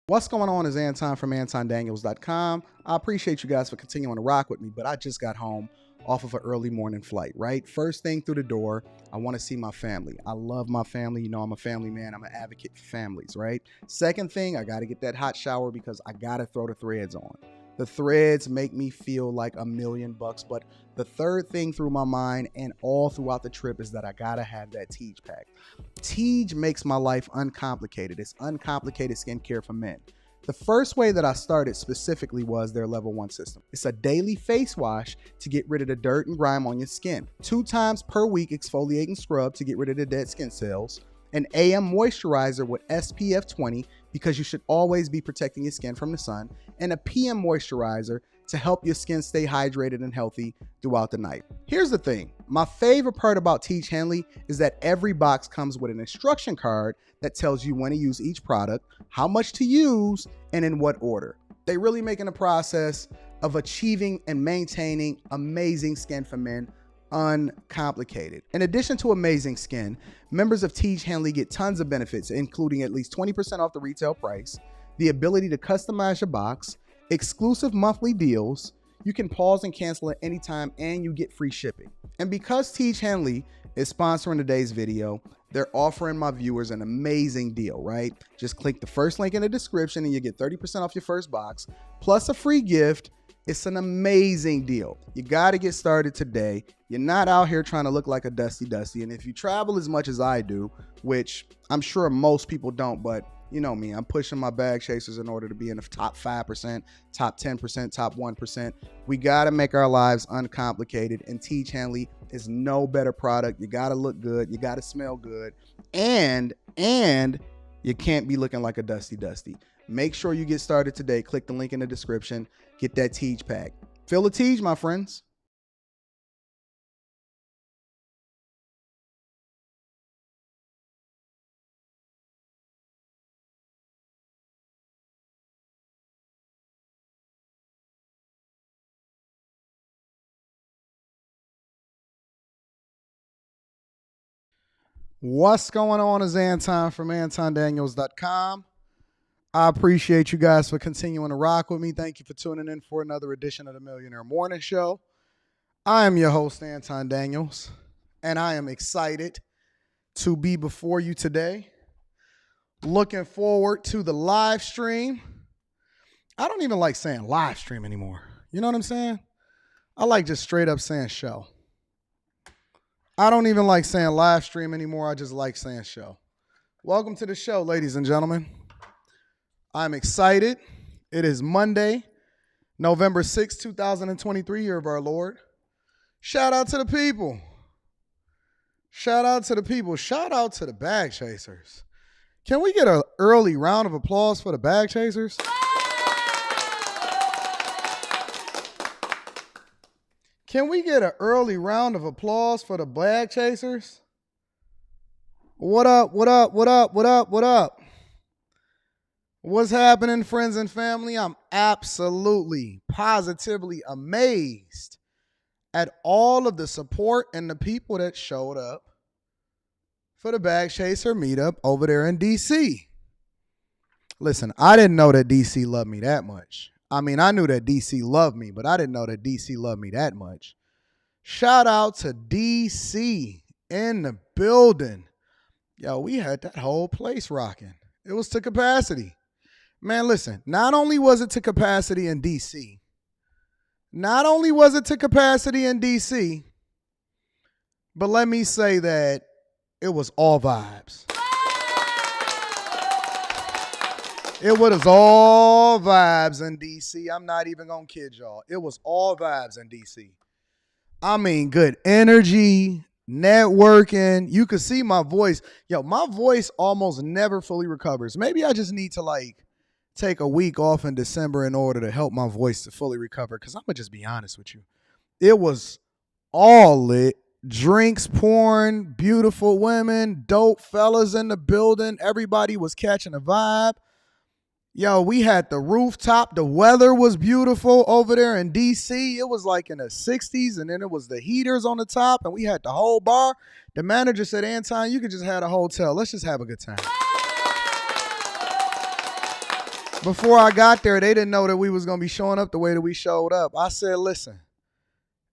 What's going on is Anton from AntonDaniels.com. I appreciate you guys for continuing to rock with me, but I just got home off of an early morning flight, right? First thing through the door, I want to see my family. I love my family. You know, I'm a family man. I'm an advocate for families, right? Second thing, I got to get that hot shower because I got to throw the threads on. The threads make me feel like $1,000,000, but the third thing through my mind and all throughout the trip is that I gotta have that Teej pack. Teej makes my life uncomplicated. It's uncomplicated skincare for men. The first way that I started specifically was their level 1 system. It's a daily face wash to get rid of the dirt and grime on your skin. 2 times per week exfoliating scrub to get rid of the dead skin cells. An AM moisturizer with SPF 20 because you should always be protecting your skin from the sun, and a PM moisturizer to help your skin stay hydrated and healthy throughout the night. Here's the thing. My favorite part about Teej Hanley is that every box comes with an instruction card that tells you when to use each product, how much to use, and in what order. They really making the process of achieving and maintaining amazing skin for men uncomplicated. In addition to amazing skin, members of Teej Hanley get tons of benefits, including at least 20% off the retail price, the ability to customize your box, exclusive monthly deals, you can pause and cancel at any time, and you get free shipping. And because Teej Hanley is sponsoring today's video, they're offering my viewers an amazing deal, right? Just click the first link in the description and you get 30% off your first box, plus a free gift. It's an amazing deal. You got to get started today. You're not out here trying to look like a Dusty. And if you travel as much as I do, which I'm sure most people don't, but you know me, I'm pushing my bag chasers in order to be in the top 5%, top 10%, top 1%. We got to make our lives uncomplicated, and Teej Hanley is no better product. You got to look good. You got to smell good. And you can't be looking like a Dusty. Make sure you get started today. Click the link in the description. Get that Teej pack. Feel the Teej, my friends. What's going on is Anton from AntonDaniels.com. I appreciate you guys for continuing to rock with me. Thank you for tuning in for another edition of the Millionaire Morning Show. I am your host, Anton Daniels, and I am excited to be before you today. Looking forward to the live stream. I don't even like saying live stream anymore. You know what I'm saying? I like just straight up saying show. I don't even like saying live stream anymore. I just like saying show. Welcome to the show, ladies and gentlemen. I'm excited. It is Monday, November 6, 2023, year of our Lord. Shout out to the people. Shout out to the people. Shout out to the bag chasers. Can we get an early round of applause for the bag chasers? Can we get an early round of applause for the bag chasers? What up, what up, what up, what up, what up? What's happening, friends and family? I'm absolutely, positively amazed at all of the support and the people that showed up for the Bag Chaser meetup over there in DC. Listen, I didn't know that DC loved me that much. I mean, I knew that DC loved me, but I didn't know that DC loved me that much. Shout out to DC in the building. Yo, we had that whole place rocking. It was to capacity. Man, listen, not only was it to capacity in DC, but let me say that it was all vibes. It was all vibes in DC. I'm not even going to kid y'all. It was all vibes in DC. I mean, good energy, networking. You could see my voice. Yo, my voice almost never fully recovers. Maybe I just need to take a week off in December in order to help my voice to fully recover, because I'm going to just be honest with you. It was all lit. Drinks pouring, beautiful women, dope fellas in the building. Everybody was catching a vibe. Yo, we had the rooftop. The weather was beautiful over there in DC. It was like in the 60s, and then it was the heaters on the top, and we had the whole bar. The manager said, Anton, you could just have a hotel. Let's just have a good time. before I got there, they didn't know that we was going to be showing up the way that we showed up. I said, listen,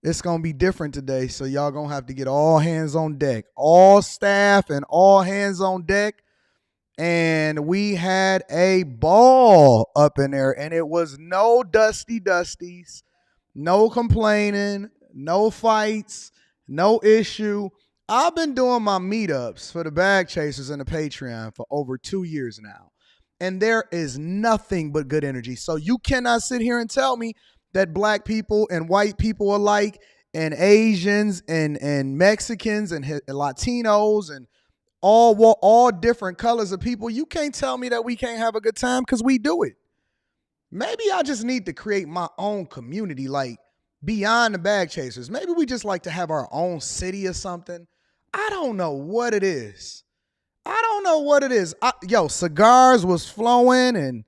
it's going to be different today, so y'all going to have to get all hands on deck. All staff and all hands on deck. And we had a ball up in there, and it was no dusties, no complaining, no fights, no issue. I've been doing my meetups for the Bag Chasers and the Patreon for over 2 years now, and there is nothing but good energy. So you cannot sit here and tell me that black people and white people alike and Asians and Mexicans and Latinos and all different colors of people, you can't tell me that we can't have a good time, because we do it. Maybe I just need to create my own community, like beyond the Bag Chasers. Maybe we just like to have our own city or something. I don't know what it is. Cigars was flowing, and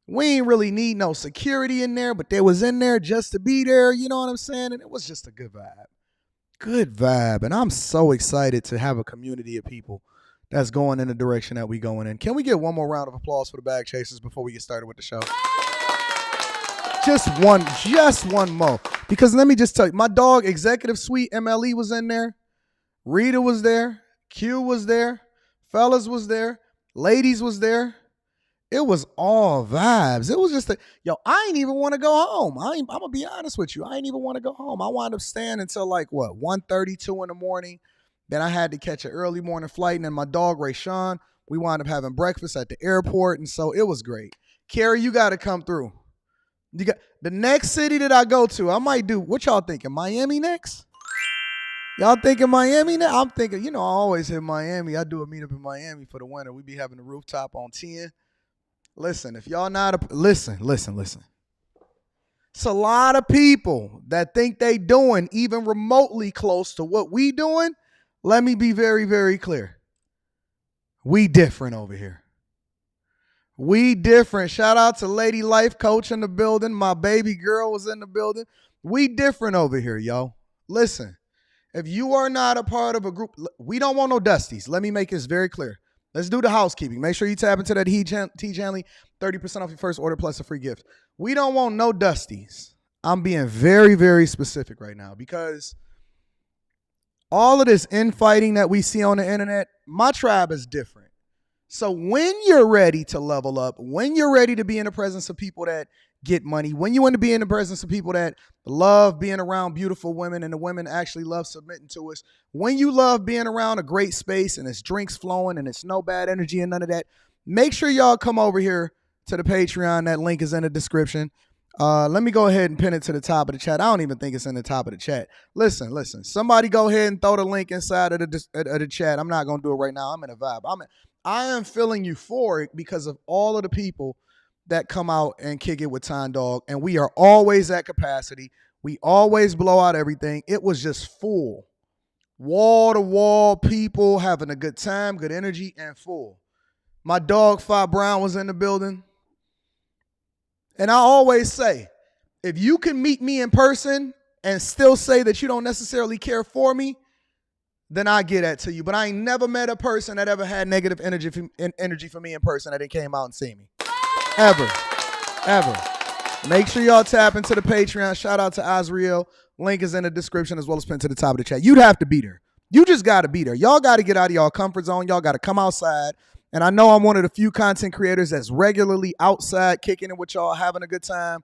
we ain't really need no security in there, but they was in there just to be there. You know what I'm saying? And it was just a good vibe. Good vibe. And I'm so excited to have a community of people that's going in the direction that we going in. Can we get one more round of applause for the Bag Chasers before we get started with the show? Just one more. Because let me just tell you, my dog Executive Suite MLE was in there. Rita was there. Q was there. Fellas was there. Ladies was there. It was all vibes. It was just I ain't even want to go home. I'm going to be honest with you. I ain't even want to go home. I wound up staying until 1:32 in the morning. Then I had to catch an early morning flight. And then my dog, Rayshawn, we wound up having breakfast at the airport. And so it was great. Carrie, you got to come through. You got the next city that I go to, I might do, what y'all thinking, Miami next? Y'all thinking Miami now? I'm thinking, I always hit Miami. I do a meetup in Miami for the winter. We be having the rooftop on 10. Listen, if y'all not, listen. It's a lot of people that think they doing even remotely close to what we doing. Let me be very, very clear. We different over here. We different. Shout out to Lady Life Coach in the building. My baby girl was in the building. We different over here, yo. Listen, if you are not a part of a group, we don't want no dusties. Let me make this very clear. Let's do the housekeeping. Make sure you tap into that T. Janley, 30% off your first order plus a free gift. We don't want no dusties. I'm being very, very specific right now, because all of this infighting that we see on the internet, my tribe is different. So when you're ready to level up, when you're ready to be in the presence of people that get money, when you want to be in the presence of people that love being around beautiful women and the women actually love submitting to us, when you love being around a great space and it's drinks flowing and it's no bad energy and none of that, make sure y'all come over here to the Patreon. That link is in the description. Let me go ahead and pin it to the top of the chat. I don't even think it's in the top of the chat. Listen. Somebody go ahead and throw the link inside of the chat. I'm not going to do it right now. I'm in a vibe. I am feeling euphoric because of all of the people that come out and kick it with Time Dog, and we are always at capacity. We always blow out everything. It was just full. Wall to wall, people having a good time, good energy, and full. My dog, Fi Brown, was in the building. And I always say, if you can meet me in person and still say that you don't necessarily care for me, then I get that to you. But I ain't never met a person that ever had negative energy for me in person that didn't came out and see me. Ever. Make sure y'all tap into the Patreon. Shout out to Azriel. Link is in the description as well as pinned to the top of the chat. You'd have to be there. You just got to be there. Y'all got to get out of y'all comfort zone. Y'all got to come outside. And I know I'm one of the few content creators that's regularly outside kicking it with y'all, having a good time,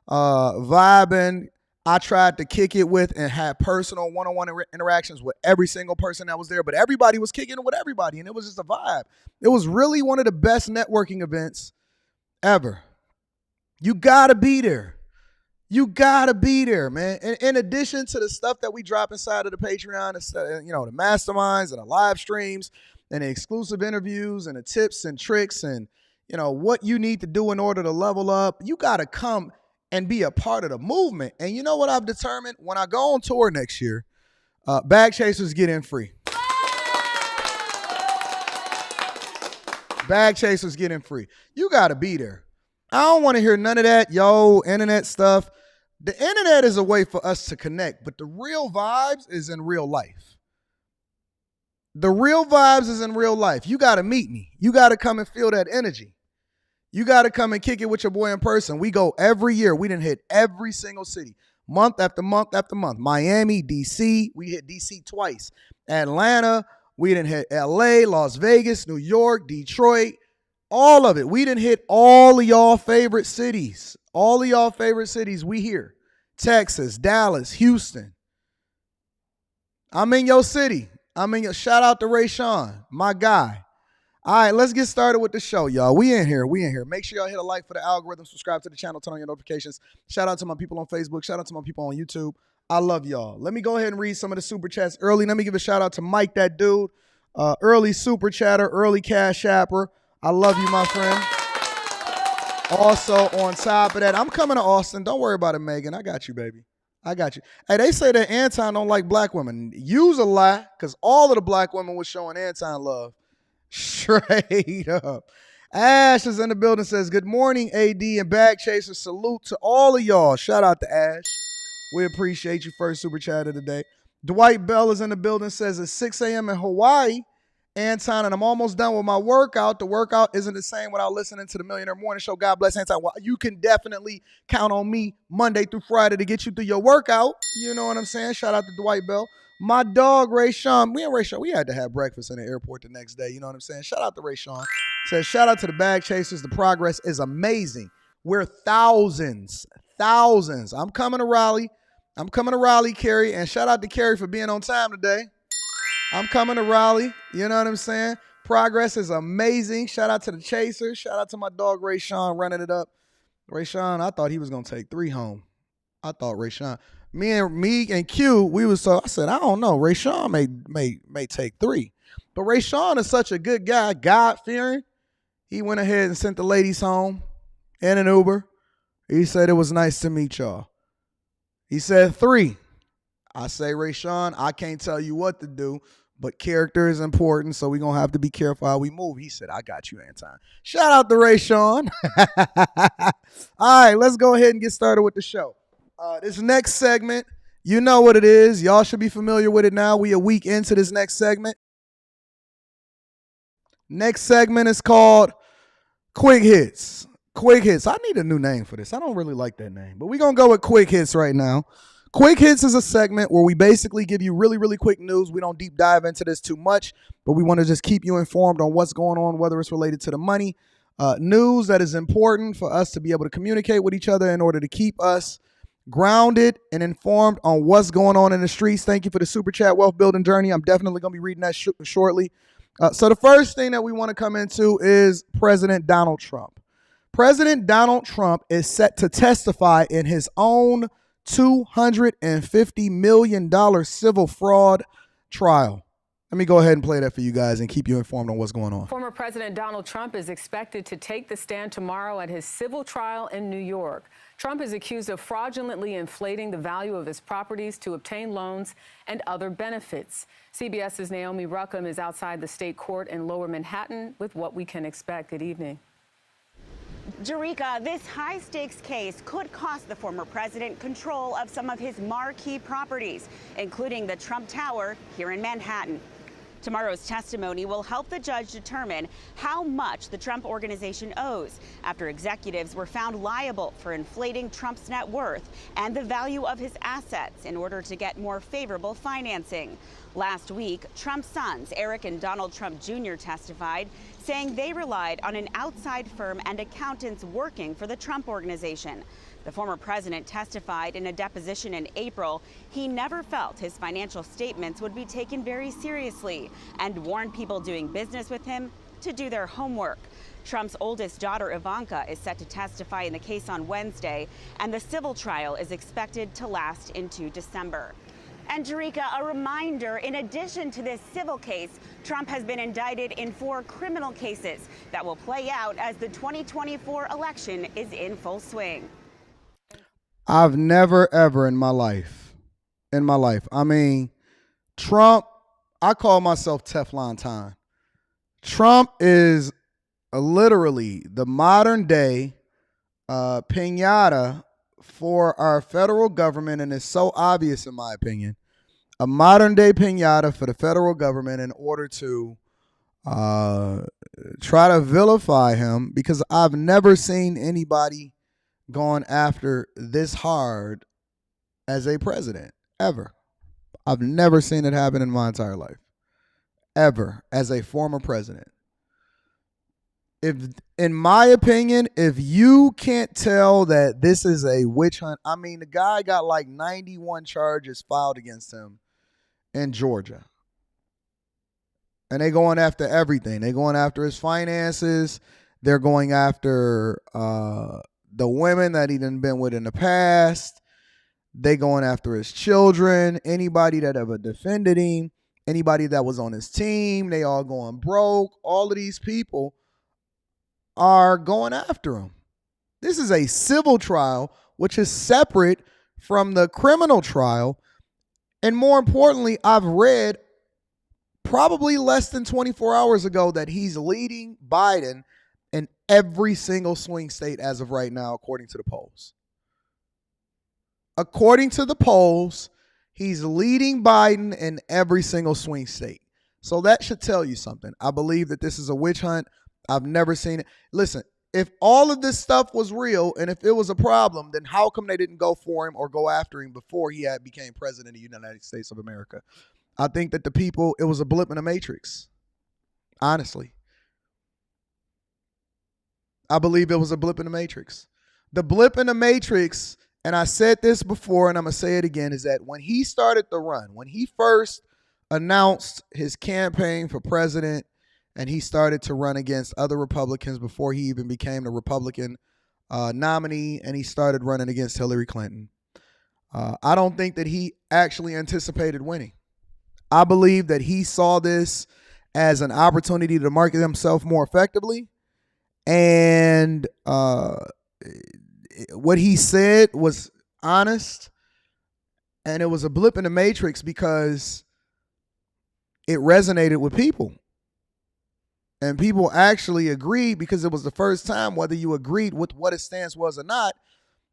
vibing. I tried to kick it with and have personal one-on-one interactions with every single person that was there, but everybody was kicking it with everybody, and it was just a vibe. It was really one of the best networking events ever. You got to be there. You got to be there, man. In addition to the stuff that we drop inside of the Patreon, the masterminds and the live streams and the exclusive interviews and the tips and tricks and, what you need to do in order to level up, you got to come and be a part of the movement. And you know what I've determined? When I go on tour next year, Bag Chasers get in free. Bag Chasers get in free. You got to be there. I don't want to hear none of that, internet stuff. The internet is a way for us to connect, but the real vibes is in real life. The real vibes is in real life. You got to meet me. You got to come and feel that energy. You got to come and kick it with your boy in person. We go every year. We done hit every single city, month after month after month. Miami, D.C., we hit D.C. twice. Atlanta, we done hit L.A., Las Vegas, New York, Detroit, all of it. We done hit all of y'all favorite cities. All of y'all favorite cities, we here. Texas, Dallas, Houston. I'm in your city. Shout out to Ray Sean, my guy. All right, let's get started with the show, y'all. We in here. Make sure y'all hit a like for the algorithm, subscribe to the channel, turn on your notifications. Shout out to my people on Facebook. Shout out to my people on YouTube. I love y'all. Let me go ahead and read some of the super chats early. Let me give a shout out to Mike, that dude. Early super chatter, early cash shopper. I love you, my friend. Also, on top of that, I'm coming to Austin. Don't worry about it, Megan. I got you, baby. I got you. Hey, they say that Anton don't like black women. Use a lie, because all of the black women was showing Anton love. Straight up. Ash is in the building, says, good morning, AD and Bag Chaser. Salute to all of y'all. Shout out to Ash. We appreciate you. First super chat of the day. Dwight Bell is in the building, says it's 6 a.m. in Hawaii. Anton, and I'm almost done with my workout. The workout isn't the same without listening to the Millionaire Morning Show. God bless Anton. Well, you can definitely count on me Monday through Friday to get you through your workout. You know what I'm saying? Shout out to Dwight Bell. My dog, Ray Sean. Me and Ray Sean, we had to have breakfast in the airport the next day. You know what I'm saying? Shout out to Ray Sean. Says, shout out to the Bag Chasers. The progress is amazing. We're thousands. I'm coming to Raleigh, Kerry. And shout out to Kerry for being on time today. I'm coming to Raleigh. You know what I'm saying? Progress is amazing. Shout out to the Chasers. Shout out to my dog, Ray Sean, running it up. Ray Sean, I thought he was going to take 3 home. I thought Ray Sean. Me and Q, I said, I don't know. Ray Sean may take 3. But Ray Sean is such a good guy, God-fearing. He went ahead and sent the ladies home in an Uber. He said it was nice to meet y'all. He said 3. I say, Ray Sean, I can't tell you what to do, but character is important, so we're going to have to be careful how we move. He said, I got you, Anton. Shout out to Ray Sean. All right, let's go ahead and get started with the show. This next segment, you know what it is. Y'all should be familiar with it now. We a week into this next segment. Next segment is called Quick Hits. Quick Hits. I need a new name for this. I don't really like that name, but we're going to go with Quick Hits right now. Quick Hits is a segment where we basically give you really, really quick news. We don't deep dive into this too much, but we want to just keep you informed on what's going on, whether it's related to the money. News that is important for us to be able to communicate with each other in order to keep us grounded and informed on what's going on in the streets. Thank you for the Super Chat Wealth Building Journey. I'm definitely going to be reading that shortly. So the first thing that we want to come into is President Donald Trump. President Donald Trump is set to testify in his own $250 million civil fraud trial. Let me go ahead and play that for you guys and keep you informed on what's going on. Former President Donald Trump is expected to take the stand tomorrow at his civil trial in New York. Trump is accused of fraudulently inflating the value of his properties to obtain loans and other benefits. CBS's Naomi Ruckham is outside the state court in Lower Manhattan with what we can expect. Good evening. Jerika, this high-stakes case could cost the former president control of some of his marquee properties, including the Trump Tower here in Manhattan. Tomorrow's testimony will help the judge determine how much the Trump organization owes after executives were found liable for inflating Trump's net worth and the value of his assets in order to get more favorable financing. Last week, Trump's sons, Eric and Donald Trump Jr., testified, saying they relied on an outside firm and accountants working for the Trump organization. The former president testified in a deposition in April he never felt his financial statements would be taken very seriously and warned people doing business with him to do their homework. Trump's oldest daughter, Ivanka, is set to testify in the case on Wednesday, and the civil trial is expected to last into December. And Jerika, a reminder, in addition to this civil case, Trump has been indicted in 4 criminal cases that will play out as the 2024 election is in full swing. I've never, ever in my life, I mean, Trump, I call myself Teflon Time. Trump is literally the modern day piñata for our federal government, and it's so obvious in my opinion, a modern day piñata for the federal government in order to try to vilify him, because I've never seen anybody gone after this hard as a president, ever. I've never seen it happen in my entire life, ever, as a former president. If, in my opinion, if you can't tell that this is a witch hunt, I mean, the guy got like 91 charges filed against him in Georgia. And they going after everything. They going after his finances. They're going after the women that he done been with in the past. They going after his children, anybody that ever defended him, anybody that was on his team. They all going broke. All of these people are going after him. This is a civil trial, which is separate from the criminal trial. And more importantly, I've read probably less than 24 hours ago that he's leading Biden in every single swing state as of right now, according to the polls. According to the polls, he's leading Biden in every single swing state. So that should tell you something. I believe that this is a witch hunt. I've never seen it. Listen, if all of this stuff was real and if it was a problem, then how come they didn't go for him or go after him before he became president of the United States of America? I think that the people, it was a blip in the matrix. Honestly. I believe it was a blip in the matrix. The blip in the matrix, and I said this before and I'm going to say it again, is that when he started the run, when he first announced his campaign for president and he started to run against other Republicans before he even became the Republican nominee and he started running against Hillary Clinton, I don't think that he actually anticipated winning. I believe that he saw this as an opportunity to market himself more effectively. And what he said was honest. And it was a blip in the matrix because it resonated with people. And people actually agreed, because it was the first time, whether you agreed with what his stance was or not,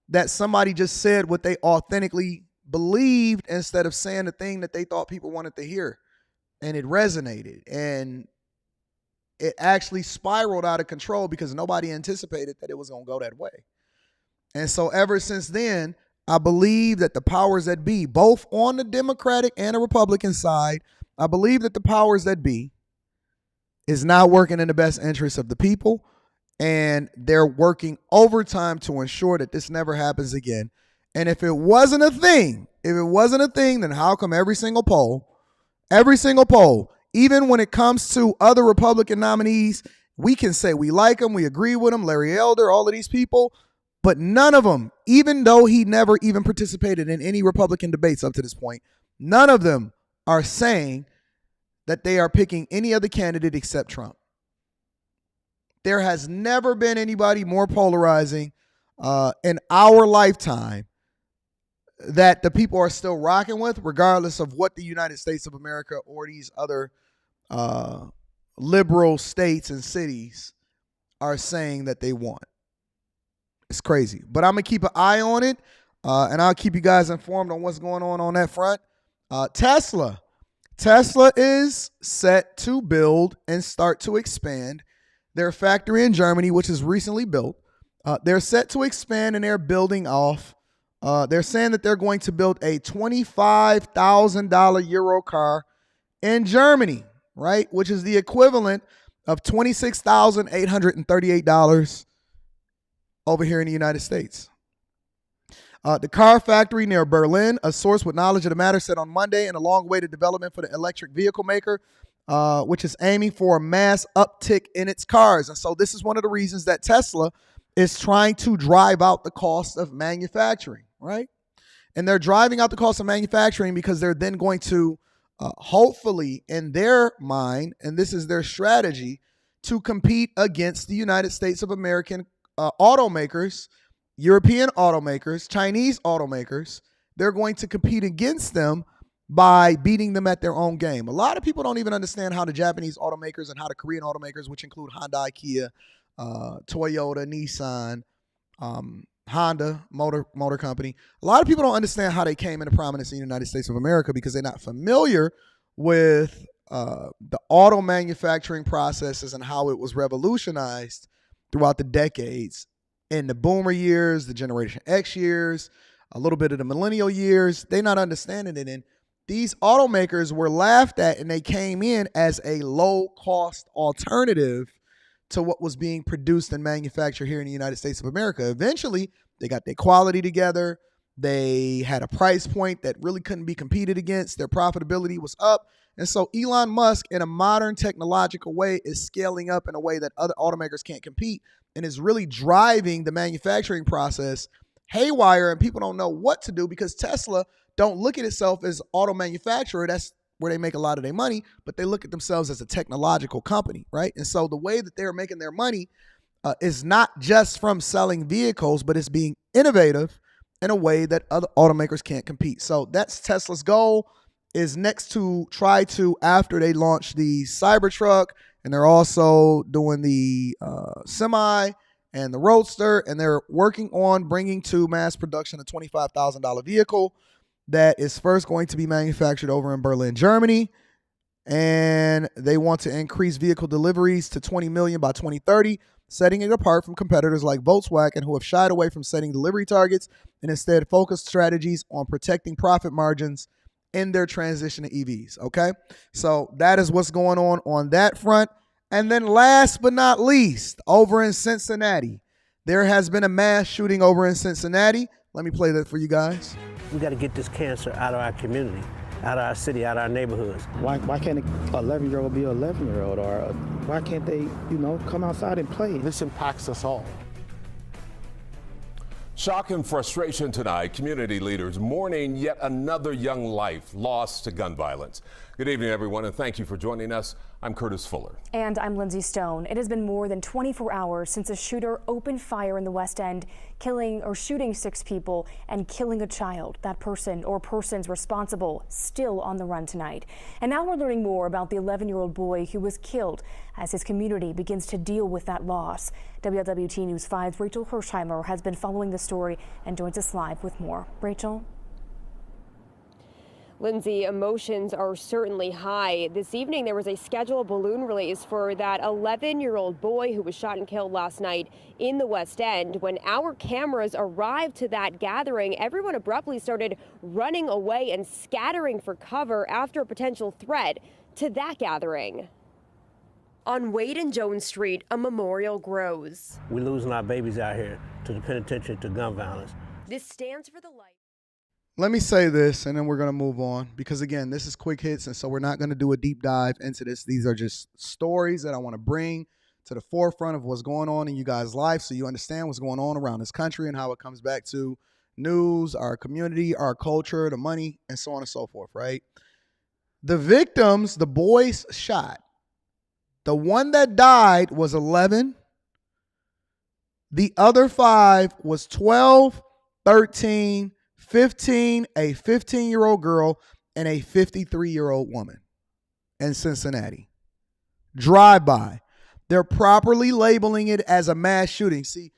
that somebody just said what they authentically believed instead of saying the thing that they thought people wanted to hear. And it resonated. And it actually spiraled out of control because nobody anticipated that it was going to go that way. And so ever since then, I believe that the powers that be, both on the Democratic and the Republican side, I believe that the powers that be is not working in the best interest of the people. And they're working overtime to ensure that this never happens again. And if it wasn't a thing, then how come every single poll, even when it comes to other Republican nominees, we can say we like them, we agree with them, Larry Elder, all of these people, but none of them, even though he never even participated in any Republican debates up to this point, none of them are saying that they are picking any other candidate except Trump. There has never been anybody more polarizing in our lifetime that the people are still rocking with, regardless of what the United States of America or these other liberal states and cities are saying that they want. It's crazy. But I'm going to keep an eye on it, and I'll keep you guys informed on what's going on that front. Tesla is set to build and start to expand their factory in Germany, which is recently built. They're set to expand, and they're building off. They're saying that they're going to build a $25,000 Euro car in Germany, right? Which is the equivalent of $26,838 over here in the United States. The car factory near Berlin, a source with knowledge of the matter, said on Monday, in a long-awaited development for the electric vehicle maker, which is aiming for a mass uptick in its cars. And so this is one of the reasons that Tesla is trying to drive out the cost of manufacturing, right? And they're driving out the cost of manufacturing because they're then going to hopefully, in their mind, and this is their strategy, to compete against the United States of American automakers, European automakers, Chinese automakers. They're going to compete against them by beating them at their own game. A lot of people don't even understand how the Japanese automakers and how the Korean automakers, which include Hyundai, Kia, Toyota, Nissan, Honda Motor Company. A lot of people don't understand how they came into prominence in the United States of America because they're not familiar with the auto manufacturing processes and how it was revolutionized throughout the decades in the boomer years, the Generation X years, a little bit of the millennial years. They're not understanding it. And these automakers were laughed at, and they came in as a low-cost alternative to what was being produced and manufactured here in the United States of America. Eventually, they got their quality together. They had a price point that really couldn't be competed against. Their profitability was up. And so Elon Musk, in a modern technological way, is scaling up in a way that other automakers can't compete, and is really driving the manufacturing process haywire, and people don't know what to do because Tesla don't look at itself as auto manufacturer. That's where they make a lot of their money, but they look at themselves as a technological company, right? And so the way that they're making their money is not just from selling vehicles, but it's being innovative in a way that other automakers can't compete. So that's Tesla's goal, is next to try to, after they launch the Cybertruck, and they're also doing the Semi and the Roadster, and they're working on bringing to mass production a $25,000 vehicle that is first going to be manufactured over in Berlin, Germany. And they want to increase vehicle deliveries to 20 million by 2030, setting it apart from competitors like Volkswagen, who have shied away from setting delivery targets and instead focused strategies on protecting profit margins in their transition to EVs, okay? So that is what's going on that front. And then last but not least, over in Cincinnati, there has been a mass shooting over in Cincinnati. Let me play that for you guys. We got to get this cancer out of our community, out of our city, out of our neighborhoods. Why can't an 11-year-old be an 11-year-old? Or why can't they, come outside and play? This impacts us all. Shock and frustration tonight. Community leaders mourning yet another young life lost to gun violence. Good evening, everyone, and thank you for joining us. I'm Curtis Fuller. And I'm Lindsay Stone. It has been more than 24 hours since a shooter opened fire in the West End, shooting 6 people and killing a child. That person or persons responsible still on the run tonight. And now we're learning more about the 11-year-old boy who was killed as his community begins to deal with that loss. WLWT News 5's Rachel Hersheimer has been following the story and joins us live with more. Rachel? Lindsay, emotions are certainly high. This evening, there was a scheduled balloon release for that 11-year-old boy who was shot and killed last night in the West End. When our cameras arrived to that gathering, everyone abruptly started running away and scattering for cover after a potential threat to that gathering. On Wade and Jones Street, a memorial grows. We're losing our babies out here to the penitentiary, to gun violence. This stands for the life. Let me say this, and then we're going to move on, because, again, this is quick hits, and so we're not going to do a deep dive into this. These are just stories that I want to bring to the forefront of what's going on in you guys' life so you understand what's going on around this country and how it comes back to news, our community, our culture, the money, and so on and so forth, right? The victims, the boys shot. The one that died was 11. The other 5 was 12, 13, 15, a 15-year-old girl, and a 53-year-old woman in Cincinnati. Drive-by. They're properly labeling it as a mass shooting. See,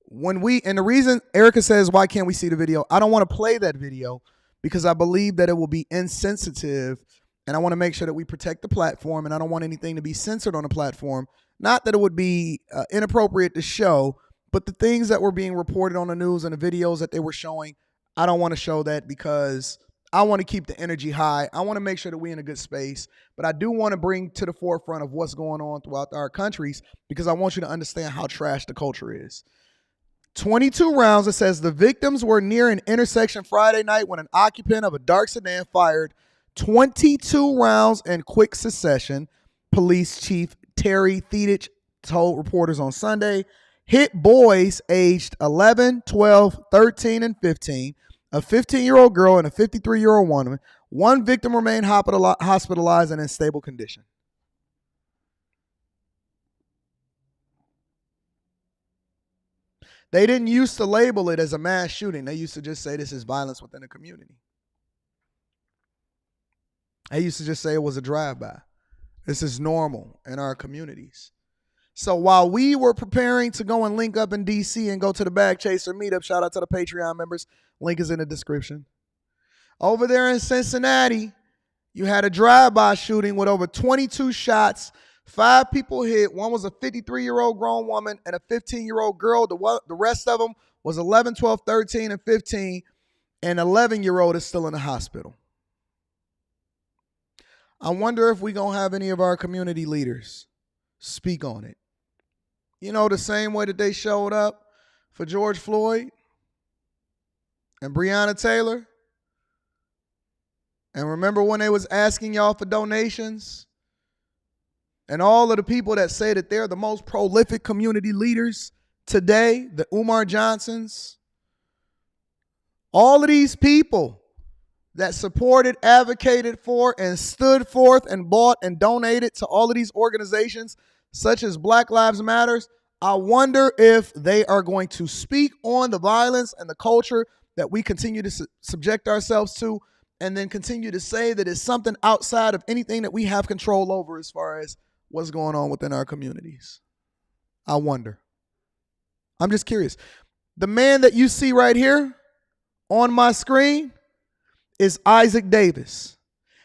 and the reason Erica says, why can't we see the video? I don't want to play that video because I believe that it will be insensitive, and I want to make sure that we protect the platform, and I don't want anything to be censored on the platform. Not that it would be inappropriate to show, but the things that were being reported on the news and the videos that they were showing, I don't want to show that because I want to keep the energy high. I want to make sure that we're in a good space, but I do want to bring to the forefront of what's going on throughout our countries because I want you to understand how trash the culture is. 22 rounds. It says the victims were near an intersection Friday night when an occupant of a dark sedan fired 22 rounds in quick succession. Police Chief Terry Thedich told reporters on Sunday. Hit boys aged 11, 12, 13, and 15, a 15-year-old girl and a 53-year-old woman. One victim remained hospitalized and in stable condition. They didn't used to label it as a mass shooting. They used to just say this is violence within the community. They used to just say it was a drive-by. This is normal in our communities. So while we were preparing to go and link up in D.C. and go to the Bag Chaser meetup, shout out to the Patreon members. Link is in the description. Over there in Cincinnati, You had a drive-by shooting with over 22 shots, 5 people hit. One was a 53-year-old grown woman and a 15-year-old girl. The rest of them was 11, 12, 13, and 15. An 11-year-old is still in the hospital. I wonder if we're going to have any of our community leaders speak on it. You know, the same way that they showed up for George Floyd and Breonna Taylor. And remember when they was asking y'all for donations? And all of the people that say that they're the most prolific community leaders today, the Umar Johnsons, all of these people that supported, advocated for, and stood forth and bought and donated to all of these organizations, such as Black Lives Matter, I wonder if they are going to speak on the violence and the culture that we continue to subject ourselves to, and then continue to say that it's something outside of anything that we have control over as far as what's going on within our communities. I wonder. I'm just curious. The man that you see right here on my screen is Isaac Davis.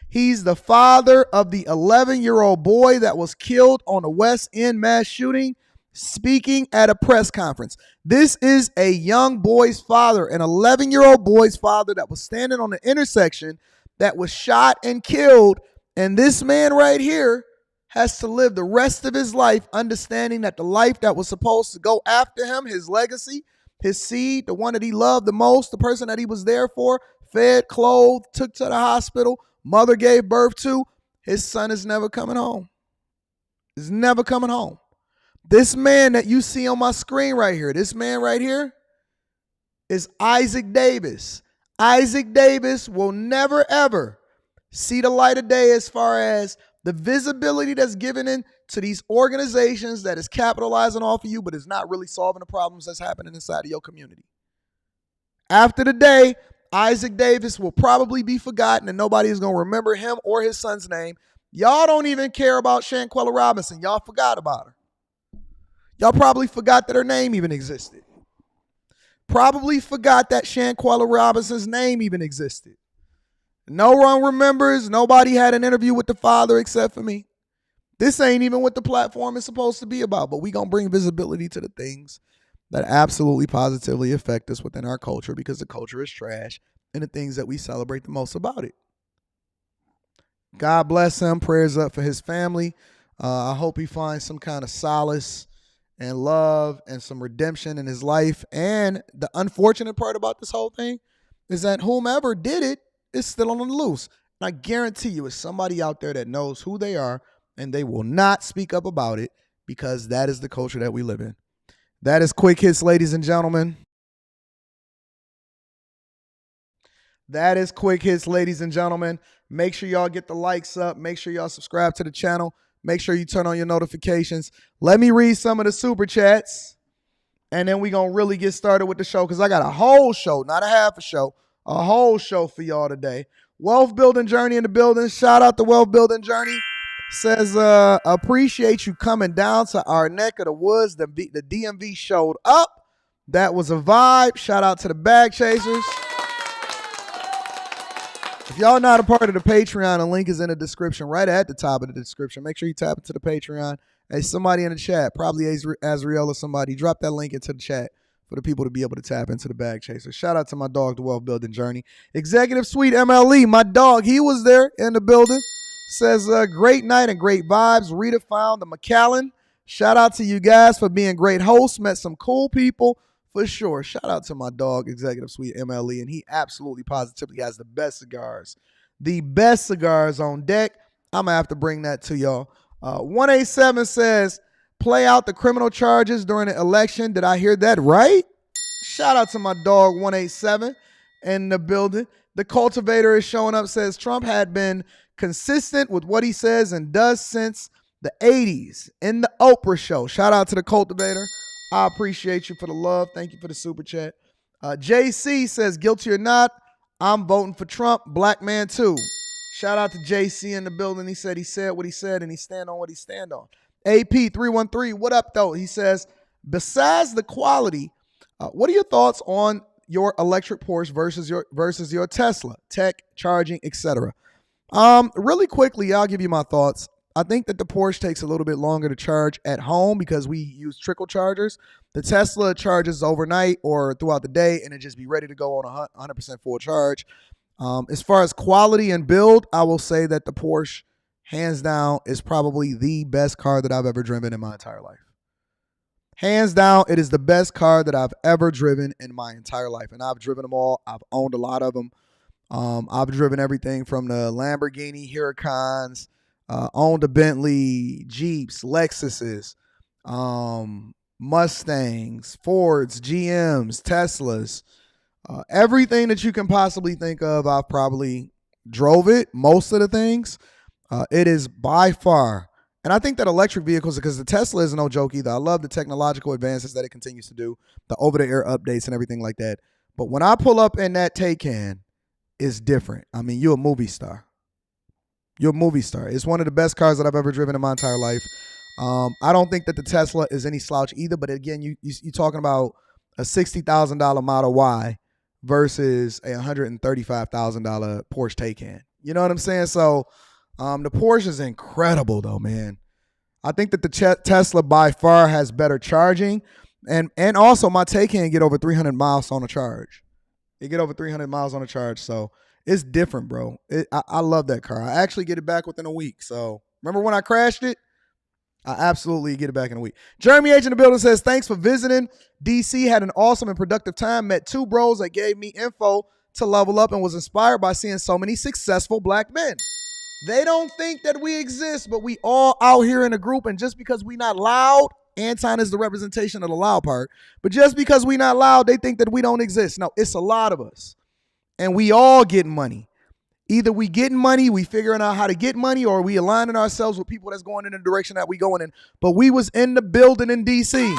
He's the father of the 11-year-old boy that was killed on the West End mass shooting, speaking at a press conference. This is a young boy's father, an 11-year-old boy's father that was standing on the intersection that was shot and killed. And this man right here has to live the rest of his life understanding that the life that was supposed to go after him, his legacy, his seed, the one that he loved the most, the person that he was there for, fed, clothed, took to the hospital, mother gave birth to, his son is never coming home. Is never coming home. This man that you see on my screen right here, this man right here is Isaac Davis. Isaac Davis will never, ever see the light of day as far as the visibility that's given in to these organizations that is capitalizing off of you, but is not really solving the problems that's happening inside of your community. After the day, Isaac Davis will probably be forgotten and nobody is going to remember him or his son's name. Y'all don't even care about Shanquella Robinson. Y'all forgot about her. Y'all probably forgot that her name even existed. Probably forgot that Shanquella Robinson's name even existed. No one remembers. Nobody had an interview with the father except for me. This ain't even what the platform is supposed to be about, but we going to bring visibility to the things that absolutely positively affect us within our culture because the culture is trash and the things that we celebrate the most about it. God bless him. Prayers up for his family. I hope he finds some kind of solace and love and some redemption in his life. And the unfortunate part about this whole thing is that whomever did it is still on the loose. And I guarantee you it's somebody out there that knows who they are and they will not speak up about it because that is the culture that we live in. That is Quick Hits, ladies and gentlemen. That is Quick Hits, ladies and gentlemen. Make sure y'all get the likes up. Make sure y'all subscribe to the channel. Make sure you turn on your notifications. Let me read some of the super chats. And then we're going to really get started with the show because I got a whole show, not a half a show, a whole show for y'all today. Wealth Building Journey in the building. Shout out to Wealth Building Journey. Says, appreciate you coming down to our neck of the woods. The DMV showed up. That was a vibe. Shout out to the Bag Chasers. If y'all not a part of the Patreon, the link is in the description, right at the top of the description. Make sure you tap into the Patreon. Hey, somebody in the chat, probably Azriel or somebody, drop that link into the chat for the people to be able to tap into the Bag Chaser. Shout out to my dog, The Wealth Building Journey. Executive Suite MLE, my dog, he was there in the building. Says, great night and great vibes. Rita found the McAllen. Shout out to you guys for being great hosts. Met some cool people for sure. Shout out to my dog, Executive Suite MLE, and he absolutely positively has the best cigars. The best cigars on deck. I'm going to have to bring that to y'all. 187 says, play out the criminal charges during the election. Did I hear that right? Shout out to my dog, 187 in the building. The Cultivator is showing up, says Trump had been consistent with what he says and does since the 80s in the Oprah show. Shout out to the Cultivator. I appreciate you for the love. Thank you for the super chat. JC says, guilty or not, I'm voting for Trump. Black man too. Shout out to JC in the building. He said what he said and he stand on what he stand on. AP313, what up though? He says, besides the quality, what are your thoughts on your electric Porsche versus your Tesla, tech, charging, etc.? Really quickly, I'll give you my thoughts. I think that the Porsche takes a little bit longer to charge at home because we use trickle chargers. The Tesla charges overnight or throughout the day, and it just be ready to go on 100% full charge. As far as quality and build, I will say that the Porsche, hands down, is probably the best car that I've ever driven in my entire life. Hands down, it is the best car that I've ever driven in my entire life. And I've driven them all. I've owned a lot of them. I've driven everything from the Lamborghini Huracans, owned a Bentley, Jeeps, Lexuses, Mustangs, Fords, GMs, Teslas. Everything that you can possibly think of, I've probably drove it. Most of the things. It is by far. And I think that electric vehicles, because the Tesla is no joke either. I love the technological advances that it continues to do, the over-the-air updates and everything like that. But when I pull up in that Taycan, it's different. I mean, you're a movie star. You're a movie star. It's one of the best cars that I've ever driven in my entire life. I don't think that the Tesla is any slouch either. But again, you're talking about a $60,000 Model Y versus a $135,000 Porsche Taycan. You know what I'm saying? So the Porsche is incredible, though, man. I think that the Tesla by far has better charging, and also my Taycan get over 300 miles on a charge. It get over 300 miles on a charge, so it's different, bro. I love that car. I actually get it back within a week. So remember when I crashed it? I absolutely get it back in a week. Jeremy H in the building says, thanks for visiting. DC, had an awesome and productive time. Met two bros that gave me info to level up and was inspired by seeing so many successful black men. They don't think that we exist, but we all out here in a group. And just because we not loud, Anton is the representation of the loud part. But just because we not loud, they think that we don't exist. No, it's a lot of us. And we all getting money. Either we getting money, we figuring out how to get money, or we aligning ourselves with people that's going in the direction that we going in. But we was in the building in D.C.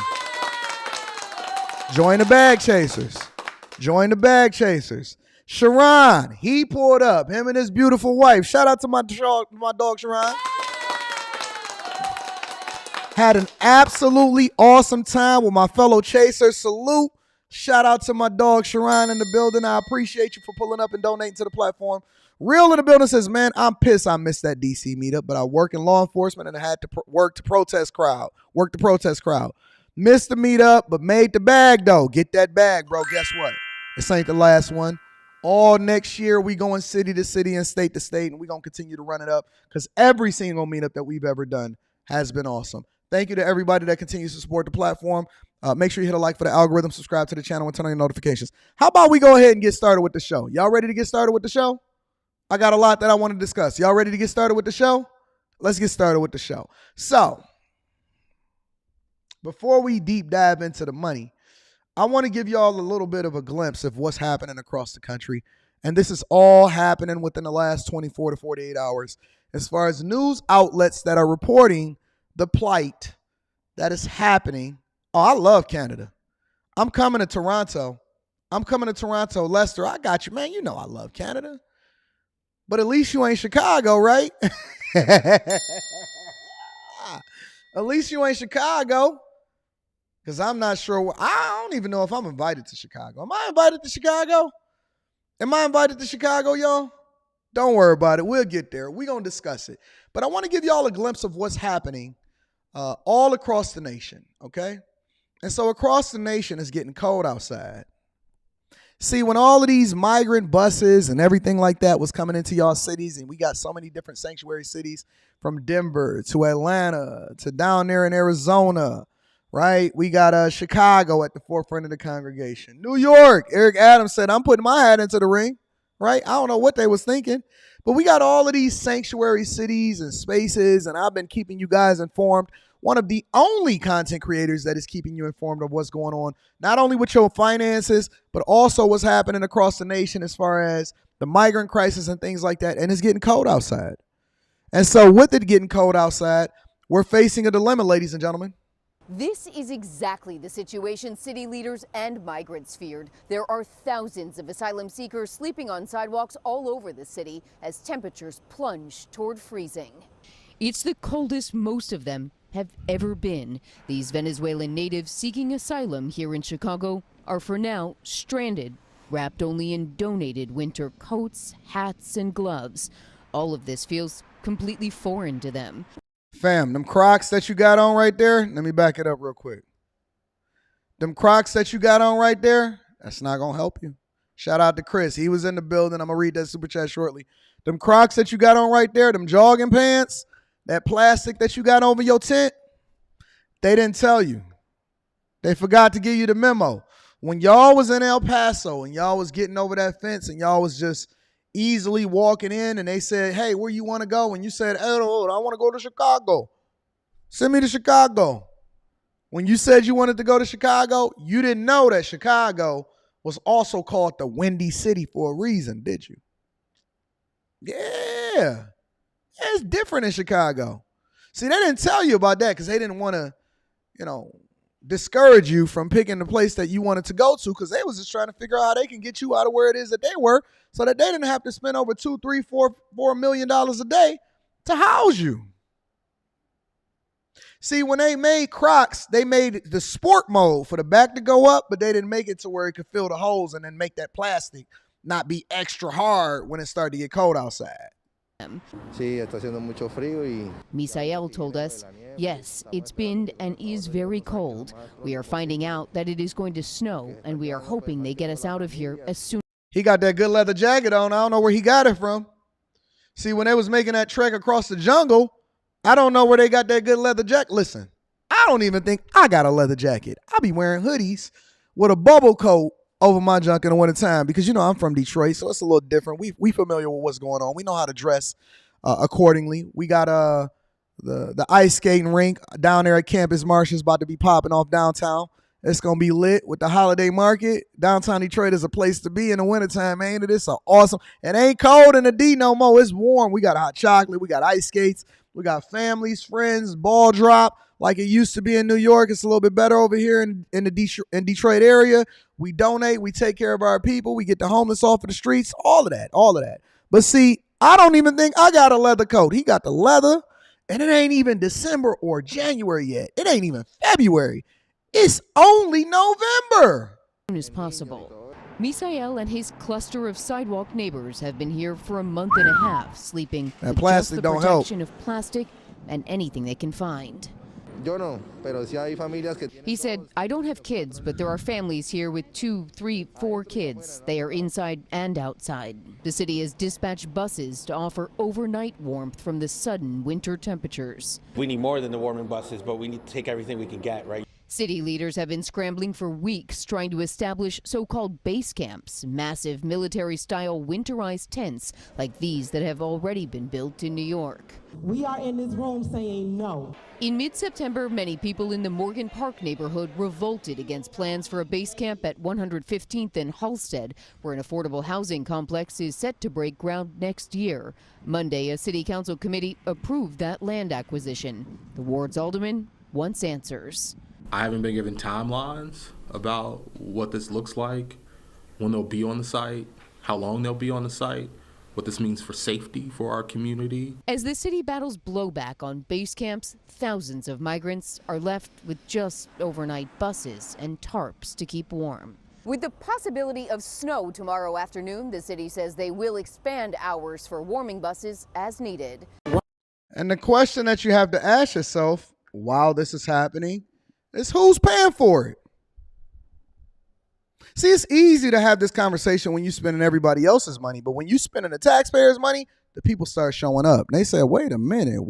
Join the bag chasers. Join the bag chasers. Sharon, he pulled up, him and his beautiful wife. Shout out to my dog Sharon. Had an absolutely awesome time with my fellow chasers. Salute. Shout out to my dog Sharon in the building. I appreciate you for pulling up and donating to the platform. Real in the building says, man, I'm pissed I missed that DC meetup, but I work in law enforcement and I had to work the protest crowd. Missed the meetup, but made the bag, though. Get that bag, bro. Guess what? This ain't the last one. All next year, we going city to city and state to state, and we going to continue to run it up because every single meetup that we've ever done has been awesome. Thank you to everybody that continues to support the platform. Make sure you hit a like for the algorithm, subscribe to the channel, and turn on your notifications. How about we go ahead and get started with the show? Y'all ready to get started with the show? I got a lot that I want to discuss. Y'all ready to get started with the show? Let's get started with the show. So, before we deep dive into the money, I want to give y'all a little bit of a glimpse of what's happening across the country. And this is all happening within the last 24 to 48 hours. As far as news outlets that are reporting the plight that is happening. Oh, I love Canada. I'm coming to Toronto. Lester, I got you, man. You know I love Canada. But at least you ain't Chicago, right? At least you ain't Chicago. Because I'm not sure. I don't even know if I'm invited to Chicago. Am I invited to Chicago? Y'all? Don't worry about it. We'll get there. We're going to discuss it. But I want to give y'all a glimpse of what's happening all across the nation, okay? And so across the nation, it's getting cold outside. See, when all of these migrant buses and everything like that was coming into y'all cities, and we got so many different sanctuary cities from Denver to Atlanta to down there in Arizona, right? We got Chicago at the forefront of the congregation. New York, Eric Adams said, I'm putting my hat into the ring, right? I don't know what they was thinking, but we got all of these sanctuary cities and spaces, and I've been keeping you guys informed. One of the only content creators that is keeping you informed of what's going on, not only with your finances, but also what's happening across the nation as far as the migrant crisis and things like that. And it's getting cold outside. And so with it getting cold outside, we're facing a dilemma, ladies and gentlemen. This is exactly the situation city leaders and migrants feared. There are thousands of asylum seekers sleeping on sidewalks all over the city as temperatures plunge toward freezing. It's the coldest most of them have ever been. These Venezuelan natives seeking asylum here in Chicago are for now stranded, wrapped only in donated winter coats, hats, and gloves. all of this feels completely foreign to them. Fam, them Crocs that you got on right there, let me back it up real quick. Them Crocs that you got on right there, that's not going to help you. Shout out to Chris. He was in the building. I'm going to read that super chat shortly. Them Crocs that you got on right there, them jogging pants, that plastic that you got over your tent, they didn't tell you. They forgot to give you the memo. When y'all was in El Paso and y'all was getting over that fence and y'all was just easily walking in and they said, hey, where you want to go? And you said, oh, I want to go to Chicago. Send me to Chicago. When you said you wanted to go to Chicago, you didn't know that Chicago was also called the Windy City for a reason, did you? Yeah. It's different in Chicago. See, they didn't tell you about that because they didn't want to, discourage you from picking the place that you wanted to go to because they was just trying to figure out how they can get you out of where it is that they were so that they didn't have to spend over $2, $3, $4 million a day to house you. See, when they made Crocs, they made the sport mode for the back to go up, but they didn't make it to where it could fill the holes and then make that plastic not be extra hard when it started to get cold outside. Misael told us, yes, it's been and is very cold. We are finding out that it is going to snow, and we are hoping they get us out of here as soon. He got that good leather jacket on. I don't know where he got it from. See, when they was making that trek across the jungle, I don't know where they got that good leather jacket. Listen, I don't even think I got a leather jacket. I be wearing hoodies with a bubble coat over my junk in the wintertime because, I'm from Detroit, so it's a little different. We familiar with what's going on. We know how to dress accordingly. We got the ice skating rink down there at Campus Marsh is about to be popping off downtown. It's going to be lit with the holiday market. Downtown Detroit is a place to be in the wintertime, man. It is awesome. It ain't cold in the D no more. It's warm. We got hot chocolate. We got ice skates. We got families, friends, ball drop like it used to be in New York. It's a little bit better over here in the Detroit area. We donate. We take care of our people. We get the homeless off of the streets. All of that. But see, I don't even think I got a leather coat. He got the leather, and it ain't even December or January yet. It ain't even February. It's only November. As soon as possible. Misael and his cluster of sidewalk neighbors have been here for a month and a half, sleeping with just the protection of plastic and anything they can find. He said, I don't have kids, but there are families here with 2, 3, 4 kids. They are inside and outside. The city has dispatched buses to offer overnight warmth from the sudden winter temperatures. We need more than the warming buses, but we need to take everything we can get, right? City leaders have been scrambling for weeks trying to establish so-called base camps, massive military-style winterized tents like these that have already been built in New York. We are in this room saying no. In mid-September, many people in the Morgan Park neighborhood revolted against plans for a base camp at 115th and Halsted, where an affordable housing complex is set to break ground next year. Monday, a city council committee approved that land acquisition. The ward's alderman wants answers. I haven't been given timelines about what this looks like, when they'll be on the site, how long they'll be on the site, what this means for safety for our community. As the city battles blowback on base camps, thousands of migrants are left with just overnight buses and tarps to keep warm. With the possibility of snow tomorrow afternoon, the city says they will expand hours for warming buses as needed. And the question that you have to ask yourself while this is happening is who's paying for it? See, it's easy to have this conversation when you're spending everybody else's money, but when you're spending the taxpayers' money, the people start showing up. And they say, wait a minute.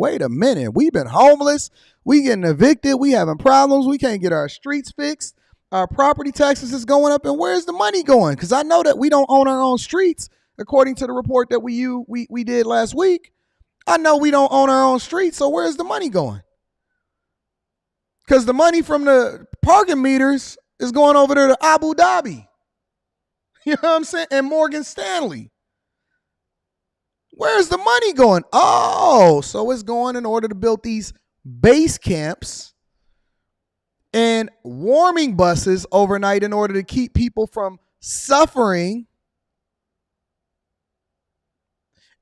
We've been homeless. We getting evicted. We having problems. We can't get our streets fixed. Our property taxes is going up. And where's the money going? Because I know that we don't own our own streets, according to the report that we did last week. I know we don't own our own streets, so where's the money going? Because the money from the parking meters is going over there to Abu Dhabi. You know what I'm saying? And Morgan Stanley. Where's the money going? Oh, so it's going in order to build these base camps and warming buses overnight in order to keep people from suffering.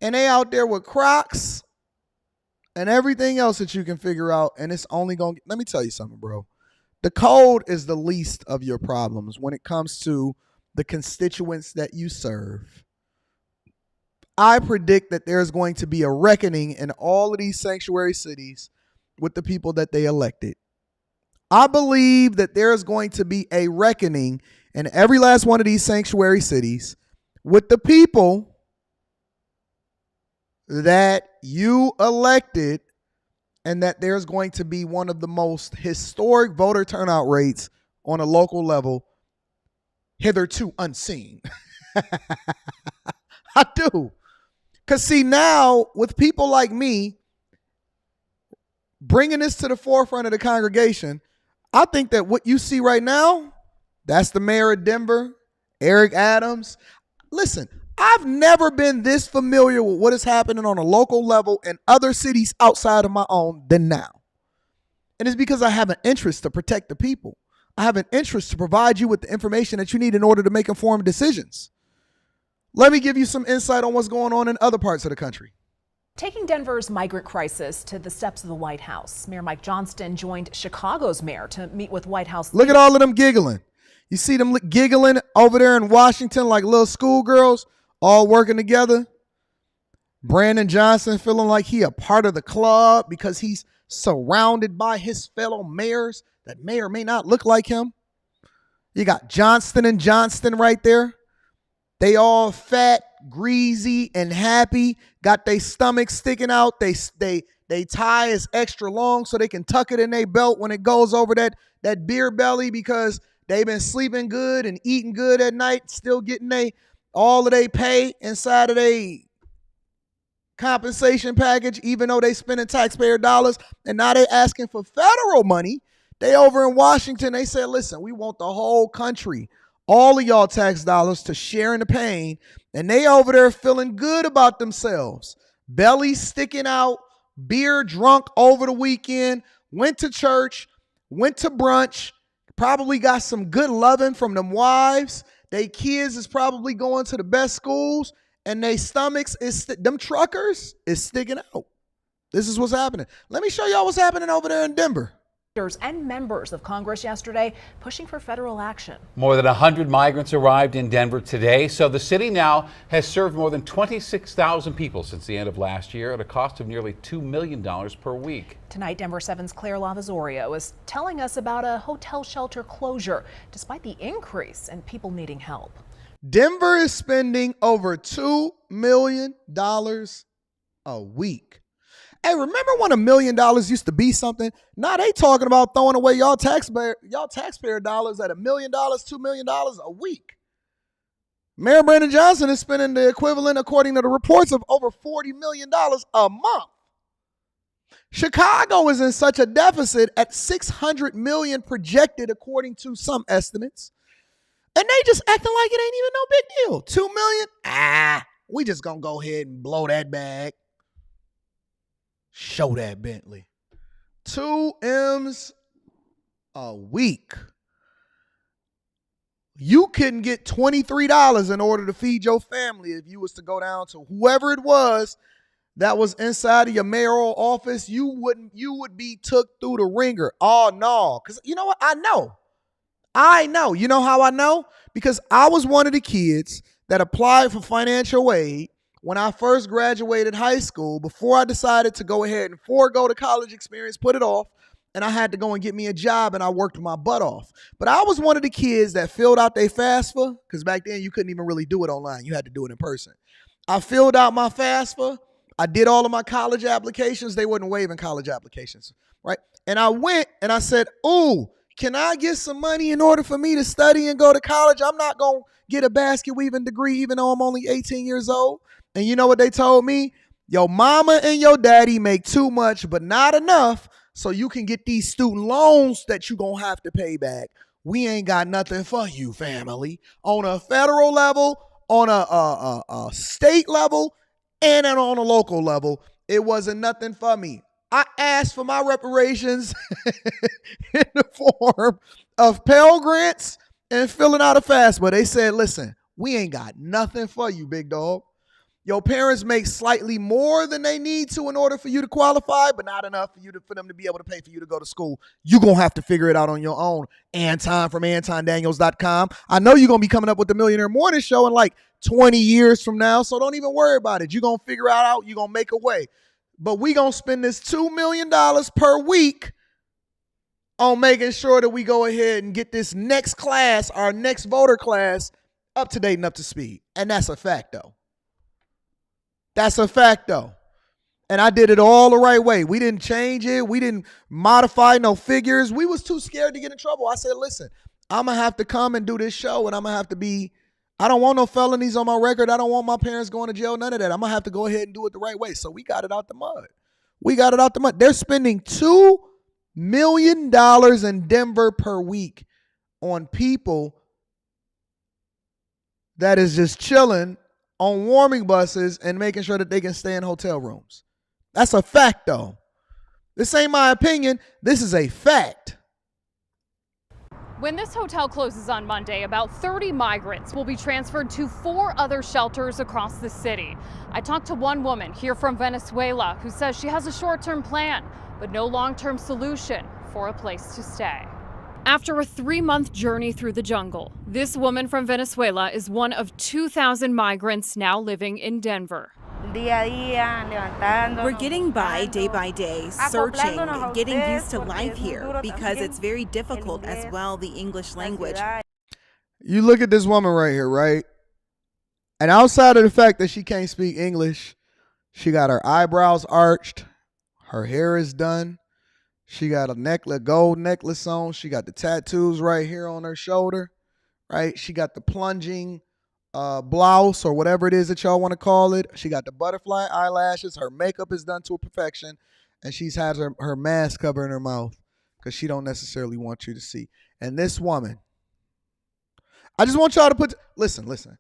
And they out there with Crocs and everything else that you can figure out. And it's only going to, let me tell you something, bro. The cold is the least of your problems when it comes to the constituents that you serve. I predict that there's going to be a reckoning in all of these sanctuary cities with the people that they elected. I believe that there's going to be a reckoning in every last one of these sanctuary cities with the people that you elected, and that there's going to be one of the most historic voter turnout rates on a local level hitherto unseen. I do. Because see, now with people like me bringing this to the forefront of the congregation, I think that what you see right now, that's the mayor of Denver, Eric Adams. Listen, I've never been this familiar with what is happening on a local level in other cities outside of my own than now. And it's because I have an interest to protect the people. I have an interest to provide you with the information that you need in order to make informed decisions. Let me give you some insight on what's going on in other parts of the country. Taking Denver's migrant crisis to the steps of the White House, Mayor Mike Johnston joined Chicago's mayor to meet with White House. Look at all of them giggling. You see them giggling over there in Washington like little schoolgirls, all working together. Brandon Johnson feeling like he a part of the club because he's surrounded by his fellow mayors that may or may not look like him. You got Johnston and Johnston right there. They all fat, greasy, and happy. Got their stomachs sticking out. They tie is extra long so they can tuck it in their belt when it goes over that beer belly, because they've been sleeping good and eating good at night, still getting all of their pay inside of their compensation package, even though they spending taxpayer dollars, and now they asking for federal money. They over in Washington, they said, listen, we want the whole country, all of y'all tax dollars, to share in the pain. And they over there feeling good about themselves. Belly sticking out, beer drunk over the weekend, went to church, went to brunch, probably got some good loving from them wives. They kids is probably going to the best schools, and they stomachs them truckers is sticking out. This is what's happening. Let me show y'all what's happening over there in Denver. And members of Congress yesterday pushing for federal action. More than 100 migrants arrived in Denver today, so the city now has served more than 26,000 people since the end of last year at a cost of nearly $2 million per week. Tonight, Denver 7's Claire Lavazorio is telling us about a hotel shelter closure, despite the increase in people needing help. Denver is spending over $2 million a week. Hey, remember when $1 million used to be something? Now they talking about throwing away y'all taxpayer dollars at $1 million, $2 million a week. Mayor Brandon Johnson is spending the equivalent, according to the reports, of over $40 million a month. Chicago is in such a deficit at $600 million projected, according to some estimates. And they just acting like it ain't even no big deal. $2 million? We just gonna go ahead and blow that bag. Show that Bentley. 2 M's a week. You couldn't get $23 in order to feed your family if you was to go down to whoever it was that was inside of your mayoral office. You would be took through the ringer. Oh no, because you know what? I know. You know how I know? Because I was one of the kids that applied for financial aid when I first graduated high school, before I decided to go ahead and forego the college experience, put it off, and I had to go and get me a job, and I worked my butt off. But I was one of the kids that filled out their FAFSA, because back then you couldn't even really do it online. You had to do it in person. I filled out my FAFSA. I did all of my college applications. They wasn't waiving college applications, right? And I went and I said, ooh, can I get some money in order for me to study and go to college? I'm not going to get a basket weaving degree even though I'm only 18 years old. And you know what they told me? Your mama and your daddy make too much, but not enough, so you can get these student loans that you're going to have to pay back. We ain't got nothing for you, family. On a federal level, on a state level, and on a local level, it wasn't nothing for me. I asked for my reparations in the form of Pell Grants and filling out a FAFSA. They said, listen, we ain't got nothing for you, big dog. Your parents make slightly more than they need to in order for you to qualify, but not enough for them to be able to pay for you to go to school. You're going to have to figure it out on your own. Anton from AntonDaniels.com. I know you're going to be coming up with the Millionaire Morning Show in like 20 years from now, so don't even worry about it. You're going to figure it out. You're going to make a way. But we're going to spend this $2 million per week on making sure that we go ahead and get this next class, our next voter class, up to date and up to speed. And that's a fact, though. That's a fact, though. And I did it all the right way. We didn't change it. We didn't modify no figures. We was too scared to get in trouble. I said, listen, I'm going to have to come and do this show, and I'm going to have to be, I don't want no felonies on my record. I don't want my parents going to jail, none of that. I'm going to have to go ahead and do it the right way. So we got it out the mud. We got it out the mud. They're spending $2 million in Denver per week on people that is just chilling on warming buses and making sure that they can stay in hotel rooms. That's a fact, though. This ain't my opinion. This is a fact. When this hotel closes on Monday, about 30 migrants will be transferred to 4 other shelters across the city. I talked to one woman here from Venezuela who says she has a short-term plan, but no long-term solution for a place to stay. After a 3-month journey through the jungle, this woman from Venezuela is one of 2,000 migrants now living in Denver. We're getting by day, searching, getting used to life here because it's very difficult as well, the English language. You look at this woman right here, right? And outside of the fact that she can't speak English, she got her eyebrows arched, her hair is done. She got a gold necklace on. She got the tattoos right here on her shoulder, right? She got the plunging blouse or whatever it is that y'all want to call it. She got the butterfly eyelashes. Her makeup is done to a perfection. And she's has her mask covering her mouth because she don't necessarily want you to see. And this woman, I just want y'all to listen.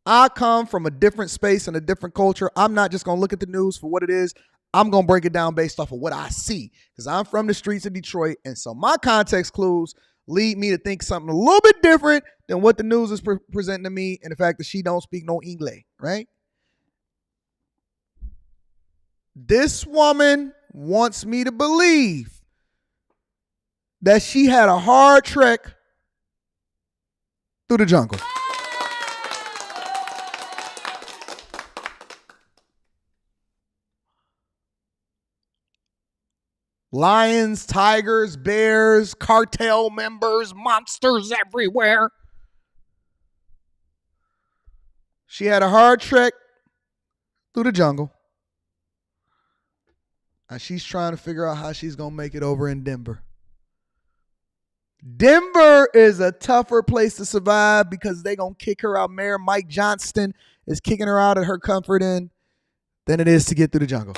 I come from a different space and a different culture. I'm not just going to look at the news for what it is. I'm going to break it down based off of what I see because I'm from the streets of Detroit. And so my context clues lead me to think something a little bit different than what the news is presenting to me and the fact that she don't speak no English, right? This woman wants me to believe that she had a hard trek through the jungle. Lions, tigers, bears, cartel members, monsters everywhere. She had a hard trek through the jungle. And she's trying to figure out how she's going to make it over in Denver. Denver is a tougher place to survive because they're going to kick her out. Mayor Mike Johnston is kicking her out of her comfort inn than it is to get through the jungle.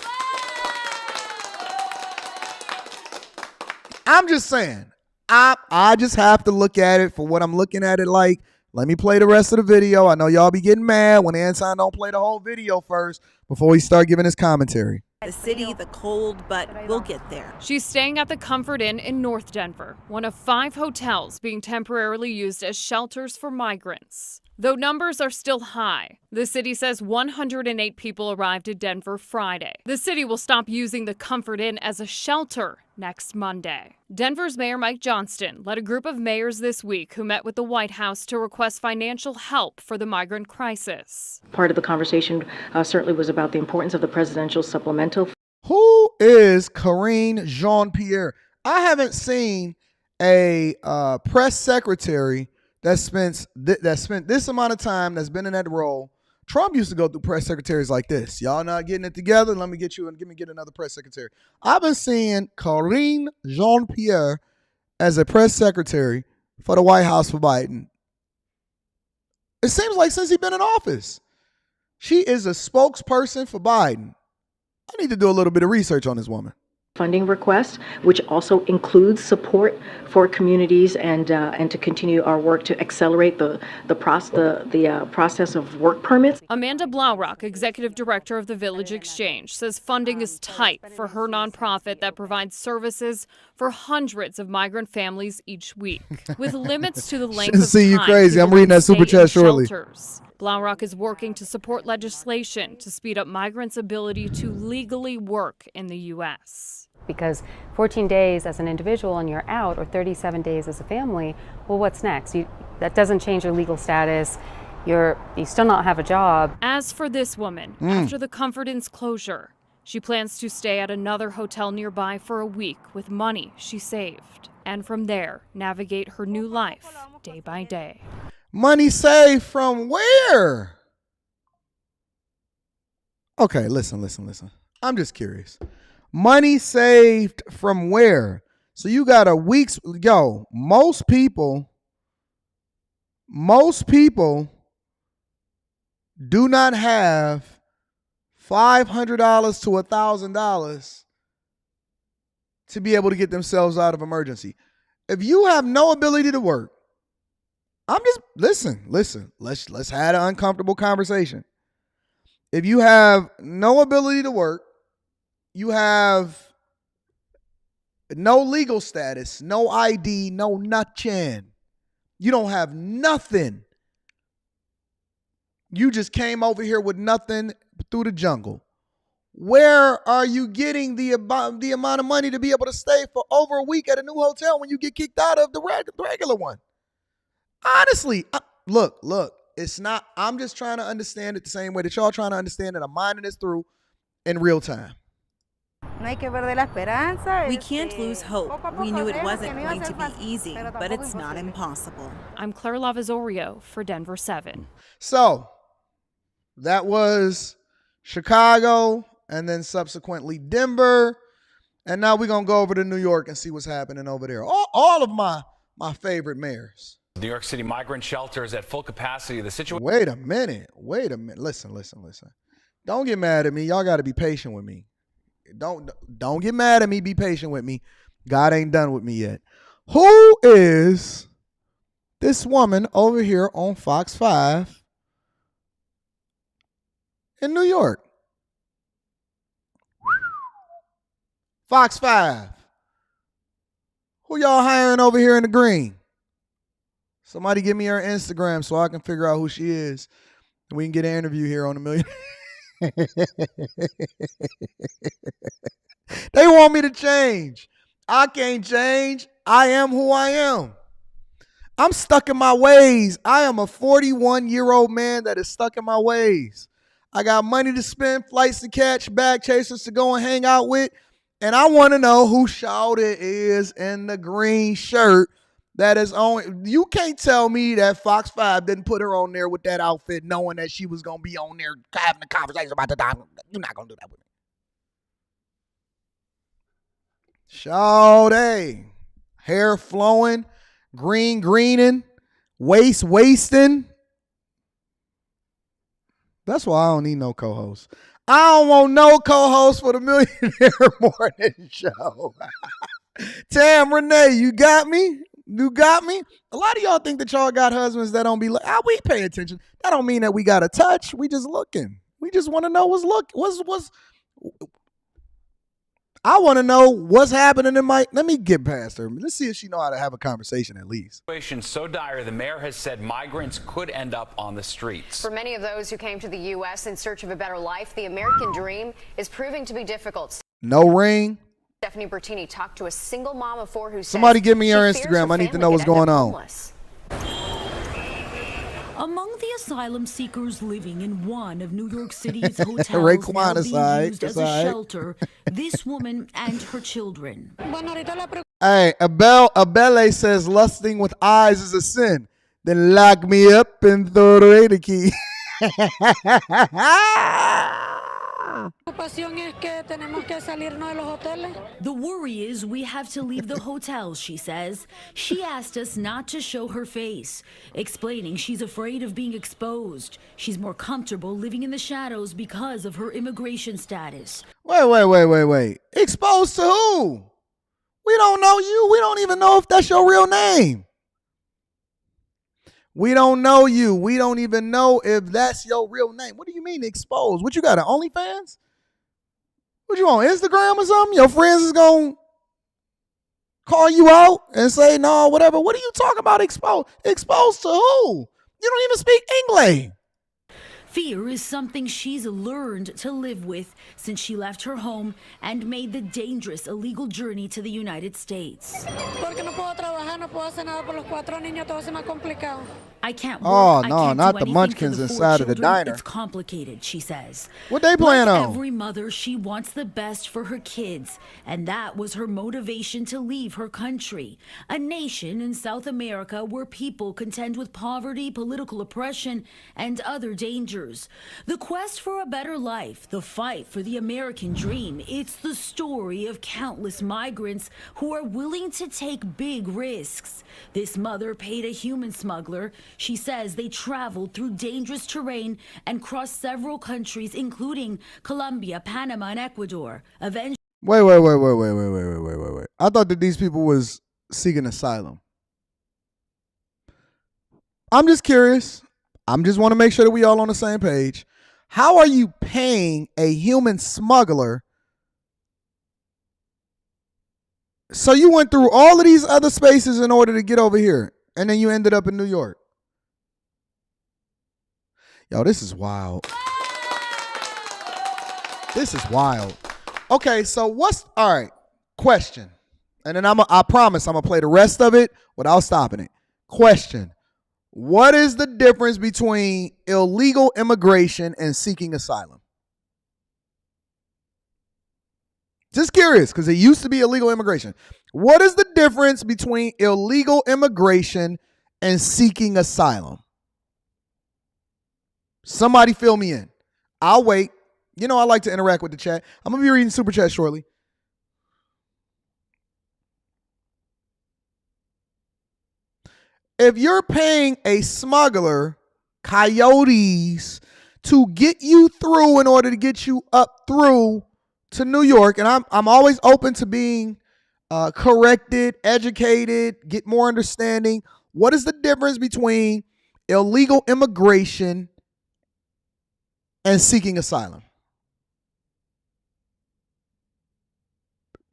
I'm just saying, I just have to look at it for what I'm looking at it like. Let me play the rest of the video. I know y'all be getting mad when Anton don't play the whole video first before he start giving his commentary. The city, the cold, but we'll get there. She's staying at the Comfort Inn in North Denver, one of 5 hotels being temporarily used as shelters for migrants. Though numbers are still high, the city says 108 people arrived in Denver Friday. The city will stop using the Comfort Inn as a shelter next Monday. Denver's Mayor Mike Johnston led a group of mayors this week who met with the White House to request financial help for the migrant crisis. Part of the conversation certainly was about the importance of the presidential supplemental. Who is Karine Jean-Pierre? I haven't seen a press secretary that spent this amount of time, that's been in that role. Trump used to go through press secretaries like this. Y'all not getting it together? Let me get another press secretary. I've been seeing Karine Jean-Pierre as a press secretary for the White House for Biden. It seems like since he's been in office. She is a spokesperson for Biden. I need to do a little bit of research on this woman. Funding request, which also includes support for communities and to continue our work to accelerate the process of work permits. Amanda Blaurock, executive director of the Village Exchange, says funding is tight for her nonprofit that provides services for hundreds of migrant families each week, with limits to the length of time. See you crazy. I'm reading that super chat shortly. BlackRock is working to support legislation to speed up migrants' ability to legally work in the U.S. Because 14 days as an individual and you're out, or 37 days as a family, well, what's next? That doesn't change your legal status. You still not have a job. As for this woman, after the Comfort Inn's closure, she plans to stay at another hotel nearby for a week with money she saved, and from there navigate her new life day by day. Money saved from where? Okay, listen. I'm just curious. Money saved from where? So you got a week's, most people do not have $500 to $1,000 to be able to get themselves out of emergency. If you have no ability to work, listen, let's have an uncomfortable conversation. If you have no ability to work, you have no legal status, no ID, no nothing. You don't have nothing. You just came over here with nothing through the jungle. Where are you getting the amount of money to be able to stay for over a week at a new hotel when you get kicked out of the regular one? Honestly, look, it's not, I'm just trying to understand it the same way that y'all trying to understand it. I'm minding this through in real time. We can't lose hope. We knew it wasn't going to be easy, but it's not impossible. I'm Claire Lavazorio for Denver 7. So that was Chicago and then subsequently Denver. And now we're going to go over to New York and see what's happening over there. All of my favorite mayors. New York City migrant shelters at full capacity. The situation. Wait a minute. Listen. Don't get mad at me. Y'all got to be patient with me. Don't get mad at me. Be patient with me. God ain't done with me yet. Who is this woman over here on Fox 5 in New York? Fox 5. Who y'all hiring over here in the green? Somebody give me her Instagram so I can figure out who she is. And we can get an interview here on A Million. They want me to change. I can't change. I am who I am. I'm stuck in my ways. I am a 41-year-old man that is stuck in my ways. I got money to spend, flights to catch, bag chasers to go and hang out with. And I want to know who Shawty is in the green shirt that is on. You can't tell me that Fox 5 didn't put her on there with that outfit knowing that she was going to be on there having a conversation about the time. You're not going to do that with me. Shawty. Hair flowing, greening, wasting. That's why I don't need no co-host. I don't want no co-host for the Millionaire Morning Show. Tam, Renee, you got me? A lot of y'all think that y'all got husbands that don't be like, we pay attention. That don't mean that we got a touch. We just looking. We just want to know I want to know what's happening in my. Let me get past her. Let's see if she know how to have a conversation at least. Situation so dire, the mayor has said migrants could end up on the streets. For many of those who came to the U.S. in search of a better life, the American dream is proving to be difficult. No ring. Stephanie Bertini talked to a single mom of four who said, somebody give me her Instagram. I need to know what's going on. Among the asylum seekers living in one of New York City's hotels now being used as a shelter, this woman and her children. Hey, Abele says lusting with eyes is a sin. Then lock me up and throw away the key. The worry is we have to leave the hotels, she says. She asked us not to show her face, explaining she's afraid of being exposed. She's more comfortable living in the shadows because of her immigration status. Wait. Exposed to who? We don't know you. We don't even know if that's your real name. We don't know you. We don't even know if that's your real name. What do you mean exposed? What you got, an OnlyFans? What you on, Instagram or something? Your friends is going to call you out and say, no, whatever. What are you talking about exposed? Exposed to who? You don't even speak English. Fear is something she's learned to live with since she left her home and made the dangerous illegal journey to the United States. I can't work. Oh, I no, can't not do the anything munchkins for the 4 inside of the children. diner. It's complicated, she says. What they playing like on? Every mother, she wants the best for her kids, and that was her motivation to leave her country, a nation in South America where people contend with poverty, political oppression, and other dangers. The quest for a better life, the fight for the American dream, it's the story of countless migrants who are willing to take big risks. This mother paid a human smuggler. She says they traveled through dangerous terrain and crossed several countries, including Colombia, Panama, and Ecuador. Eventually, Wait. I thought that these people was seeking asylum. I'm just curious. I just want to make sure that we all on the same page. How are you paying a human smuggler? So you went through all of these other spaces in order to get over here, and then you ended up in New York. Yo, this is wild. This is wild. Okay, so all right, question. And then I promise I'm going to play the rest of it without stopping it. Question. What is the difference between illegal immigration and seeking asylum? Just curious, because it used to be illegal immigration. What is the difference between illegal immigration and seeking asylum? Somebody fill me in. I'll wait. You know I like to interact with the chat. I'm going to be reading Super Chat shortly. If you're paying a smuggler, coyotes, to get you through in order to get you up through to New York, and I'm always open to being corrected, educated, get more understanding. What is the difference between illegal immigration and seeking asylum?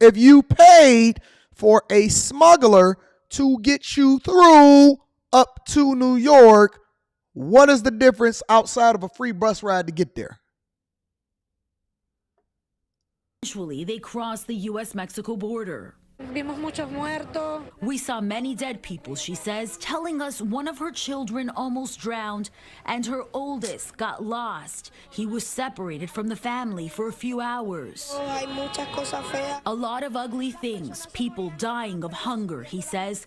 If you paid for a smuggler to get you through up to New York, what is the difference outside of a free bus ride to get there? eventually they crossed the U.S.-Mexico border. We saw many dead people, she says, telling us one of her children almost drowned and her oldest got lost. He was separated from the family for a few hours. A lot of ugly things, people dying of hunger, he says.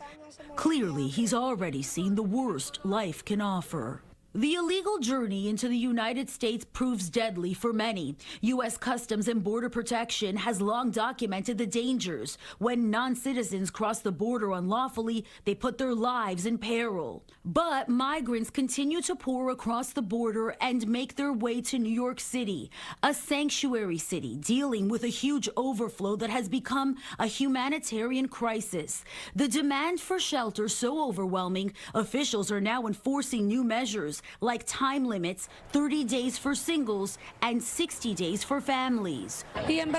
Clearly, he's already seen the worst life can offer. The illegal journey into the United States proves deadly for many. U.S. Customs and Border Protection has long documented the dangers. When non-citizens cross the border unlawfully, they put their lives in peril. But migrants continue to pour across the border and make their way to New York City, a sanctuary city dealing with a huge overflow that has become a humanitarian crisis. The demand for shelter so overwhelming, officials are now enforcing new measures like time limits, 30 days for singles and 60 days for families. And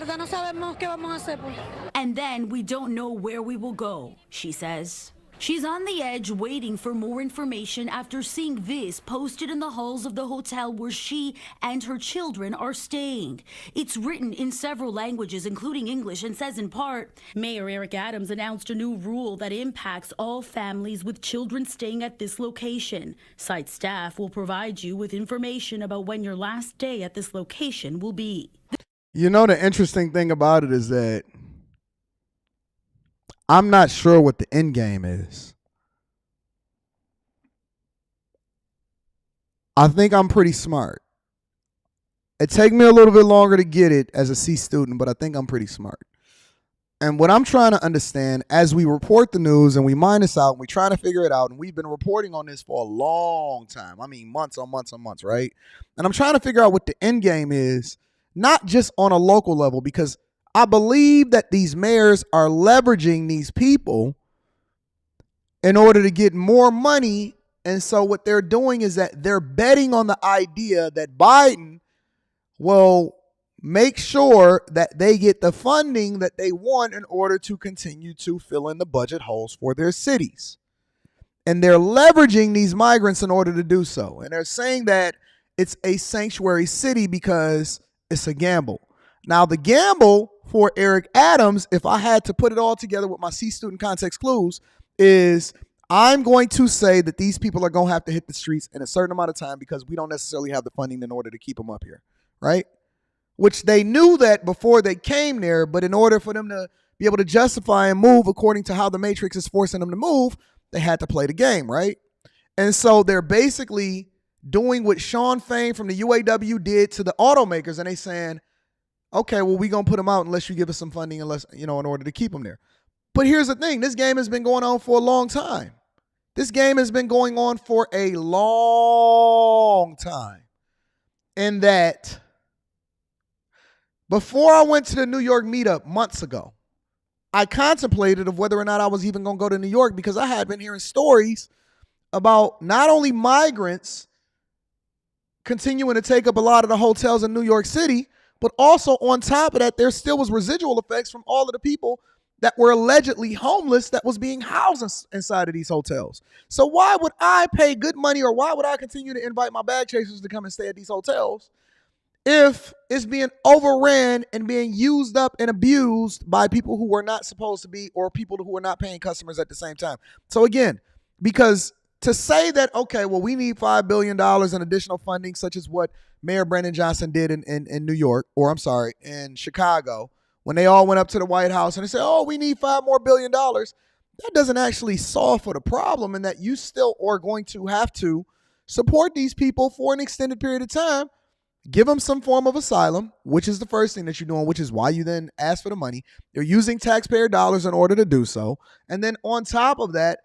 then we don't know where we will go, she says. She's on the edge waiting for more information after seeing this posted in the halls of the hotel where she and her children are staying. It's written in several languages, including English, and says in part, Mayor Eric Adams announced a new rule that impacts all families with children staying at this location. Site staff will provide you with information about when your last day at this location will be. You know, the interesting thing about it is that I'm not sure what the end game is. I think I'm pretty smart. It takes me a little bit longer to get it as a C student, but I think I'm pretty smart. And what I'm trying to understand as we report the news and we mine this out and we try to figure it out, and we've been reporting on this for a long time. I mean, months on months on months, right? And I'm trying to figure out what the end game is, not just on a local level, because I believe that these mayors are leveraging these people in order to get more money. And so what they're doing is that they're betting on the idea that Biden will make sure that they get the funding that they want in order to continue to fill in the budget holes for their cities. And they're leveraging these migrants in order to do so. And they're saying that it's a sanctuary city because it's a gamble. Now, the gamble for Eric Adams, if I had to put it all together with my C student context clues, is I'm going to say that these people are going to have to hit the streets in a certain amount of time because we don't necessarily have the funding in order to keep them up here, right? Which they knew that before they came there, but in order for them to be able to justify and move according to how the Matrix is forcing them to move, they had to play the game, right? And so they're basically doing what Sean Fain from the UAW did to the automakers, and they saying, okay, well, we're going to put them out unless you give us some funding, unless, in order to keep them there. But here's the thing. This game has been going on for a long time. This game has been going on for a long time. And that before I went to the New York meetup months ago, I contemplated of whether or not I was even going to go to New York because I had been hearing stories about not only migrants continuing to take up a lot of the hotels in New York City, but also on top of that, there still was residual effects from all of the people that were allegedly homeless that was being housed inside of these hotels. So why would I pay good money, or why would I continue to invite my bag chasers to come and stay at these hotels if it's being overran and being used up and abused by people who were not supposed to be, or people who were not paying customers at the same time? So again, because to say that, okay, well, we need $5 billion in additional funding, such as what Mayor Brandon Johnson did in New York, or I'm sorry, in Chicago, when they all went up to the White House and they said, oh, we need $5 more billion, that doesn't actually solve for the problem, and that you still are going to have to support these people for an extended period of time, give them some form of asylum, which is the first thing that you're doing, which is why you then ask for the money. You're using taxpayer dollars in order to do so. And then on top of that,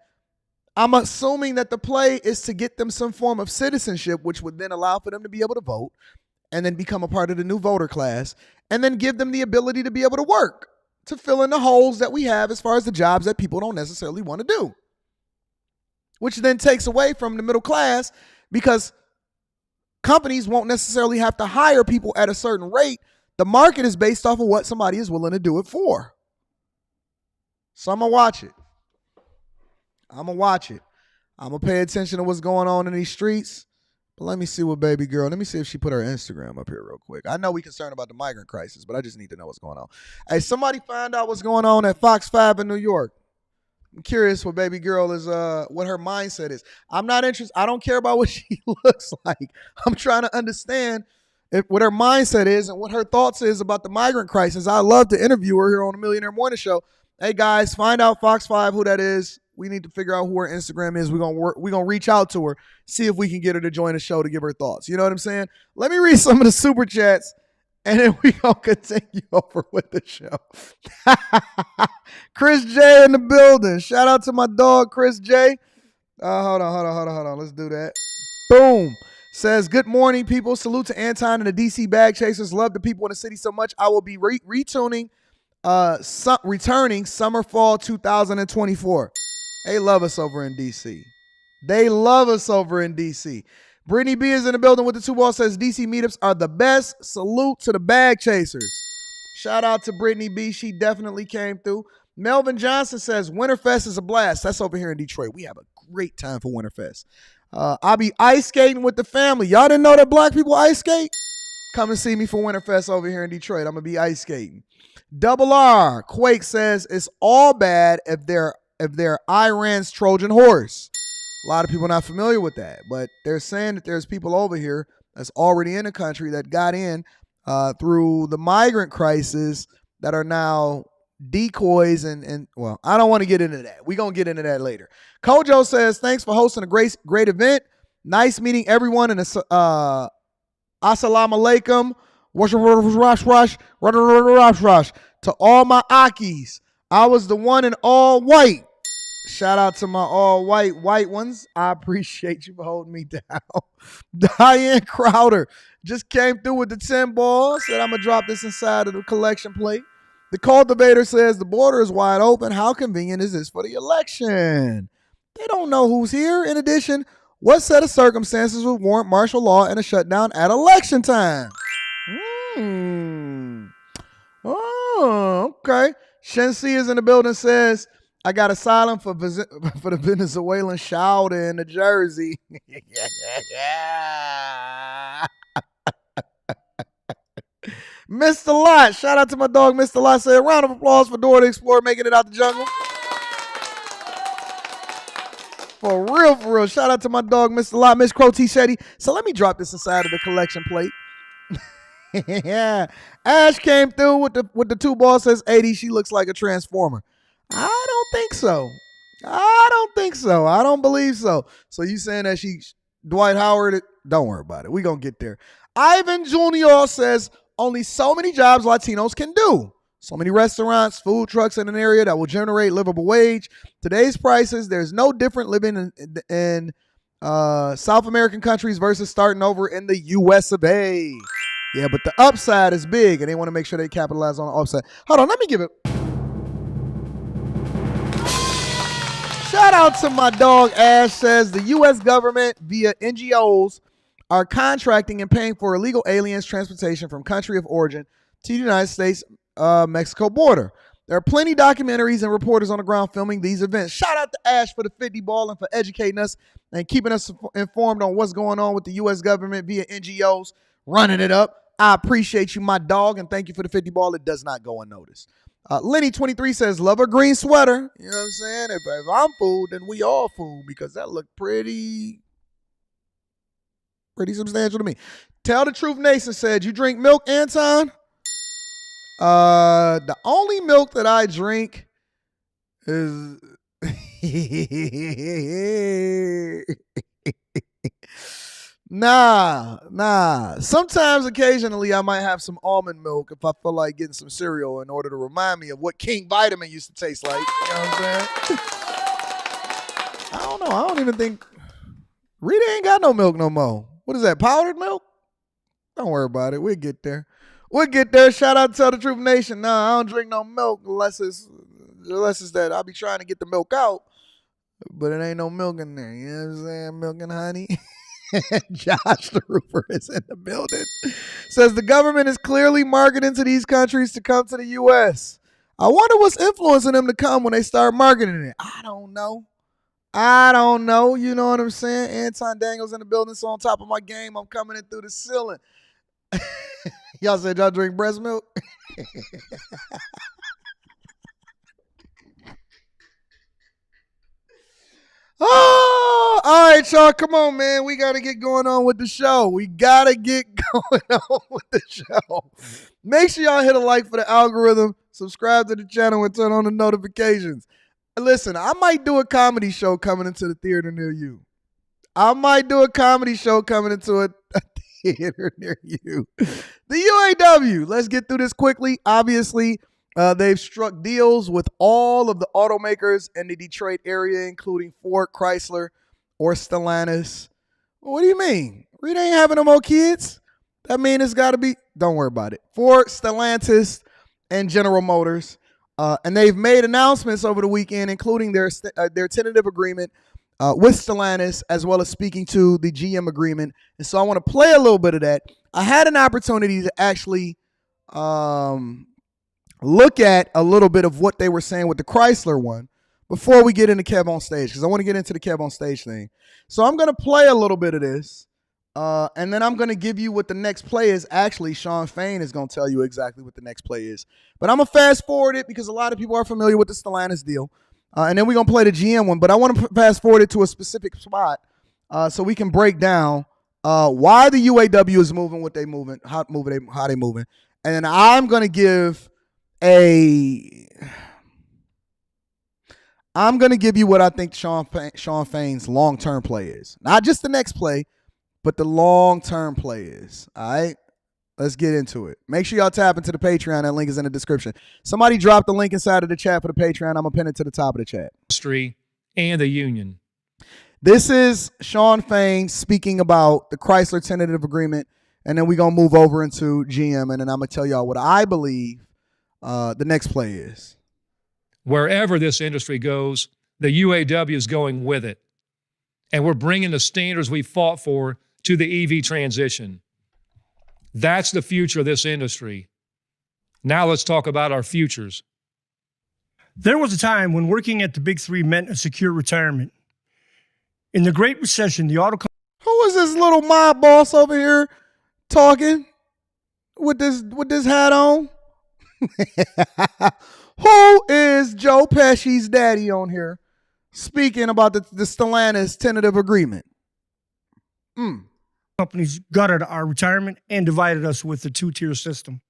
I'm assuming that the play is to get them some form of citizenship, which would then allow for them to be able to vote and then become a part of the new voter class, and then give them the ability to be able to work, to fill in the holes that we have as far as the jobs that people don't necessarily want to do, which then takes away from the middle class because companies won't necessarily have to hire people at a certain rate. The market is based off of what somebody is willing to do it for. So I'm going to watch it. I'm going to watch it. I'm going to pay attention to what's going on in these streets. But let me see what baby girl, let me see if she put her Instagram up here real quick. I know we're concerned about the migrant crisis, but I just need to know what's going on. Hey, somebody find out what's going on at Fox 5 in New York. I'm curious what baby girl is, what her mindset is. I'm not interested. I don't care about what she looks like. I'm trying to understand what her mindset is and what her thoughts is about the migrant crisis. I love to interview her here on the Millionaire Morning Show. Hey guys, find out Fox 5 who that is. We need to figure out who her Instagram is. We're gonna reach out to her, see if we can get her to join the show to give her thoughts. You know what I'm saying? Let me read some of the super chats, and then we gonna continue over with the show. Chris J in the building. Shout out to my dog, Chris J. Hold on. Let's do that. Boom. Says, good morning, people. Salute to Anton and the DC Bag Chasers. Love the people in the city so much. I will be returning summer, fall 2024. They love us over in DC. They love us over in DC. Brittany B is in the building with the 2 balls. Says DC meetups are the best. Salute to the bag chasers. Shout out to Brittany B. She definitely came through. Melvin Johnson says Winterfest is a blast. That's over here in Detroit. We have a great time for Winterfest. I'll be ice skating with the family. Y'all didn't know that black people ice skate? Come and see me for Winterfest over here in Detroit. I'm going to be ice skating. Double R. Quake says it's all bad if they're Iran's Trojan horse. A lot of people are not familiar with that, but they're saying that there's people over here that's already in the country that got in through the migrant crisis that are now decoys and well, I don't want to get into that. We're going to get into that later. Kojo says, thanks for hosting a great event. Nice meeting everyone in assalamu alaikum. Rush. To all my Akis, I was the one in all white. Shout out to my all white ones. I appreciate you for holding me down. Diane Crowder just came through with the 10 ball. Said I'm going to drop this inside of the collection plate. The cultivator says the border is wide open. How convenient is this for the election? They don't know who's here. In addition, what set of circumstances would warrant martial law and a shutdown at election time? Oh, okay. Shensi is in the building, says, I got asylum for the Venezuelan shouter in the Jersey. Mr. Lot, shout out to my dog, Mr. Lot. Say a round of applause for Dora the Explorer making it out the jungle. For real. Shout out to my dog, Mr. Lot, Miss Crow T. Shetty. So let me drop this inside of the collection plate. Yeah. Ash came through with the 2 ball, says 80. She looks like a transformer. I don't think so. I don't believe so. So you saying that she's Dwight Howard? Don't worry about it. We gonna get there. Ivan Jr. says only so many jobs Latinos can do. So many restaurants, food trucks in an area that will generate livable wage. Today's prices, there's no different living in South American countries versus starting over in the US of A. Yeah, but the upside is big, and they want to make sure they capitalize on the upside. Hold on, let me give it. Shout out to my dog Ash. Says the U.S. government via NGOs are contracting and paying for illegal aliens transportation from country of origin to the United States Mexico border. There are plenty of documentaries and reporters on the ground filming these events. Shout out to Ash for the 50 ball and for educating us and keeping us informed on what's going on with the U.S. government via NGOs running it up. I appreciate you, my dog, and thank you for the 50 ball. It does not go unnoticed. Lenny23 says, love a green sweater. You know what I'm saying? If I'm fooled, then we all fooled because that looked pretty substantial to me. Tell the Truth Nation said, you drink milk, Anton? The only milk that I drink is Nah. Sometimes, occasionally, I might have some almond milk if I feel like getting some cereal in order to remind me of what King Vitamin used to taste like. You know what I'm saying? I don't know. I don't even think Rita ain't got no milk no more. What is that, powdered milk? Don't worry about it. We'll get there. Shout out to Tell the Truth Nation. Nah, I don't drink no milk unless it's that I'll be trying to get the milk out, but it ain't no milk in there. You know what I'm saying? Milk and honey. Josh the Roofer is in the building. Says the government is clearly marketing to these countries to come to the U.S. I wonder what's influencing them to come when they start marketing it. I don't know. You know what I'm saying? Anton Daniels in the building, so on top of my game, I'm coming in through the ceiling. Y'all said y'all drink breast milk? Oh, all right, y'all. Come on, man. We got to get going on with the show. Make sure y'all hit a like for the algorithm, subscribe to the channel, and turn on the notifications. Listen, I might do a comedy show coming into the theater near you. The UAW. Let's get through this quickly. Obviously, they've struck deals with all of the automakers in the Detroit area, including Ford, Chrysler, or Stellantis. What do you mean? Rita ain't having no more kids? That means it's got to be, don't worry about it. Ford, Stellantis, and General Motors. And they've made announcements over the weekend, including their tentative agreement with Stellantis, as well as speaking to the GM agreement. And so I want to play a little bit of that. I had an opportunity to actually look at a little bit of what they were saying with the Chrysler one before we get into KevOnStage, because I want to get into the KevOnStage thing. So I'm going to play a little bit of this, and then I'm going to give you what the next play is. Actually, Sean Fain is going to tell you exactly what the next play is. But I'm going to fast forward it because a lot of people are familiar with the Stellantis deal. And then we're going to play the GM one. But I want to fast forward it to a specific spot so we can break down why the UAW is moving what they moving, how they moving. And then I'm going to give you what I think Sean Fain's long-term play is. Not just the next play, but the long-term play is. All right? Let's get into it. Make sure y'all tap into the Patreon. That link is in the description. Somebody drop the link inside of the chat for the Patreon. I'm going to pin it to the top of the chat. Industry and the union. This is Sean Fain speaking about the Chrysler tentative agreement, and then we're going to move over into GM, and then I'm going to tell y'all what I believe the next play is. Wherever this industry goes, the UAW is going with it. And we're bringing the standards we fought for to the EV transition. That's the future of this industry. Now let's talk about our futures. There was a time when working at the Big Three meant a secure retirement. In the Great Recession, the auto company... Who is this little mob boss over here talking? with this hat on? Who is Joe Pesci's daddy on here speaking about the Stellantis tentative agreement? Companies gutted our retirement and divided us with the two-tier system.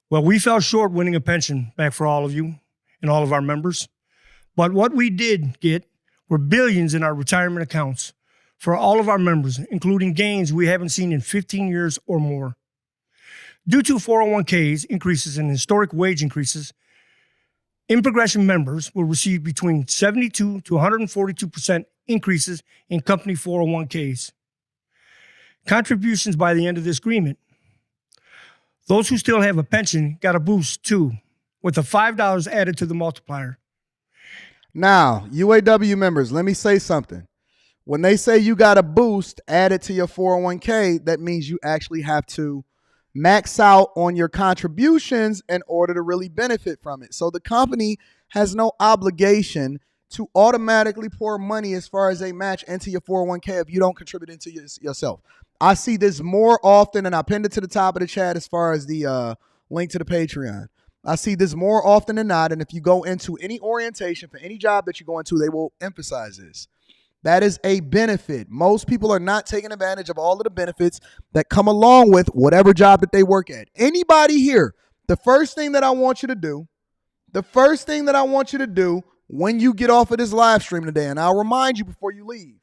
Well, we fell short winning a pension back for all of you and all of our members. But what we did get were billions in our retirement accounts for all of our members, including gains we haven't seen in 15 years or more. Due to 401ks increases and historic wage increases, In Progression members will receive between 72 to 142% increases in company 401ks. Contributions by the end of this agreement. Those who still have a pension got a boost too, with a $5 added to the multiplier. Now, UAW members, let me say something. When they say you got a boost added to your 401k, that means you actually have to max out on your contributions in order to really benefit from it. So the company has no obligation to automatically pour money as far as a match into your 401k if you don't contribute into yourself. I see this more often, and I pinned it to the top of the chat as far as the link to the Patreon. I see this more often than not, and if you go into any orientation for any job that you go into, they will emphasize this. That is a benefit. Most people are not taking advantage of all of the benefits that come along with whatever job that they work at. Anybody here, the first thing that I want you to do when you get off of this live stream today, and I'll remind you before you leave,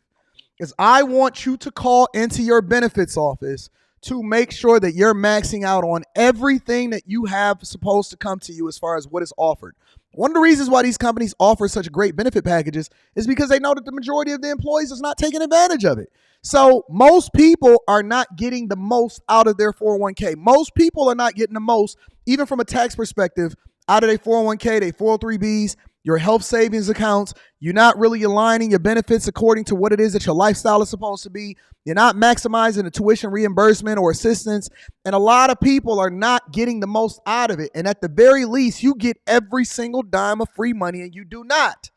is I want you to call into your benefits office to make sure that you're maxing out on everything that you have supposed to come to you as far as what is offered. One of the reasons why these companies offer such great benefit packages is because they know that the majority of the employees is not taking advantage of it. So most people are not getting the most out of their 401k. Most people are not getting the most, even from a tax perspective, out of their 401k, their 403bs, your health savings accounts. You're not really aligning your benefits according to what it is that your lifestyle is supposed to be. You're not maximizing the tuition reimbursement or assistance. And a lot of people are not getting the most out of it. And at the very least, you get every single dime of free money, and you do not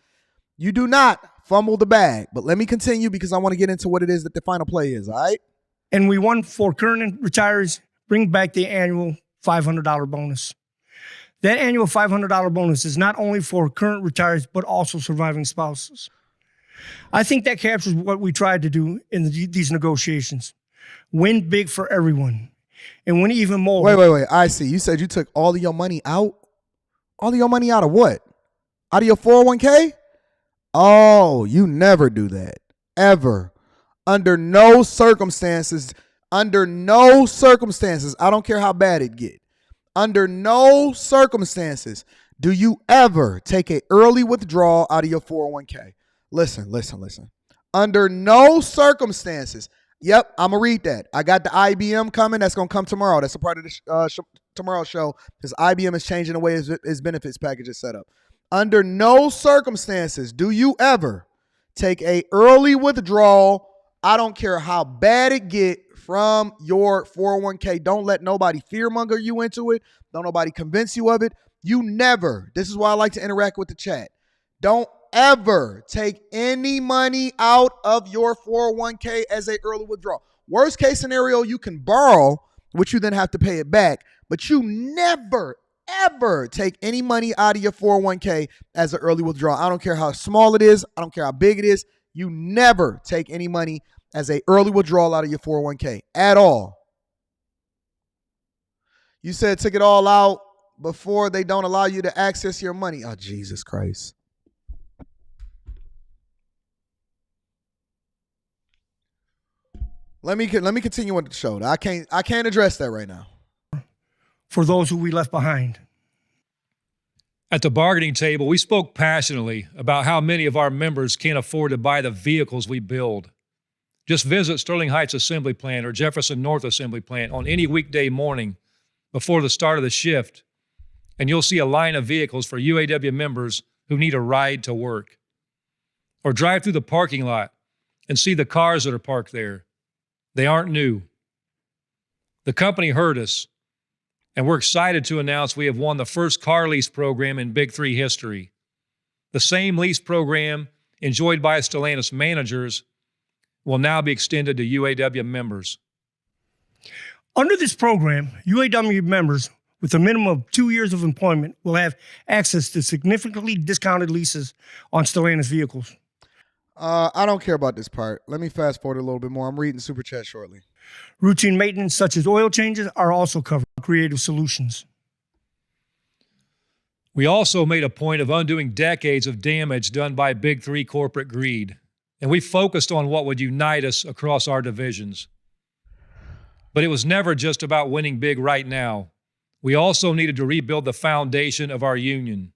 fumble the bag. But let me continue because I want to get into what it is that the final play is, all right? And we won for current retirees, bring back the annual $500 bonus. That annual $500 bonus is not only for current retirees, but also surviving spouses. I think that captures what we tried to do in these negotiations. Win big for everyone. And win even more. Wait. I see. You said you took all of your money out? All of your money out of what? Out of your 401k? Oh, you never do that. Ever. Under no circumstances, I don't care how bad it get. Under no circumstances do you ever take an early withdrawal out of your 401k. Listen. Under no circumstances. Yep, I'm going to read that. I got the IBM coming. That's going to come tomorrow. That's a part of the tomorrow's show because IBM is changing the way its benefits package is set up. Under no circumstances do you ever take an early withdrawal. I don't care how bad it get from your 401k. Don't let nobody fearmonger you into it. Don't nobody convince you of it. You never. This is why I like to interact with the chat. Don't ever take any money out of your 401k as an early withdrawal. Worst case scenario, you can borrow, which you then have to pay it back. But you never, ever take any money out of your 401k as an early withdrawal. I don't care how small it is. I don't care how big it is. You never take any money as an early withdrawal out of your 401k at all. You said took it all out before they don't allow you to access your money. Oh, Jesus Christ. Let me continue with the show. I can't address that right now. For those who we left behind. At the bargaining table, we spoke passionately about how many of our members can't afford to buy the vehicles we build. Just visit Sterling Heights Assembly Plant or Jefferson North Assembly Plant on any weekday morning before the start of the shift, and you'll see a line of vehicles for UAW members who need a ride to work. Or drive through the parking lot and see the cars that are parked there. They aren't new. The company heard us, and we're excited to announce we have won the first car lease program in Big Three history. The same lease program enjoyed by Stellantis managers will now be extended to UAW members. Under this program, UAW members with a minimum of 2 years of employment will have access to significantly discounted leases on Stellantis vehicles. I don't care about this part. Let me fast forward a little bit more. I'm reading Super Chat shortly. Routine maintenance such as oil changes are also covered. Creative solutions. We also made a point of undoing decades of damage done by Big Three corporate greed, and we focused on what would unite us across our divisions. But it was never just about winning big right now. We also needed to rebuild the foundation of our union,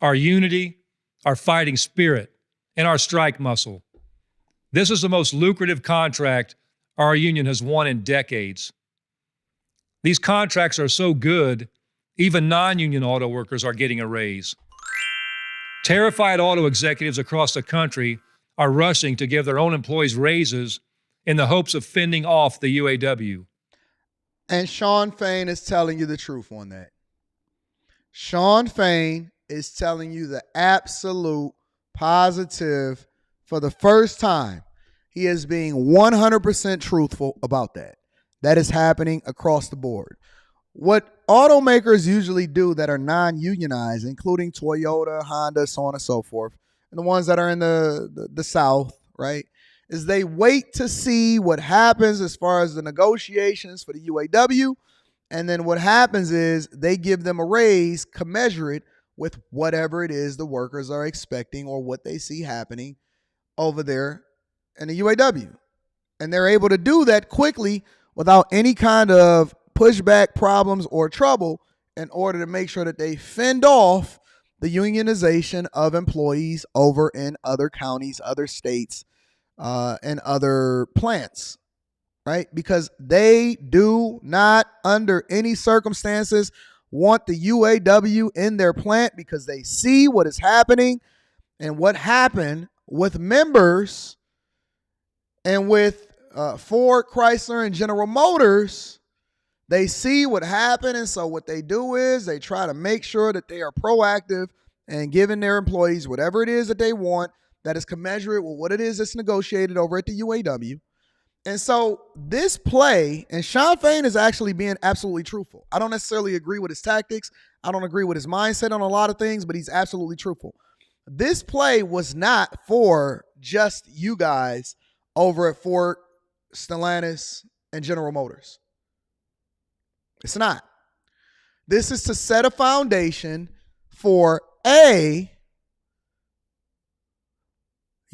our unity, our fighting spirit, and our strike muscle. This is the most lucrative contract our union has won in decades. These contracts are so good, even non-union auto workers are getting a raise. Terrified auto executives across the country are rushing to give their own employees raises in the hopes of fending off the UAW. And Sean Fain is telling you the truth on that. Sean Fain is telling you the absolute positive, for the first time, he is being 100% truthful about that. That is happening across the board. What automakers usually do that are non-unionized, including Toyota, Honda, so on and so forth, and the ones that are in the South, right, is they wait to see what happens as far as the negotiations for the UAW, and then what happens is they give them a raise commensurate with whatever it is the workers are expecting or what they see happening over there in the UAW. And they're able to do that quickly without any kind of pushback, problems, or trouble in order to make sure that they fend off the unionization of employees over in other counties, other states, and other plants, right? Because they do not, under any circumstances, want the UAW in their plant because they see what is happening and what happened with members and with Ford, Chrysler, and General Motors. They see what happened, and so what they do is they try to make sure that they are proactive and giving their employees whatever it is that they want that is commensurate with what it is that's negotiated over at the UAW. And so this play, and Sean Fain is actually being absolutely truthful. I don't necessarily agree with his tactics. I don't agree with his mindset on a lot of things, but he's absolutely truthful. This play was not for just you guys over at Ford, Stellantis, and General Motors. It's not. This is to set a foundation for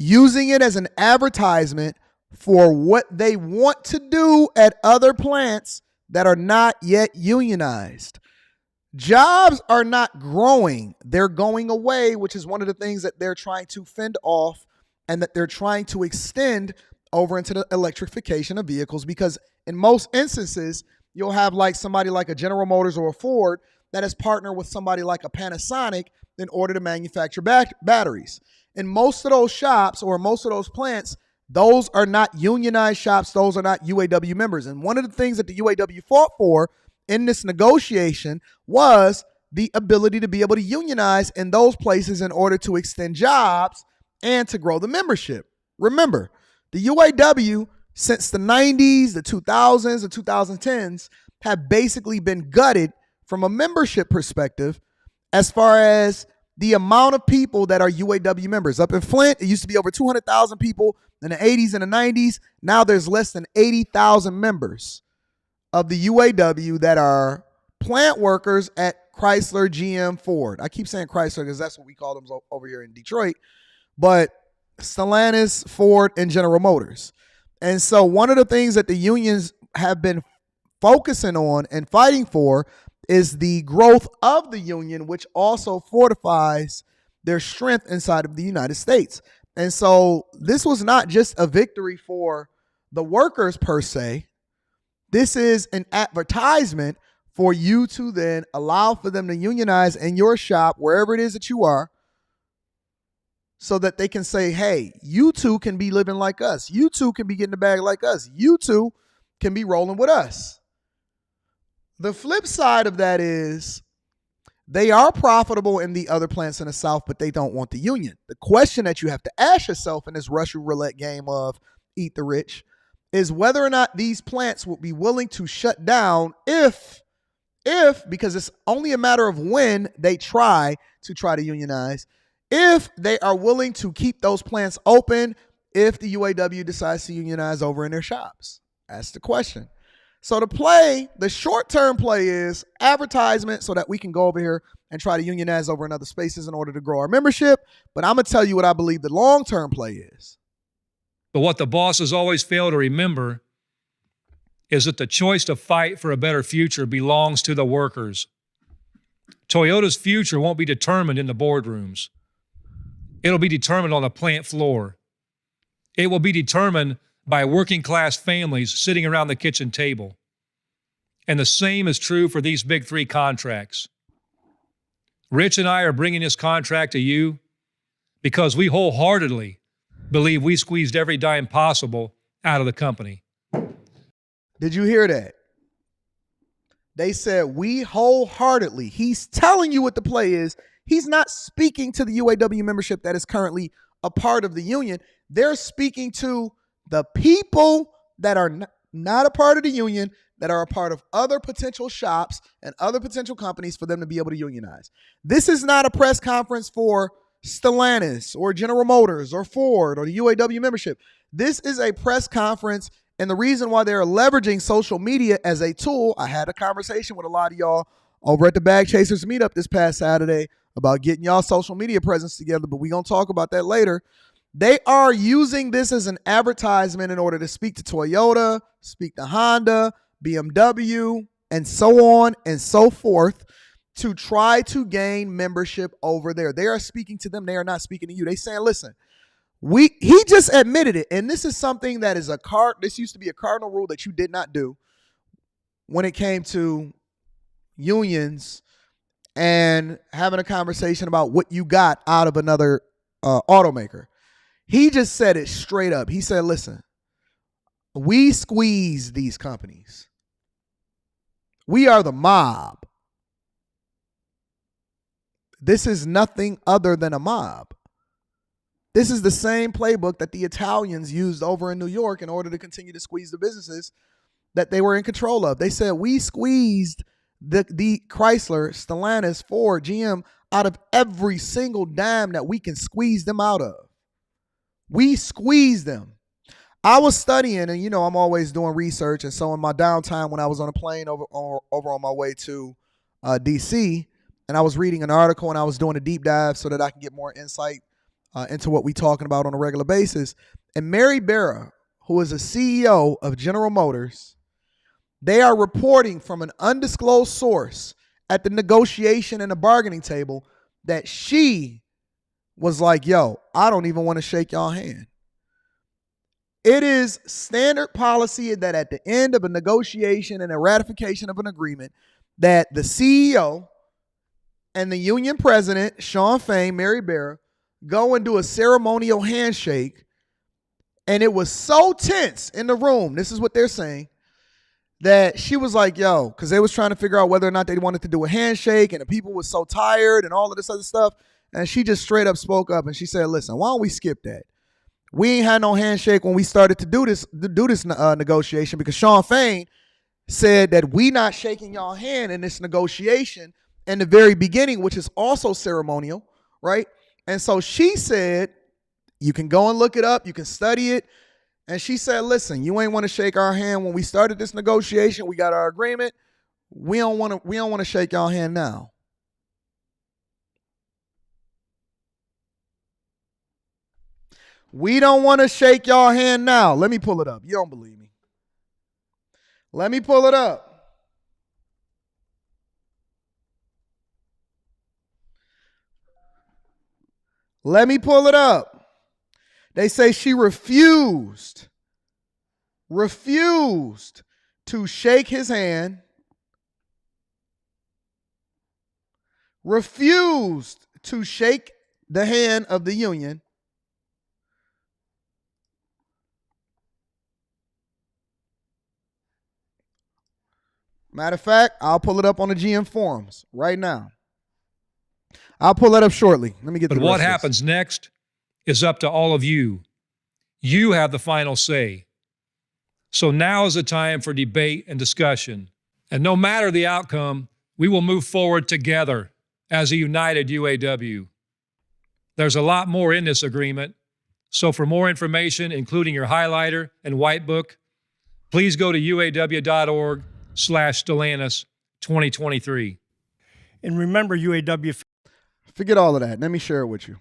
using it as an advertisement for what they want to do at other plants that are not yet unionized. Jobs are not growing. They're going away, which is one of the things that they're trying to fend off and that they're trying to extend over into the electrification of vehicles, because in most instances, you'll have like somebody like a General Motors or a Ford that has partnered with somebody like a Panasonic in order to manufacture batteries. In most of those shops or most of those plants, those are not unionized shops. Those are not UAW members. And one of the things that the UAW fought for in this negotiation was the ability to be able to unionize in those places in order to extend jobs and to grow the membership. Remember, the UAW since the 90s, the 2000s, the 2010s have basically been gutted from a membership perspective as far as the amount of people that are UAW members. Up in Flint, it used to be over 200,000 people in the 80s and the 90s. Now there's less than 80,000 members of the UAW that are plant workers at Chrysler, GM, Ford. I keep saying Chrysler because that's what we call them over here in Detroit. But Stellantis, Ford, and General Motors. And so one of the things that the unions have been focusing on and fighting for is the growth of the union, which also fortifies their strength inside of the United States. And so this was not just a victory for the workers per se. This is an advertisement for you to then allow for them to unionize in your shop, wherever it is that you are, so that they can say, hey, you too can be living like us. You too can be getting the bag like us. You too can be rolling with us. The flip side of that is they are profitable in the other plants in the South, but they don't want the union. The question that you have to ask yourself in this Russian roulette game of eat the rich is whether or not these plants will be willing to shut down if, because it's only a matter of when they try to unionize, if they are willing to keep those plants open, if the UAW decides to unionize over in their shops. That's the question. So the short-term play is advertisement so that we can go over here and try to unionize over in other spaces in order to grow our membership. But I'm going to tell you what I believe the long-term play is. But what the bosses always fail to remember is that the choice to fight for a better future belongs to the workers. Toyota's future won't be determined in the boardrooms. It'll be determined on the plant floor. It will be determined by working class families sitting around the kitchen table. And the same is true for these big three contracts. Rich and I are bringing this contract to you because we wholeheartedly believe we squeezed every dime possible out of the company. Did you hear that? They said we wholeheartedly. He's telling you what the play is. He's not speaking to the UAW membership that is currently a part of the union. They're speaking to the people that are not a part of the union, that are a part of other potential shops and other potential companies for them to be able to unionize. This is not a press conference for Stellantis or General Motors or Ford or the UAW membership. This is a press conference, and the reason why they're leveraging social media as a tool, I had a conversation with a lot of y'all over at the Bag Chasers meetup this past Saturday about getting y'all social media presence together, but we're going to talk about that later. They are using this as an advertisement in order to speak to Toyota, speak to Honda, BMW, and so on and so forth to try to gain membership over there. They are speaking to them. They are not speaking to you. They saying, listen, he just admitted it. And this is something that is this used to be a cardinal rule that you did not do when it came to unions and having a conversation about what you got out of another automaker. He just said it straight up. He said, listen, we squeeze these companies. We are the mob. This is nothing other than a mob. This is the same playbook that the Italians used over in New York in order to continue to squeeze the businesses that they were in control of. They said we squeezed the Chrysler, Stellantis, Ford, GM out of every single dime that we can squeeze them out of. We squeezed them. I was studying, and I'm always doing research, and so in my downtime when I was on a plane over on my way to DC, and I was reading an article and I was doing a deep dive so that I can get more insight into what we're talking about on a regular basis. And Mary Barra, who is a CEO of General Motors, they are reporting from an undisclosed source at the negotiation and the bargaining table that she was like, yo, I don't even want to shake y'all hand. It is standard policy that at the end of a negotiation and a ratification of an agreement that the CEO and the union president, Sean Fain, Mary Barra, go and do a ceremonial handshake. And it was so tense in the room, this is what they're saying, that she was like, yo, because they was trying to figure out whether or not they wanted to do a handshake, and the people was so tired and all of this other stuff. And she just straight up spoke up and she said, listen, why don't we skip that? We ain't had no handshake when we started to do this negotiation, because Sean Fain said that we not shaking y'all hand in this negotiation in the very beginning, which is also ceremonial, right? And so she said, you can go and look it up, you can study it. And she said, listen, you ain't want to shake our hand when we started this negotiation. We got our agreement. We don't want to shake y'all hand now. We don't want to shake y'all hand now. Let me pull it up. You don't believe me. Let me pull it up. Let me pull it up. They say she refused to shake his hand, refused to shake the hand of the union, matter of fact, I'll pull it up on the GM forums right now. I'll pull it up shortly. Let me get. But what happens next is up to all of you. You have the final say. So now is the time for debate and discussion. And no matter the outcome, we will move forward together as a united UAW. There's a lot more in this agreement. So for more information, including your highlighter and white book, please go to uaw.org/Stellantis 2023. And remember, UAW. Forget all of that. Let me share it with you.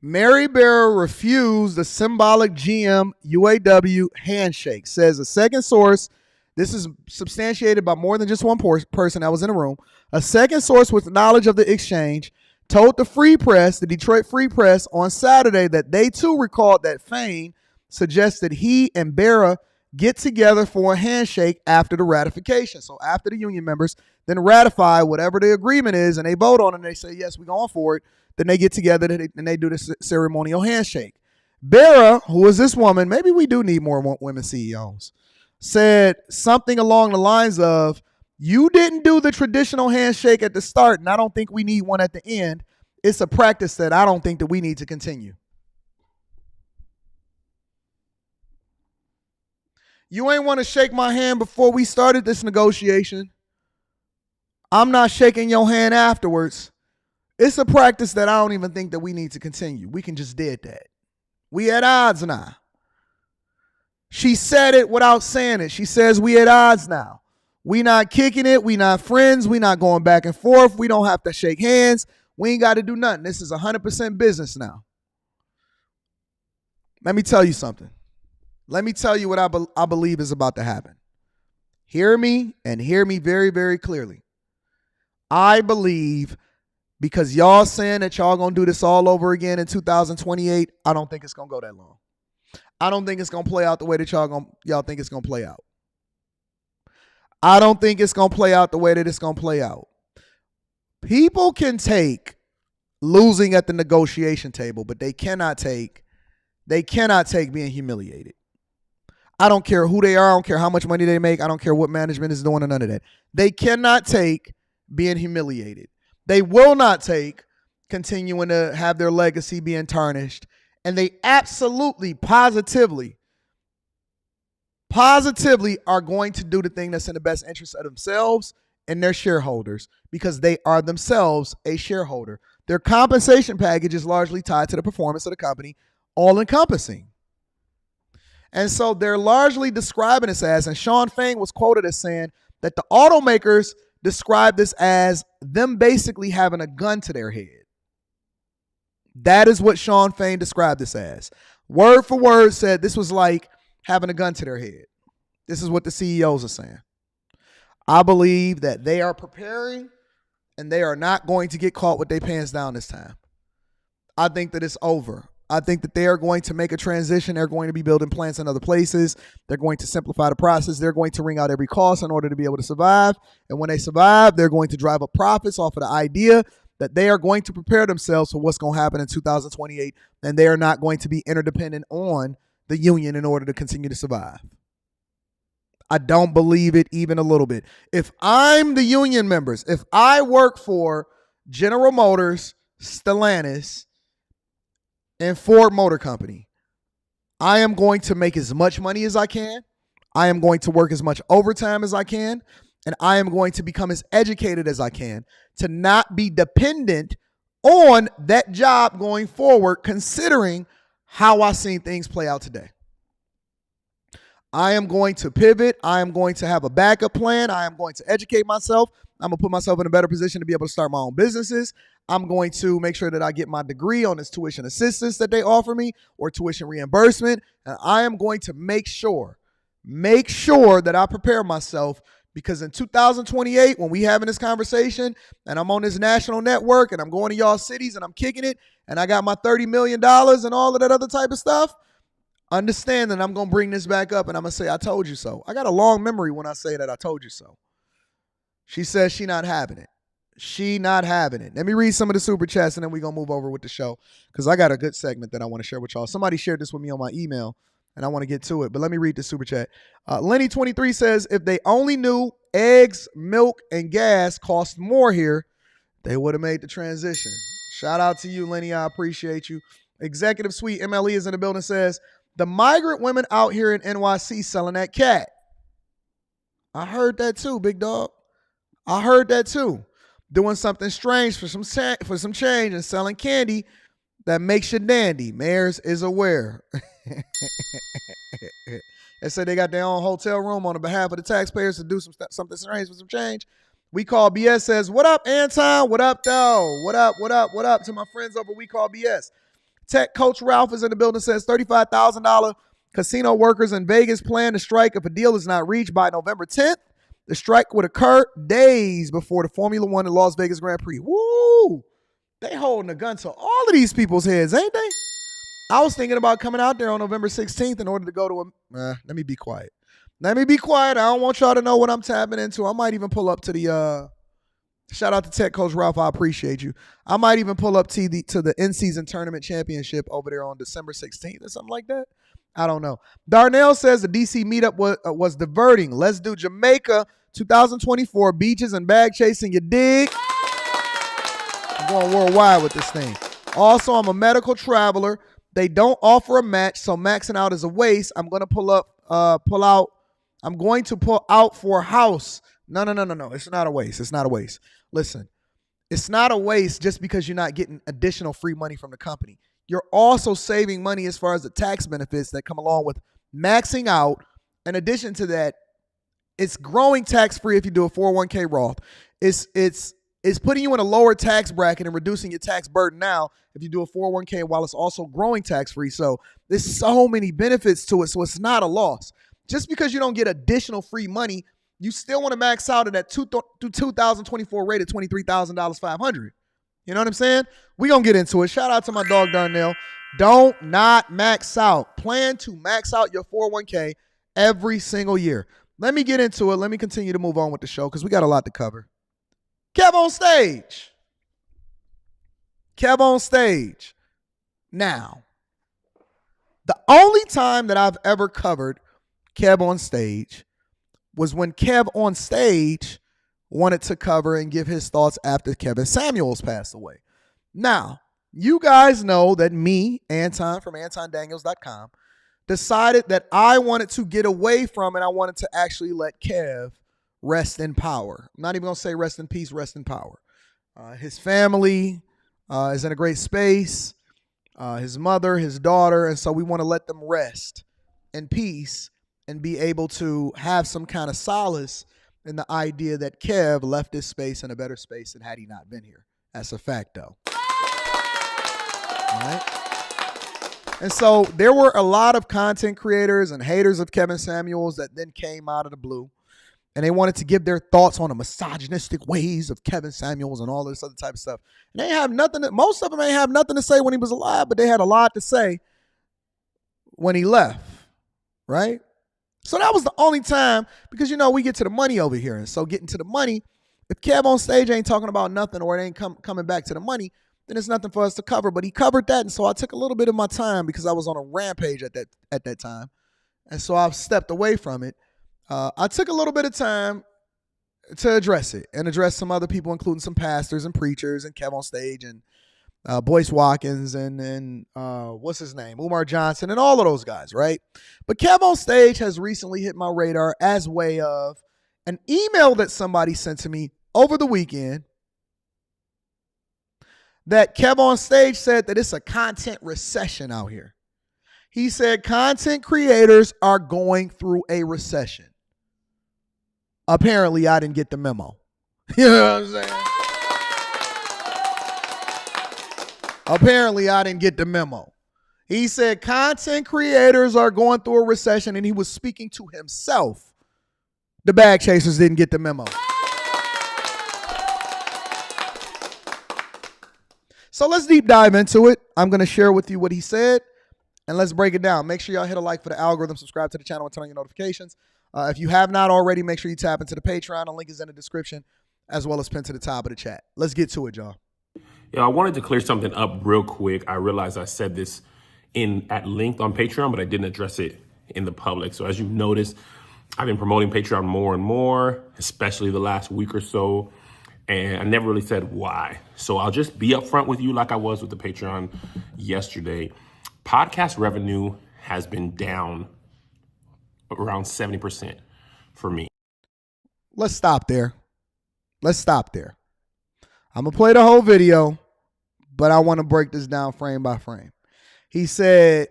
Mary Barra refused the symbolic GM UAW handshake, says a second source. This is substantiated by more than just one person that was in the room. A second source with knowledge of the exchange told the Free Press, the Detroit Free Press, on Saturday that they too recalled that Fain suggested he and Barra get together for a handshake after the ratification. So after the union members then ratify whatever the agreement is and they vote on it and they say, yes, we're going for it, then they get together and they do the ceremonial handshake. Barra, who is this woman, maybe we do need more women CEOs, said something along the lines of, you didn't do the traditional handshake at the start, and I don't think we need one at the end. It's a practice that I don't think that we need to continue. You ain't want to shake my hand before we started this negotiation. I'm not shaking your hand afterwards. It's a practice that I don't even think that we need to continue. We can just did that. We at odds now. She said it without saying it. She says we at odds now. We not kicking it. We not friends. We not going back and forth. We don't have to shake hands. We ain't got to do nothing. This is 100% business now. Let me tell you something. Let me tell you what I believe is about to happen. Hear me and hear me very, very clearly. I believe because y'all saying that y'all going to do this all over again in 2028, I don't think it's going to go that long. I don't think it's going to play out the way that y'all think it's going to play out. I don't think it's going to play out the way that it's going to play out. People can take losing at the negotiation table, but they cannot take being humiliated. I don't care who they are. I don't care how much money they make. I don't care what management is doing or none of that. They cannot take being humiliated. They will not take continuing to have their legacy being tarnished. And they absolutely, positively are going to do the thing that's in the best interest of themselves and their shareholders because they are themselves a shareholder. Their compensation package is largely tied to the performance of the company, all encompassing. And so they're largely describing this as, and Sean Fain was quoted as saying that the automakers describe this as them basically having a gun to their head. That is what Sean Fain described this as. Word for word said this was like having a gun to their head. This is what the CEOs are saying. I believe that they are preparing and they are not going to get caught with their pants down this time. I think that it's over. I think that they are going to make a transition. They're going to be building plants in other places. They're going to simplify the process. They're going to wring out every cost in order to be able to survive. And when they survive, they're going to drive up profits off of the idea that they are going to prepare themselves for what's going to happen in 2028. And they are not going to be interdependent on the union in order to continue to survive. I don't believe it even a little bit. If I'm the union members, if I work for General Motors, Stellantis, and Ford Motor Company, I am going to make as much money as I can. I am going to work as much overtime as I can. And I am going to become as educated as I can to not be dependent on that job going forward, considering how I've seen things play out today. I am going to pivot. I am going to have a backup plan. I am going to educate myself. I'm going to put myself in a better position to be able to start my own businesses. I'm going to make sure that I get my degree on this tuition assistance that they offer me or tuition reimbursement. And I am going to make sure that I prepare myself, because in 2028, when we having this conversation and I'm on this national network and I'm going to y'all cities and I'm kicking it and I got my $30 million and all of that other type of stuff, understand that I'm going to bring this back up and I'm going to say, I told you so. I got a long memory when I say that I told you so. She says she not having it. She not having it. Let me read some of the super chats and then we're going to move over with the show because I got a good segment that I want to share with y'all. Somebody shared this with me on my email and I want to get to it, but let me read the super chat. Lenny23 says, if they only knew eggs, milk, and gas cost more here, they would have made the transition. Shout out to you, Lenny. I appreciate you. Executive Suite MLE is in the building, says, The migrant women out here in NYC selling that cat. I heard that too, big dog. I heard that too. Doing something strange for some change and selling candy that makes you dandy. Mayors is aware. They said they got their own hotel room on the behalf of the taxpayers to do something strange for some change. We Call BS says, what up, Anton? What up, though? What up, what up, what up to my friends over We Call BS. Tech Coach Ralph is in the building, says $35,000 casino workers in Vegas plan to strike if a deal is not reached by November 10th. The strike would occur days before the Formula One and Las Vegas Grand Prix. Woo! They holding a gun to all of these people's heads, ain't they? I was thinking about coming out there on November 16th in order to go to a... let me be quiet. Let me be quiet. I don't want y'all to know what I'm tapping into. I might even pull up to the... shout out to Tech Coach Ralph. I appreciate you. I might even pull up to the in-season tournament championship over there on December 16th or something like that. I don't know. Darnell says the DC meetup was diverting. Let's do Jamaica 2024 beaches and bag chasing. You dig? I'm going worldwide with this thing. Also, I'm a medical traveler. They don't offer a match, so maxing out is a waste. I'm going to pull out for a house. No. It's not a waste. It's not a waste. Listen, it's not a waste just because you're not getting additional free money from the company. You're also saving money as far as the tax benefits that come along with maxing out. In addition to that, it's growing tax-free if you do a 401k Roth. It's putting you in a lower tax bracket and reducing your tax burden now if you do a 401k while it's also growing tax-free. So there's so many benefits to it, so it's not a loss. Just because you don't get additional free money, you still want to max out at that 2024 rate at $23,500. You know what I'm saying? We're going to get into it. Shout out to my dog Darnell. Don't not max out. Plan to max out your 401k every single year. Let me get into it. Let me continue to move on with the show because we got a lot to cover. KevOnStage. KevOnStage. Now, the only time that I've ever covered KevOnStage was when KevOnStage wanted to cover and give his thoughts after Kevin Samuels passed away. Now, you guys know that me, Anton from AntonDaniels.com, decided that I wanted to get away from and I wanted to actually let Kev rest in power. I'm not even going to say rest in peace, rest in power. His family is in a great space. His mother, his daughter, and so we want to let them rest in peace and be able to have some kind of solace in the idea that Kev left this space in a better space than had he not been here. That's a fact, though. All right? And so there were a lot of content creators and haters of Kevin Samuels that then came out of the blue, and they wanted to give their thoughts on the misogynistic ways of Kevin Samuels and all this other type of stuff. And they have nothing. Most of them ain't have nothing to say when he was alive, but they had a lot to say when he left, right? So that was the only time, because, you know, we get to the money over here. And so getting to the money, if KevOnStage ain't talking about nothing or it ain't coming back to the money, then it's nothing for us to cover. But he covered that, and so I took a little bit of my time because I was on a rampage at that time. And so I've stepped away from it. I took a little bit of time to address it and address some other people, including some pastors and preachers and KevOnStage and Boyce Watkins and what's his name, Umar Johnson, and all of those guys, right? But KevOnStage has recently hit my radar as way of an email that somebody sent to me over the weekend that KevOnStage said that it's a content recession out here. He said content creators are going through a recession. Apparently, I didn't get the memo. You know what I'm saying? Apparently, I didn't get the memo. He said content creators are going through a recession, and he was speaking to himself. The bag chasers didn't get the memo. So let's deep dive into it. I'm going to share with you what he said, and let's break it down. Make sure y'all hit a like for the algorithm, subscribe to the channel, and turn on your notifications. If you have not already, make sure you tap into the Patreon. The link is in the description, as well as pinned to the top of the chat. Let's get to it, y'all. Yeah, I wanted to clear something up real quick. I realized I said this at length on Patreon, but I didn't address it in the public. So as you've noticed, I've been promoting Patreon more and more, especially the last week or so. And I never really said why. So I'll just be upfront with you like I was with the Patreon yesterday. Podcast revenue has been down around 70% for me. Let's stop there. Let's stop there. I'm going to play the whole video, but I want to break this down frame by frame. He said,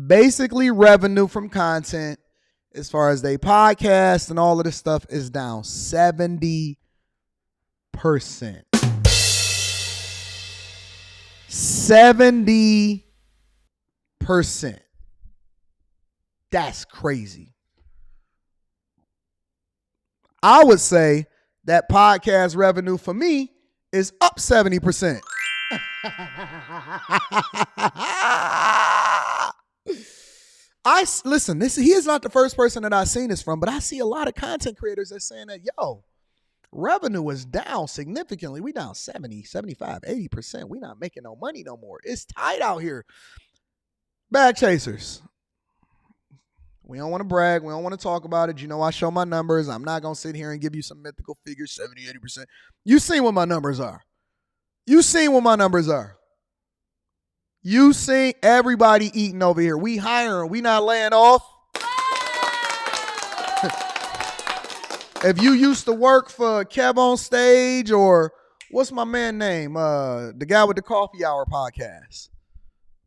basically revenue from content, as far as they podcast and all of this stuff, is down 70%. 70%. That's crazy. I would say that podcast revenue for me is up 70%. Listen, he is not the first person that I've seen this from, but I see a lot of content creators that saying that, yo, revenue is down significantly. We down 70, 75, 80%. We not making no money no more. It's tight out here. Bag chasers. We don't want to brag. We don't want to talk about it. You know, I show my numbers. I'm not going to sit here and give you some mythical figures, 70, 80%. You seen what my numbers are. You seen what my numbers are. You seen everybody eating over here. We hiring. We not laying off. If you used to work for KevOnStage or what's my man name? The guy with the Coffee Hour podcast.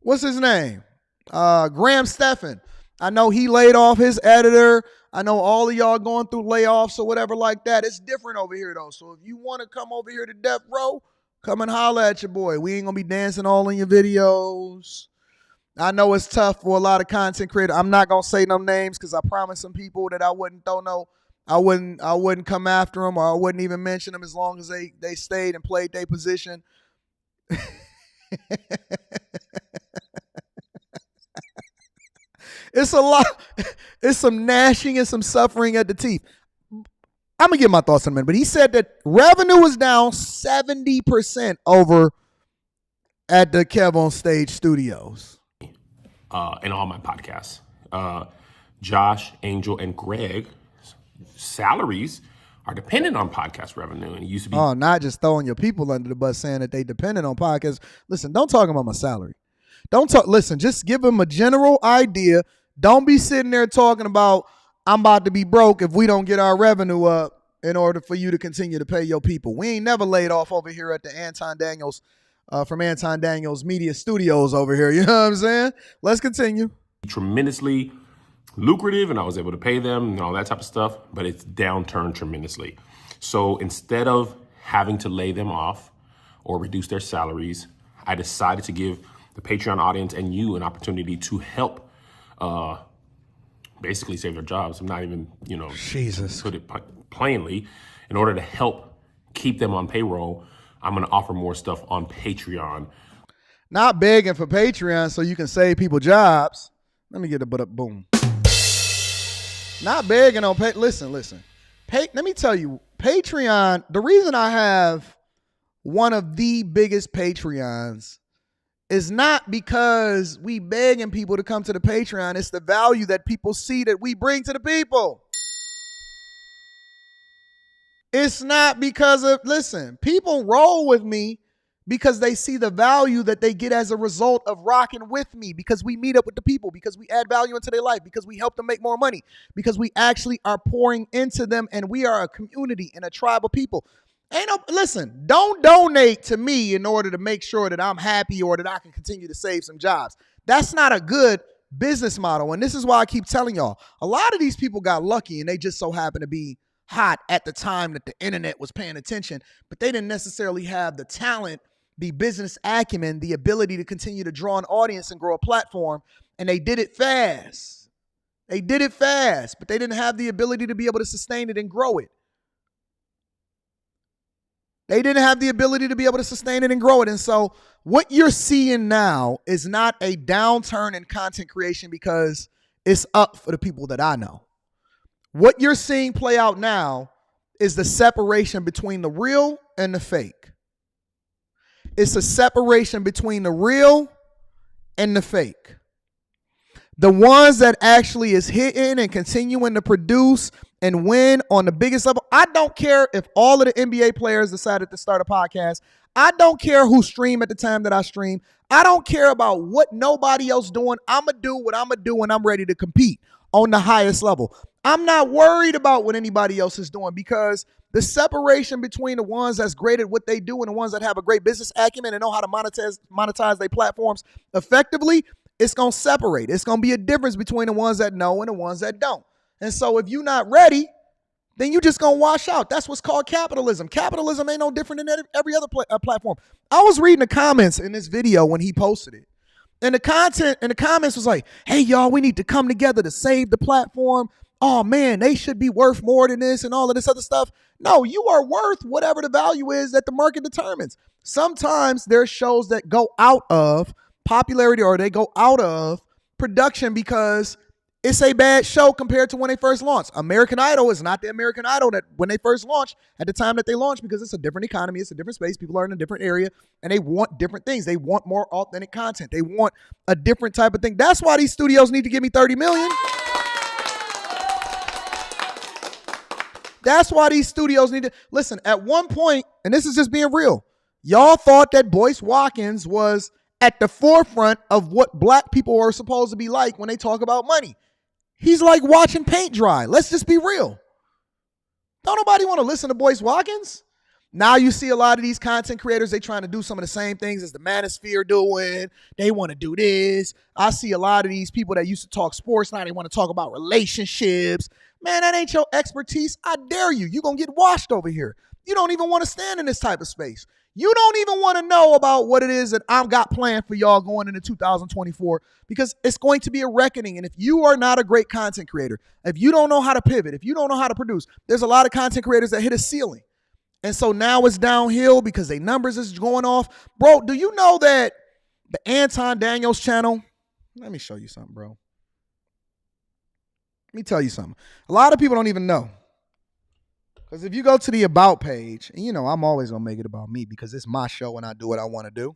What's his name? Graham Stephan. I know he laid off his editor. I know all of y'all going through layoffs or whatever like that. It's different over here, though. So if you want to come over here to Death Row, come and holler at your boy. We ain't going to be dancing all in your videos. I know it's tough for a lot of content creators. I'm not going to say no names because I promised some people that I wouldn't I wouldn't come after them, or I wouldn't even mention them as long as they stayed and played their position. It's a lot. It's some gnashing and some suffering at the teeth. I'm going to give my thoughts in a minute, but he said that revenue was down 70% over at the KevOnStage studios. In all my podcasts. Josh, Angel, and Greg, salaries are dependent on podcast revenue. And it used to be. Oh, not just throwing your people under the bus saying that they dependent on podcasts. Listen, don't talk about my salary. Listen, just give them a general idea. Don't be sitting there talking about I'm about to be broke if we don't get our revenue up in order for you to continue to pay your people. We ain't never laid off over here at the Anton Daniels from Anton Daniels Media Studios over here. You know what I'm saying? Let's continue. Tremendously lucrative, and I was able to pay them and all that type of stuff, but it's downturned tremendously. So instead of having to lay them off or reduce their salaries, I decided to give the Patreon audience and you an opportunity to help basically save their jobs. I'm not even, Jesus. Put it plainly. In order to help keep them on payroll, I'm going to offer more stuff on Patreon. Not begging for Patreon so you can save people jobs. Let me get a butt up. Boom. Not begging on pay. Listen. Let me tell you, Patreon, the reason I have one of the biggest Patreons is not because we begging people to come to the Patreon. It's the value that people see that we bring to the people. It's not because of, listen, people roll with me because they see the value that they get as a result of rocking with me, because we meet up with the people, because we add value into their life, because we help them make more money, because we actually are pouring into them, and we are a community and a tribe of people. Listen, don't donate to me in order to make sure that I'm happy or that I can continue to save some jobs. That's not a good business model. And this is why I keep telling y'all, a lot of these people got lucky and they just so happen to be hot at the time that the internet was paying attention, but they didn't necessarily have the talent, the business acumen, the ability to continue to draw an audience and grow a platform. And they did it fast. But they didn't have the ability to be able to sustain it and grow it. And so what you're seeing now is not a downturn in content creation because it's up for the people that I know. What you're seeing play out now is the separation between the real and the fake. It's a separation between the real and the fake. The ones that actually is hitting and continuing to produce and win on the biggest level. I don't care if all of the NBA players decided to start a podcast. I don't care who stream at the time that I stream. I don't care about what nobody else doing. I'm going to do what I'm going to do when I'm ready to compete on the highest level. I'm not worried about what anybody else is doing, because the separation between the ones that's great at what they do and the ones that have a great business acumen and know how to monetize their platforms effectively, it's going to separate. It's going to be a difference between the ones that know and the ones that don't. And so if you're not ready, then you just going to wash out. That's what's called capitalism. Capitalism ain't no different than every other platform. I was reading the comments in this video when he posted it. And the content in the comments was like, hey, y'all, we need to come together to save the platform. Oh, man, they should be worth more than this and all of this other stuff. No, you are worth whatever the value is that the market determines. Sometimes there's shows that go out of popularity or they go out of production because it's a bad show compared to when they first launched. American Idol is not the American Idol that when they first launched at the time that they launched, because it's a different economy. It's a different space. People are in a different area and they want different things. They want more authentic content. They want a different type of thing. That's why these studios need to give me 30 million. That's why these studios need to listen. At one point, and this is just being real, y'all thought that Boyce Watkins was at the forefront of what black people are supposed to be like when they talk about money. He's like watching paint dry. Let's just be real. Don't nobody want to listen to Boyce Watkins. Now you see a lot of these content creators, they trying to do some of the same things as the Manosphere doing. They want to do this. I see a lot of these people that used to talk sports, now they want to talk about relationships. Man, that ain't your expertise. I dare you. You're going to get washed over here. You don't even want to stand in this type of space. You don't even want to know about what it is that I've got planned for y'all going into 2024, because it's going to be a reckoning. And if you are not a great content creator, if you don't know how to pivot, if you don't know how to produce, there's a lot of content creators that hit a ceiling. And so now it's downhill because their numbers is going off. Bro, do you know that the Anton Daniels channel, let me show you something, bro. Let me tell you something. A lot of people don't even know. Because if you go to the About page, and you know I'm always going to make it about me because it's my show and I do what I want to do.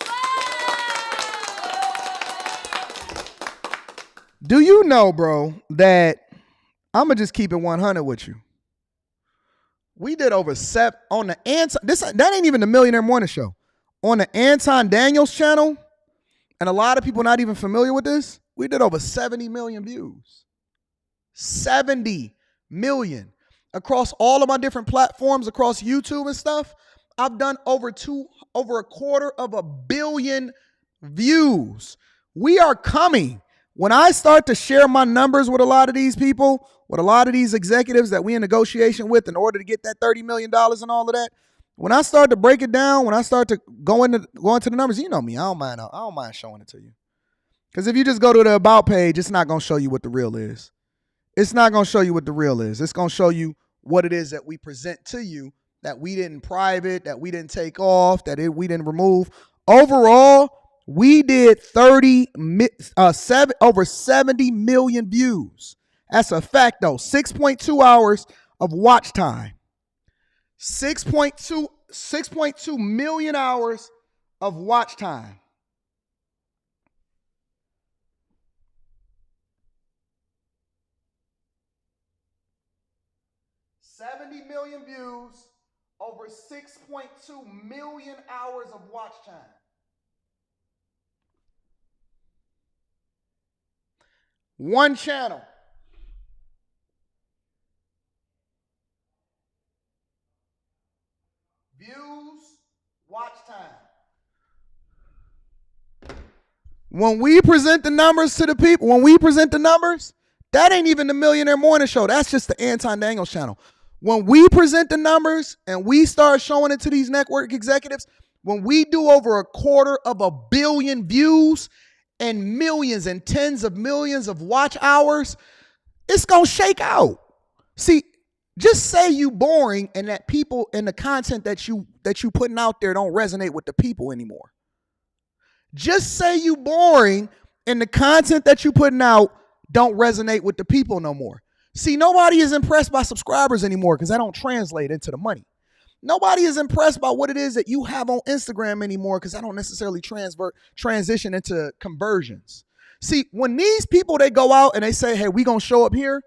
Do you know, bro, that I'm going to just keep it 100 with you. We did over 7 on the Anton. That ain't even the Millionaire Morning Show. On the Anton Daniels channel, and a lot of people not even familiar with this, we did over 70 million views. 70 million. Across all of my different platforms, across YouTube and stuff, I've done over 250 million views. We are coming. When I start to share my numbers with a lot of these people, with a lot of these executives that we in negotiation with in order to get that $30 million and all of that, when I start to break it down, when I start to go into the numbers, you know me, I don't mind showing it to you. Because if you just go to the About page, it's not going to show you what the real is. It's not going to show you what the real is. It's going to show you what it is that we present to you, that we didn't private, that we didn't take off, we didn't remove. Overall, we did over 70 million views. That's a fact, though. 6.2 hours of watch time. 6.2 million hours of watch time. $70 million views, over 6.2 million hours of watch time. One channel. Views, watch time. When we present the numbers to the people, that ain't even the Millionaire Morning Show. That's just the Anton Daniels channel. When we present the numbers and we start showing it to these network executives, when we do over 250 million views and millions and tens of millions of watch hours, it's going to shake out. See, just say you boring and that people and the content that you putting out there don't resonate with the people anymore. Just say you boring and the content that you putting out don't resonate with the people no more. See, nobody is impressed by subscribers anymore because that don't translate into the money. Nobody is impressed by what it is that you have on Instagram anymore because that don't necessarily transition into conversions. See, when these people, they go out and they say, hey, we going to show up here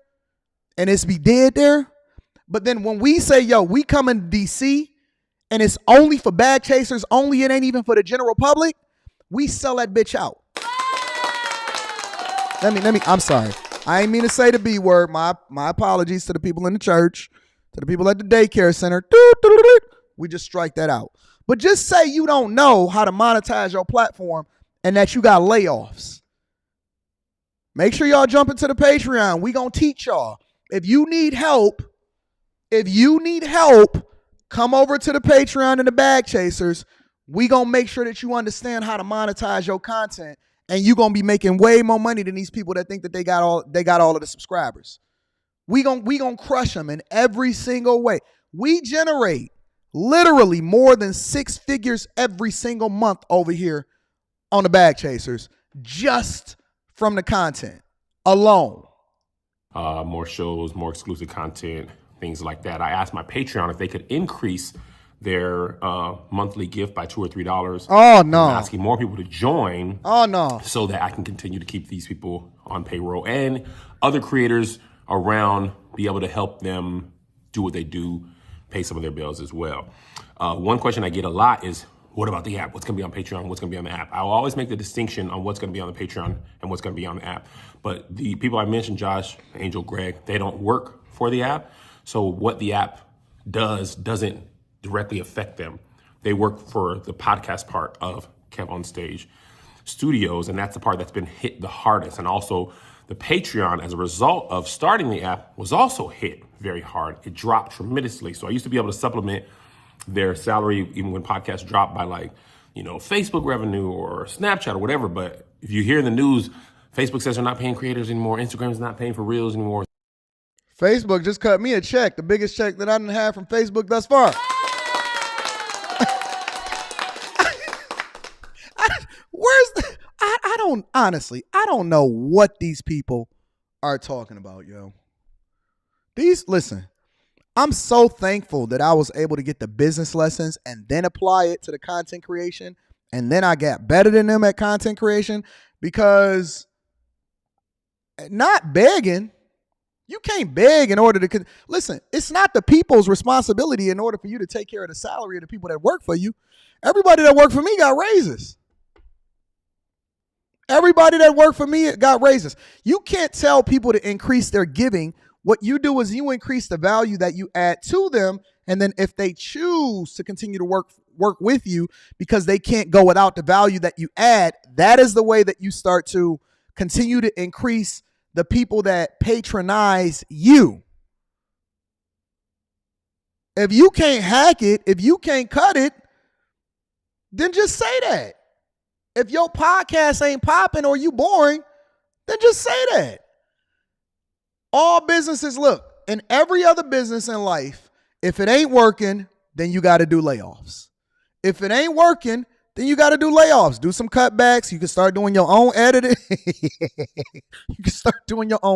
and it's be dead there, But then when we say, yo, we come in DC and it's only for bag chasers, only it ain't even for the general public, we sell that bitch out. I'm sorry. I ain't mean to say the B word. My apologies to the people in the church, to the people at the daycare center. We just strike that out. But just say you don't know how to monetize your platform and that you got layoffs. Make sure y'all jump into the Patreon. We gonna teach y'all. If you need help, come over to the Patreon and the Bag Chasers. We gonna make sure that you understand how to monetize your content, and you gonna be making way more money than these people that think that they got all of the subscribers. We gonna crush them in every single way. We generate literally more than 6 figures every single month over here on the Bag Chasers, just from the content alone. More shows, more exclusive content, things like that. I asked my Patreon if they could increase their monthly gift by $2 or $3. Oh, no. I'm asking more people to join. Oh, no. So that I can continue to keep these people on payroll and other creators around be able to help them do what they do, pay some of their bills as well. One question I get a lot is, what about the app? What's going to be on Patreon? What's going to be on the app? I will always make the distinction on what's going to be on the Patreon and what's going to be on the app. But the people I mentioned, Josh, Angel, Greg, they don't work for the app. So what the app doesn't directly affect them. They work for the podcast part of KevOnStage Studios, and that's the part that's been hit the hardest. And also the Patreon, as a result of starting the app, was also hit very hard. It dropped tremendously. So I used to be able to supplement their salary even when podcasts drop by Facebook revenue or Snapchat or whatever. But if you hear in the news, Facebook says they're not paying creators anymore. Instagram's not paying for Reels anymore. Facebook just cut me a check, the biggest check that I didn't have from Facebook thus far. I don't know what these people are talking about, yo. Listen, I'm so thankful that I was able to get the business lessons and then apply it to the content creation. And then I got better than them at content creation, because not begging, you can't beg in order to, listen, it's not the people's responsibility in order for you to take care of the salary of the people that work for you. Everybody that worked for me got raises. Everybody that worked for me got raises. You can't tell people to increase their giving. What you do is you increase the value that you add to them. And then if they choose to continue to work with you because they can't go without the value that you add, that is the way that you start to continue to increase the people that patronize you. If you can't hack it, if you can't cut it, then just say that. If your podcast ain't popping or you boring, then just say that. All businesses, look, in every other business in life, if it ain't working, then you got to do layoffs. If it ain't working, then you got to do layoffs. Do some cutbacks. You can start doing your own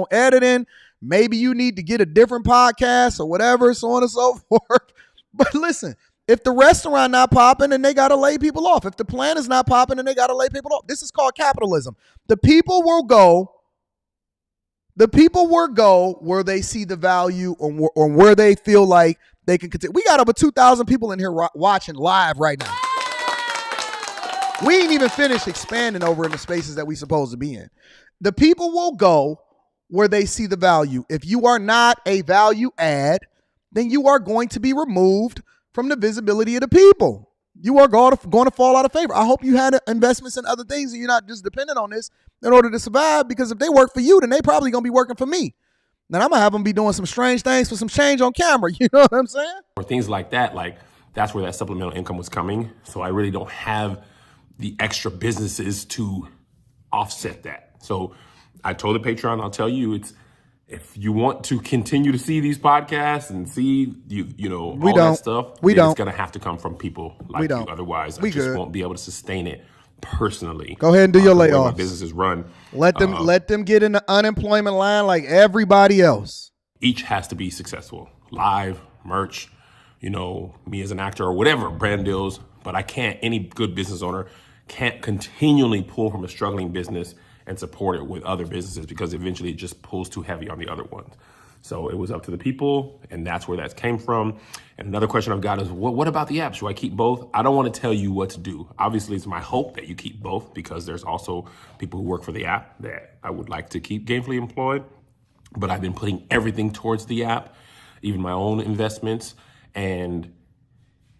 editing. Maybe you need to get a different podcast or whatever, so on and so forth. But listen, if the restaurant not popping, then they got to lay people off. If the plan is not popping, then they got to lay people off. This is called capitalism. The people will go where they see the value or where they feel like they can continue. We got over 2,000 people in here watching live right now. We ain't even finished expanding over in the spaces that we supposed to be in. The people will go where they see the value. If you are not a value add, then you are going to be removed from the visibility of the people. You are going to fall out of favor. I hope you had investments in other things and you're not just dependent on this in order to survive, because if they work for you, then they probably going to be working for me. Then I'm going to have them be doing some strange things for some change on camera. You know what I'm saying? Or things like that, that's where that supplemental income was coming. So I really don't have the extra businesses to offset that. So I told the Patreon, I'll tell you, if you want to continue to see these podcasts and see that stuff, it's going to have to come from people like you. Otherwise, I just won't be able to sustain it personally. Go ahead and do your layoffs. My businesses run. Let them get in the unemployment line like everybody else. Each has to be successful. Live, merch, me as an actor or whatever, brand deals. But any good business owner can't continually pull from a struggling business and support it with other businesses, because eventually it just pulls too heavy on the other ones. So it was up to the people, and that's where that came from. And another question I've got is, what about the app? Should I keep both? I don't want to tell you what to do. Obviously, it's my hope that you keep both, because there's also people who work for the app that I would like to keep gainfully employed. But I've been putting everything towards the app, even my own investments. And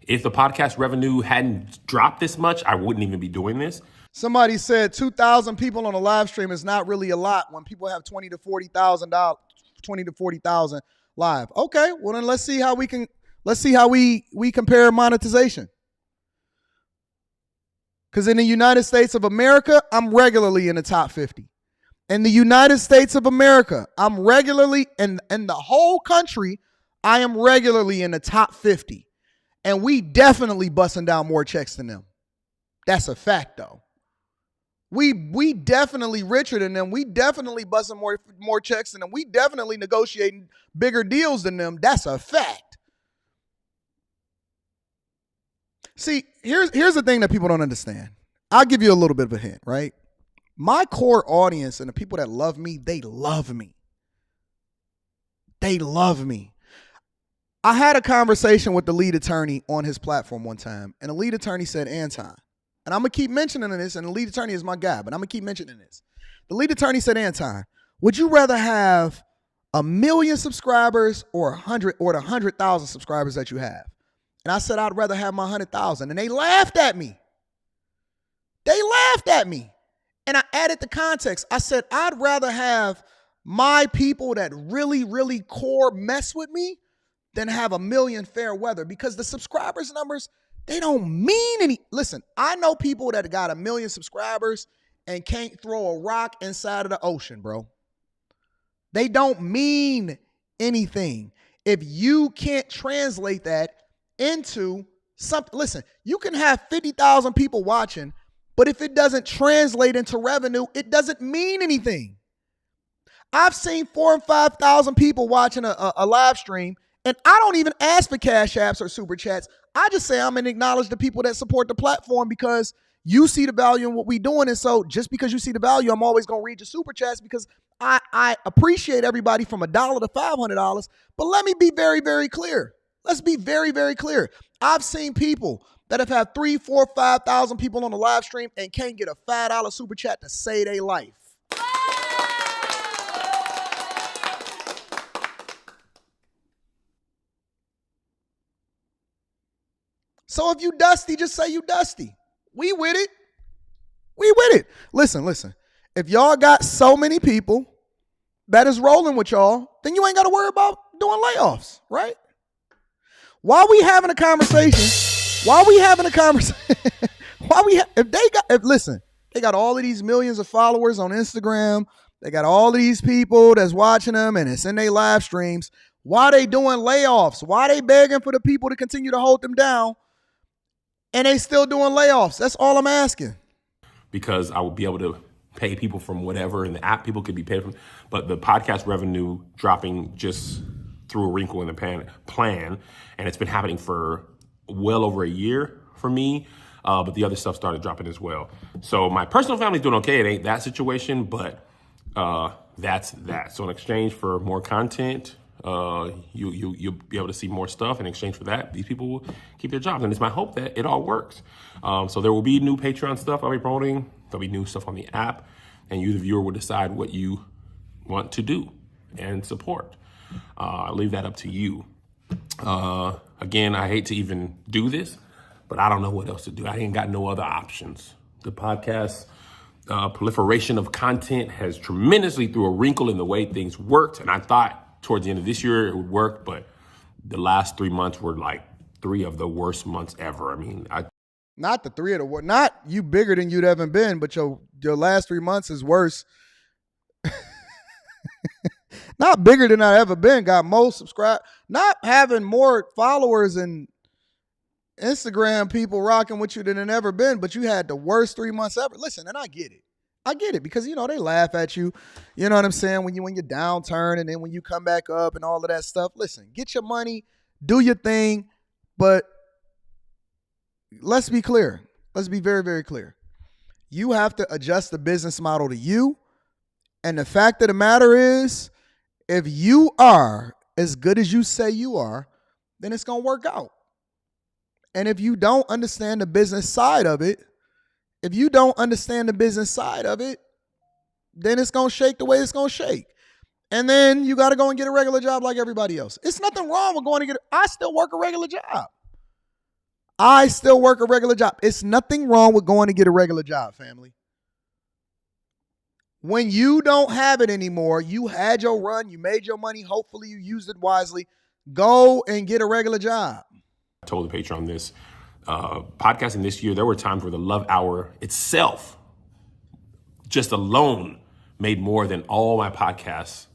if the podcast revenue hadn't dropped this much, I wouldn't even be doing this. Somebody said 2,000 people on a live stream is not really a lot when people have 20 to 40,000 live. Okay, well then let's see how we compare monetization. Because in the United States of America, I'm regularly in the top 50. In the United States of America, I'm regularly in the whole country, I am regularly in the top 50. And we definitely busting down more checks than them. That's a fact though. We definitely richer than them. We definitely busting more checks than them. We definitely negotiating bigger deals than them. That's a fact. See, here's the thing that people don't understand. I'll give you a little bit of a hint, right? My core audience and the people that love me, they love me. They love me. I had a conversation with the lead attorney on his platform one time, and the lead attorney said, Anton, and I'm going to keep mentioning this, and the lead attorney is my guy, but I'm going to keep mentioning this. The lead attorney said, Anton, would you rather have 1 million subscribers or 100,000 subscribers that you have? And I said, I'd rather have my 100,000. And they laughed at me. They laughed at me. And I added the context. I said, I'd rather have my people that really, really core mess with me than have 1 million fair weather, because the subscribers numbers, they don't mean any. Listen, I know people that got 1 million subscribers and can't throw a rock inside of the ocean, bro. They don't mean anything. If you can't translate that into something, listen, you can have 50,000 people watching, but if it doesn't translate into revenue, it doesn't mean anything. I've seen 4,000 and 5,000 people watching a live stream, and I don't even ask for cash apps or super chats. I just say I'm going to acknowledge the people that support the platform because you see the value in what we're doing. And so just because you see the value, I'm always going to read your super chats because I appreciate everybody from $1 to $500. But let me be very, very clear. Let's be very, very clear. I've seen people that have had 3,000, 4,000, 5,000 people on the live stream and can't get a $5 super chat to save their life. So if you dusty, just say you dusty. We with it. We with it. Listen. If y'all got so many people that is rolling with y'all, then you ain't got to worry about doing layoffs, right? While we having a conversation, they got all of these millions of followers on Instagram. They got all of these people that's watching them and it's in their live streams. Why they doing layoffs? Why they begging for the people to continue to hold them down? And they still doing layoffs. That's all I'm asking. Because I would be able to pay people from whatever in the app people could be paid from. But the podcast revenue dropping just threw a wrinkle in the plan. And it's been happening for well over a year for me. But the other stuff started dropping as well. So my personal family's doing okay. It ain't that situation, but that's that. So in exchange for more content, you'll be able to see more stuff. In exchange for that, these people will keep their jobs. And it's my hope that it all works. So there will be new Patreon stuff I'll be promoting. There'll be new stuff on the app. And you, the viewer, will decide what you want to do and support. I'll leave that up to you. Again, I hate to even do this, but I don't know what else to do. I ain't got no other options. The podcast proliferation of content has tremendously threw a wrinkle in the way things worked. And I thought towards the end of this year it would work, but the last 3 months were like 3 of the worst months ever. I mean, not the 3 of the worst, not you bigger than you'd ever been, but your last 3 months is worse. Not bigger than I ever been, got most subscribed, not having more followers and Instagram people rocking with you than it ever been, but you had the worst 3 months ever. Listen, and I get it because, you know, they laugh at you. You know what I'm saying? When you downturn and then when you come back up and all of that stuff. Listen, get your money, do your thing, but let's be clear. Let's be very, very clear. You have to adjust the business model to you. And the fact of the matter is if you are as good as you say you are, then it's going to work out. And if you don't understand the business side of it, then it's going to shake the way it's going to shake. And then you got to go and get a regular job like everybody else. It's nothing wrong with going to I still work a regular job. It's nothing wrong with going to get a regular job, family. When you don't have it anymore, you had your run, you made your money, hopefully you used it wisely, go and get a regular job. I told the Patreon this, podcasting this year, there were times where the Love Hour itself, just alone, made more than all my podcasts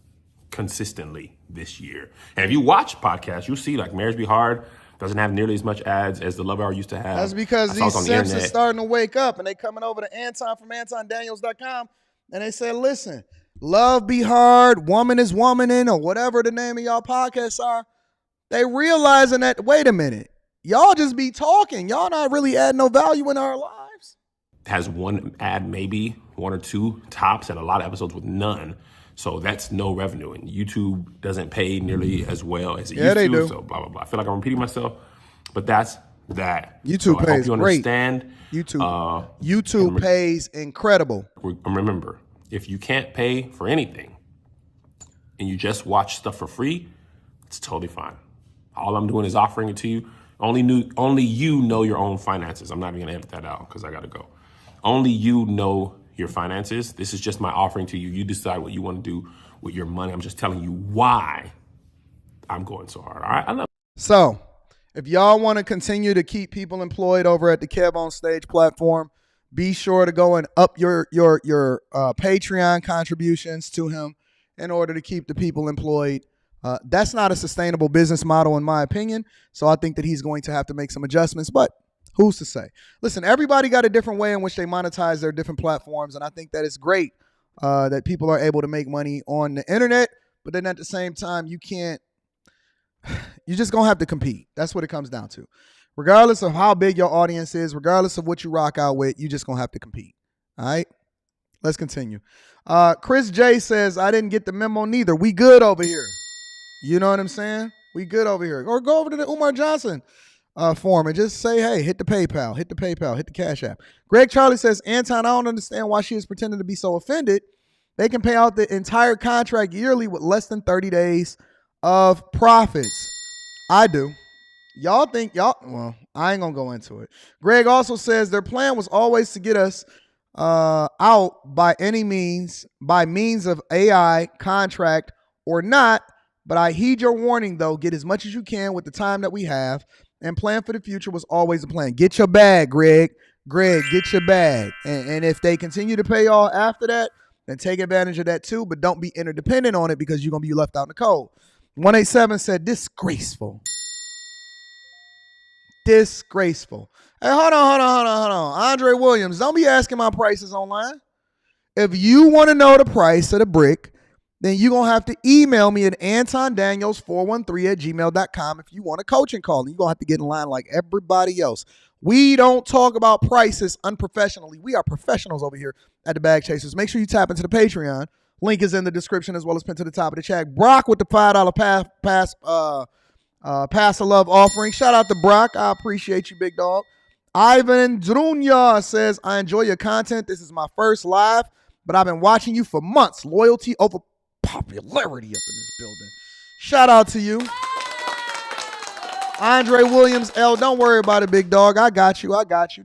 consistently this year. And if you watch podcasts, you'll see like Marriage Be Hard doesn't have nearly as much ads as the Love Hour used to have. That's because these simps are starting to wake up and they coming over to Anton from AntonDaniels.com and they say, listen, Love Be Hard, Woman is Womanin, or whatever the name of y'all podcasts are. They realizing that, wait a minute, y'all just be talking. Y'all not really adding no value in our lives. Has one ad, maybe one or two tops, and a lot of episodes with none. So that's no revenue. And YouTube doesn't pay nearly as well as it used they to. do. So blah, blah, blah. I feel like I'm repeating myself, but that's that. YouTube so pays I hope you great. understand. YouTube pays incredible. Remember, if you can't pay for anything and you just watch stuff for free, it's totally fine. All I'm doing is offering it to you. Only you know your own finances. I'm not even gonna edit that out because I gotta go. Only you know your finances. This is just my offering to you. You decide what you want to do with your money. I'm just telling you why I'm going so hard. All right. I love. So if y'all want to continue to keep people employed over at the KevOnStage platform, be sure to go and up your Patreon contributions to him in order to keep the people employed. That's not a sustainable business model in my opinion. So I think that he's going to have to make some adjustments, but who's to say? Listen, everybody got a different way in which they monetize their different platforms. And I think that it's great that people are able to make money on the internet, but then at the same time, you're just going to have to compete. That's what it comes down to. Regardless of how big your audience is, regardless of what you rock out with, you just going to have to compete. All right, let's continue. Chris J says, I didn't get the memo neither. We good over here. You know what I'm saying? We good over here. Or go over to the Umar Johnson forum and just say, hey, hit the PayPal, hit the Cash App. Greg Charlie says, Anton, I don't understand why she is pretending to be so offended. They can pay out the entire contract yearly with less than 30 days of profits. I do. Y'all think well, I ain't gonna go into it. Greg also says their plan was always to get us out by means of AI, contract, or not. But I heed your warning, though. Get as much as you can with the time that we have. And plan for the future was always the plan. Get your bag, Greg. Greg, get your bag. And if they continue to pay y'all after that, then take advantage of that too. But don't be interdependent on it because you're going to be left out in the cold. 187 said, disgraceful. Disgraceful. Hey, hold on. Andre Williams, don't be asking my prices online. If you want to know the price of the brick, then you're going to have to email me at AntonDaniels413@gmail.com if you want a coaching call. And you're going to have to get in line like everybody else. We don't talk about prices unprofessionally. We are professionals over here at the Bag Chasers. Make sure you tap into the Patreon. Link is in the description as well as pinned to the top of the chat. Brock with the $5 pass of love offering. Shout out to Brock. I appreciate you, big dog. Ivan Drunya says, I enjoy your content. This is my first live, but I've been watching you for months. Loyalty over popularity up in this building. Shout out to you. Andre Williams L. Don't worry about it, big dog. I got you.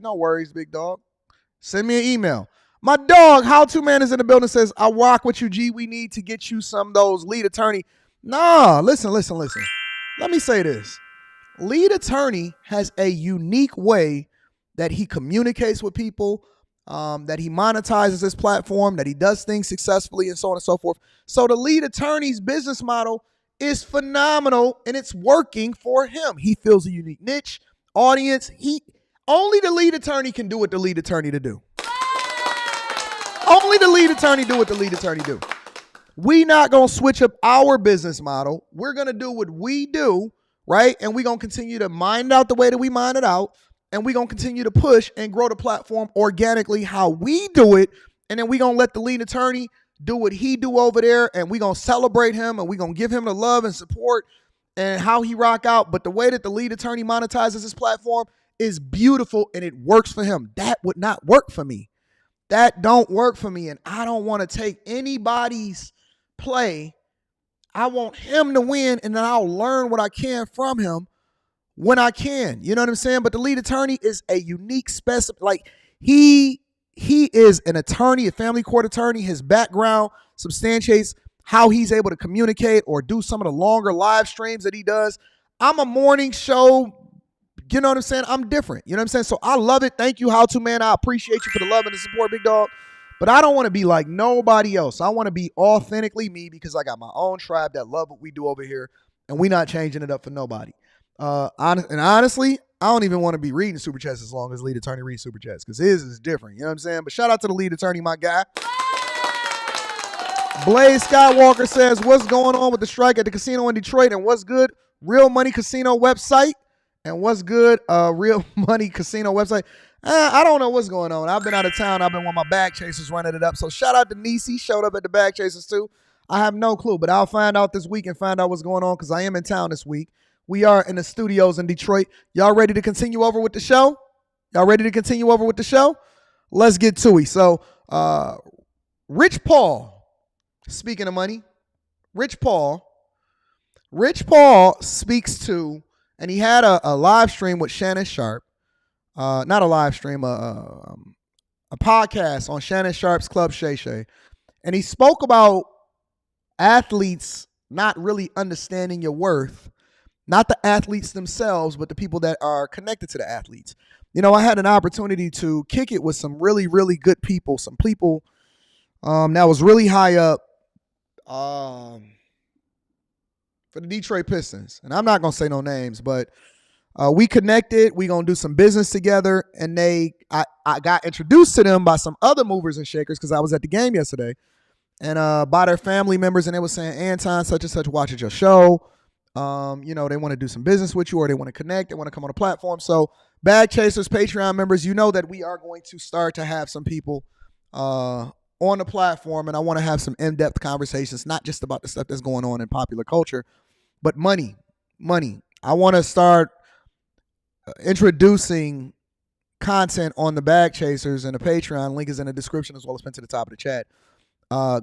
No worries, big dog. Send me an email. My dog, How To Man, is in the building, says, I rock with you, G. We need to get you some of those lead attorney. Nah, listen. Let me say this. Lead attorney has a unique way that he communicates with people, that he monetizes his platform, that he does things successfully, and so on and so forth. So the lead attorney's business model is phenomenal, and it's working for him. He fills a unique niche, audience. Only the lead attorney can do what the lead attorney to do. Only the lead attorney do what the lead attorney do. We not going to switch up our business model. We're going to do what we do, right? And we're going to continue to mine it out the way that we mine it out. And we're going to continue to push and grow the platform organically how we do it. And then we're going to let the lead attorney do what he do over there, and we going to celebrate him, and we going to give him the love and support and how he rock out. But the way that the lead attorney monetizes his platform is beautiful, and it works for him. That would not work for me. That don't work for me, and I don't want to take anybody's play. I want him to win, and then I'll learn what I can from him when I can. You know what I'm saying? But the lead attorney is a unique specimen. Like, he is an attorney, a family court attorney. His background substantiates how he's able to communicate or do some of the longer live streams that he does. I'm a morning show, you know what I'm saying? I'm different, you know what I'm saying? So I love it. Thank you, How To Man. I appreciate you for the love and the support, big dog. But I don't want to be like nobody else. I want to be authentically me because I got my own tribe that love what we do over here, and we not changing it up for nobody. And honestly, I don't even want to be reading super chats as long as lead attorney reads super chats because his is different. You know what I'm saying? But shout out to the lead attorney, my guy. Blaze Skywalker says, what's going on with the strike at the casino in Detroit, and what's good? Real Money Casino website. And what's good? Real Money Casino website. I don't know what's going on. I've been out of town. I've been with my bag chasers running it up. So shout out to Nisi. Showed up at the bag chasers too. I have no clue, but I'll find out this week and find out what's going on because I am in town this week. We are in the studios in Detroit. Y'all ready to continue over with the show? Let's get to it. So, Rich Paul, speaking of money, Rich Paul speaks to, and he had a live stream with Shannon Sharpe. Not a live stream, a podcast on Shannon Sharpe's Club Shay Shay. And he spoke about athletes not really understanding your worth. Not the athletes themselves, but the people that are connected to the athletes. You know, I had an opportunity to kick it with some really, really good people. Some people that was really high up for the Detroit Pistons. And I'm not going to say no names, but we connected. We going to do some business together. And I got introduced to them by some other movers and shakers because I was at the game yesterday. And by their family members, and they were saying, Anton, such and such watches your show. You know, they want to do some business with you, or they want to connect, they want to come on a platform. So Bag Chasers, Patreon members, you know that we are going to start to have some people on the platform, and I want to have some in-depth conversations, not just about the stuff that's going on in popular culture, but money. I want to start introducing content on the Bag Chasers and the Patreon. Link is in the description as well as pinned to the top of the chat.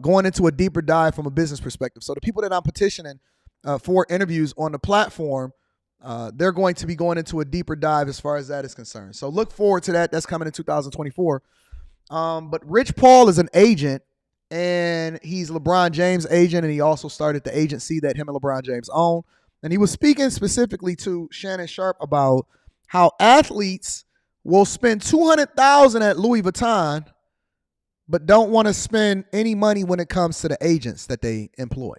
Going into a deeper dive from a business perspective. So the people that I'm petitioning for interviews on the platform, they're going to be going into a deeper dive as far as that is concerned. So look forward to that. That's coming in 2024. But Rich Paul is an agent, and he's LeBron James' agent, and he also started the agency that him and LeBron James own. And he was speaking specifically to Shannon Sharpe about how athletes will spend $200,000 at Louis Vuitton, but don't want to spend any money when it comes to the agents that they employ.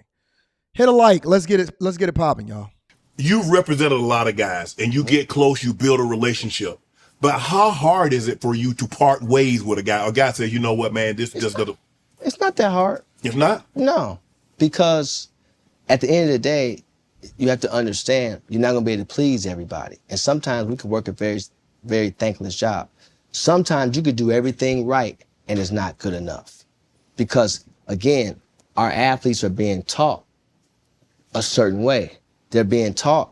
Hit a like. Let's get it popping, y'all. You've represented a lot of guys, and you get close, you build a relationship. But how hard is it for you to part ways with a guy? A guy says, you know what, man, this just doesn't. It's not that hard. If not? No, because at the end of the day, you have to understand you're not going to be able to please everybody. And sometimes we can work a very, very thankless job. Sometimes you could do everything right, and it's not good enough. Because, again, our athletes are being taught a certain way. They're being taught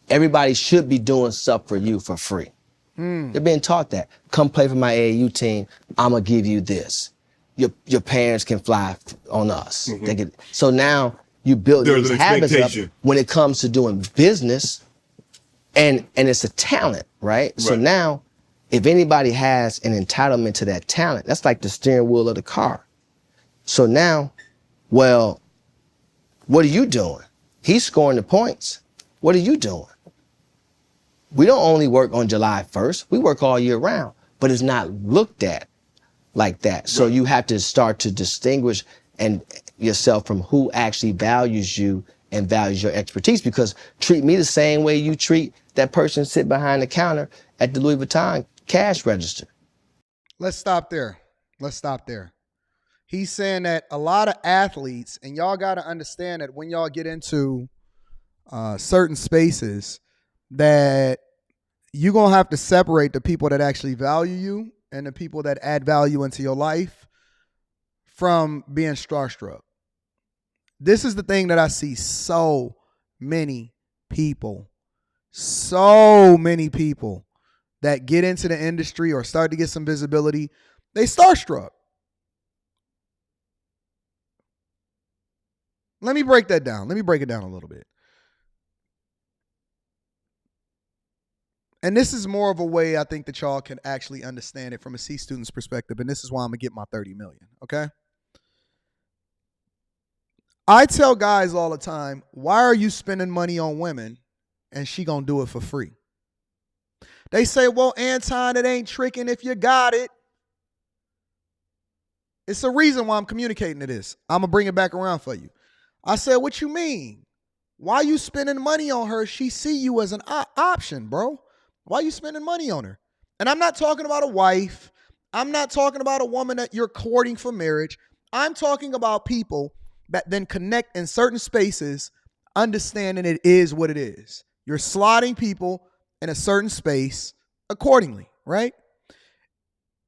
everybody should be doing stuff for you for free. They're being taught that. Come play for my AAU team, I'm gonna give you this. Your parents can fly on us. Mm-hmm. So now you build these habits up when it comes to doing business, and it's a talent, right? So now, if anybody has an entitlement to that talent, that's like the steering wheel of the car. So now, well, what are you doing? He's scoring the points. What are you doing? We don't only work on July 1st. We work all year round, but it's not looked at like that. So you have to start to distinguish yourself from who actually values you and values your expertise, because treat me the same way you treat that person sitting behind the counter at the Louis Vuitton cash register. Let's stop there. He's saying that a lot of athletes, and y'all got to understand that when y'all get into certain spaces, that you're going to have to separate the people that actually value you and the people that add value into your life from being starstruck. This is the thing that I see so many people that get into the industry or start to get some visibility, they starstruck. Let me break that down. Let me break it down a little bit. And this is more of a way I think that y'all can actually understand it from a C student's perspective. And this is why I'm going to get my 30 million. Okay. I tell guys all the time, why are you spending money on women and she going to do it for free? They say, well, Anton, it ain't tricking if you got it. It's a reason why I'm communicating to this. I'm going to bring it back around for you. I said, what you mean? Why are you spending money on her? She see you as an option, bro. Why are you spending money on her? And I'm not talking about a wife. I'm not talking about a woman that you're courting for marriage. I'm talking about people that then connect in certain spaces, understanding it is what it is. You're slotting people in a certain space accordingly, right?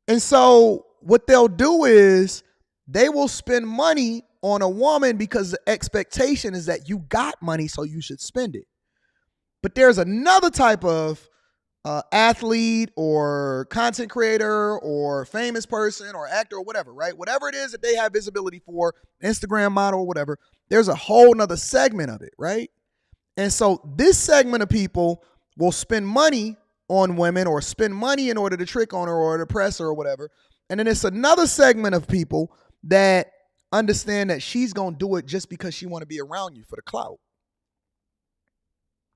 And so what they'll do is they will spend money on a woman because the expectation is that you got money, so you should spend it. But there's another type of athlete or content creator or famous person or actor or whatever, right? Whatever it is that they have visibility for, Instagram model or whatever, there's a whole nother segment of it, right? And so this segment of people will spend money on women or spend money in order to trick on her or to press her or whatever. And then it's another segment of people that understand that she's going to do it just because she want to be around you for the clout.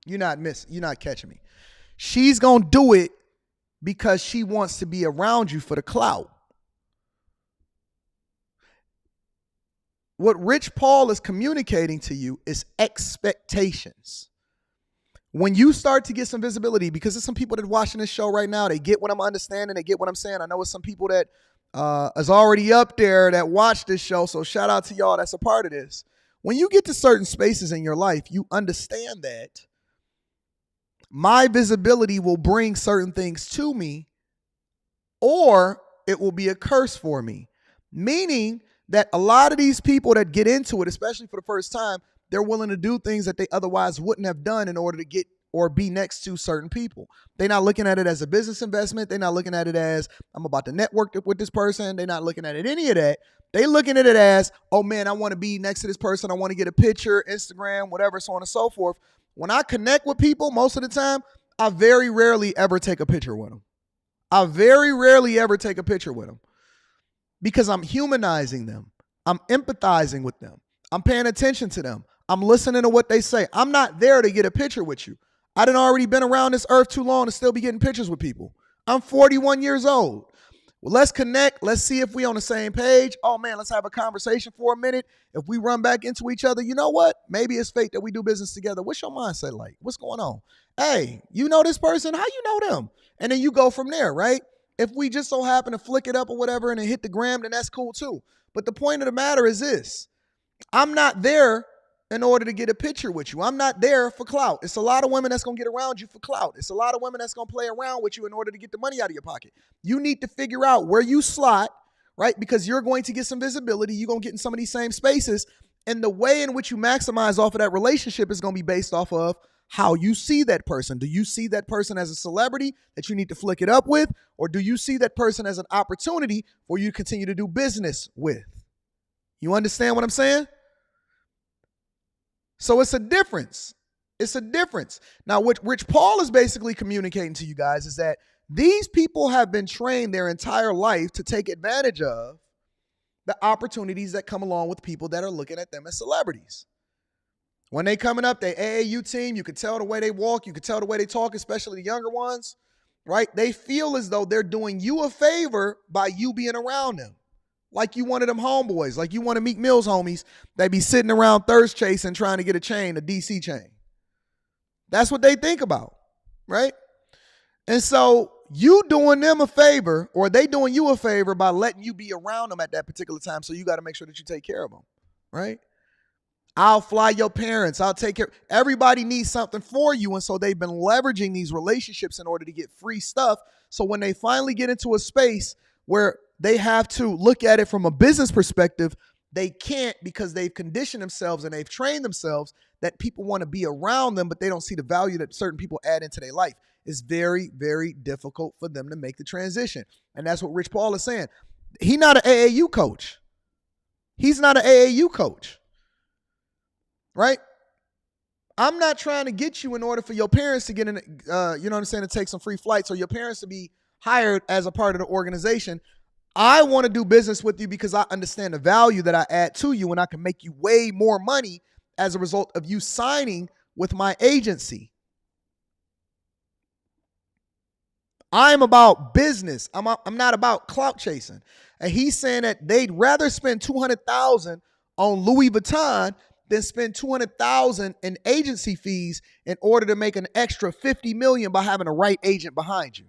You're not catching me. She's going to do it because she wants to be around you for the clout. What Rich Paul is communicating to you is expectations. When you start to get some visibility, because there's some people that are watching this show right now, they get what I'm understanding, they get what I'm saying. I know it's some people that is already up there that watch this show, so shout out to y'all that's a part of this. When you get to certain spaces in your life, you understand that my visibility will bring certain things to me, or it will be a curse for me. Meaning that a lot of these people that get into it, especially for the first time, they're willing to do things that they otherwise wouldn't have done in order to get or be next to certain people. They're not looking at it as a business investment. They're not looking at it as, I'm about to network with this person. They're not looking at it any of that. They're looking at it as, oh man, I want to be next to this person. I want to get a picture, Instagram, whatever, so on and so forth. When I connect with people, most of the time, I very rarely ever take a picture with them. I very rarely ever take a picture with them because I'm humanizing them. I'm empathizing with them. I'm paying attention to them. I'm listening to what they say. I'm not there to get a picture with you. I done already been around this earth too long to still be getting pictures with people. I'm 41 years old. Well, let's connect. Let's see if we on the same page. Oh man, let's have a conversation for a minute. If we run back into each other, you know what? Maybe it's fate that we do business together. What's your mindset like? What's going on? Hey, you know this person? How you know them? And then you go from there, right? If we just so happen to flick it up or whatever and then hit the gram, then that's cool too. But the point of the matter is this. I'm not there in order to get a picture with you. I'm not there for clout. It's a lot of women that's going to get around you for clout. It's a lot of women that's going to play around with you in order to get the money out of your pocket. You need to figure out where you slot, right? Because you're going to get some visibility. You're going to get in some of these same spaces. And the way in which you maximize off of that relationship is going to be based off of how you see that person. Do you see that person as a celebrity that you need to flick it up with? Or do you see that person as an opportunity for you to continue to do business with? You understand what I'm saying? So it's a difference. It's a difference. Now, what Rich Paul is basically communicating to you guys is that these people have been trained their entire life to take advantage of the opportunities that come along with people that are looking at them as celebrities. When they coming up, they AAU team, you can tell the way they walk, you can tell the way they talk, especially the younger ones, right? They feel as though they're doing you a favor by you being around them. Like you one of them homeboys, like you one of Meek Mill's homies, they be sitting around thirst chasing trying to get a chain, a DC chain. That's what they think about, right? And so you doing them a favor or they doing you a favor by letting you be around them at that particular time. So you got to make sure that you take care of them, right? I'll fly your parents. I'll take care. Everybody needs something for you. And so they've been leveraging these relationships in order to get free stuff. So when they finally get into a space where they have to look at it from a business perspective. They can't, because they've conditioned themselves and they've trained themselves that people want to be around them, but they don't see the value that certain people add into their life. It's very, very difficult for them to make the transition. And that's what Rich Paul is saying. He's not an AAU coach. He's not an AAU coach, right? I'm not trying to get you in order for your parents to get in, you know what I'm saying, to take some free flights or your parents to be hired as a part of the organization. I want to do business with you because I understand the value that I add to you, and I can make you way more money as a result of you signing with my agency. I'm about business. I'm not about clout chasing. And he's saying that they'd rather spend $200,000 on Louis Vuitton than spend $200,000 in agency fees in order to make an extra $50 million by having a right agent behind you.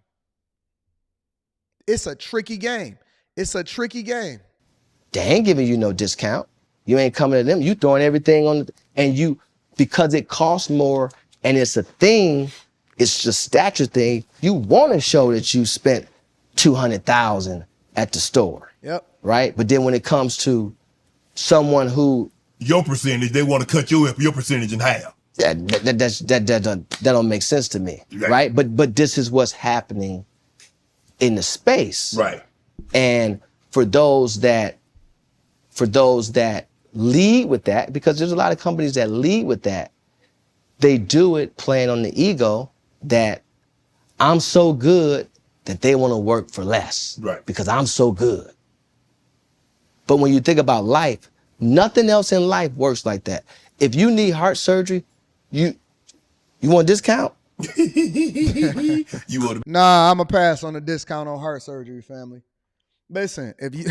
It's a tricky game. It's a tricky game. They ain't giving you no discount. You ain't coming to them. You throwing everything on, and you, because it costs more and it's a thing, it's the stature thing. You want to show that you spent $200,000 at the store. Yep. Right? But then when it comes to someone who your percentage, they want to cut your percentage in half. That don't make sense to me. Right? But this is what's happening in the space. Right. And for those that lead with that, because there's a lot of companies that lead with that, they do it playing on the ego that I'm so good that they want to work for less. Right. Because I'm so good. But when you think about life, nothing else in life works like that. If you need heart surgery, you want a discount? Nah, I'm a pass on a discount on heart surgery, family. Listen, if you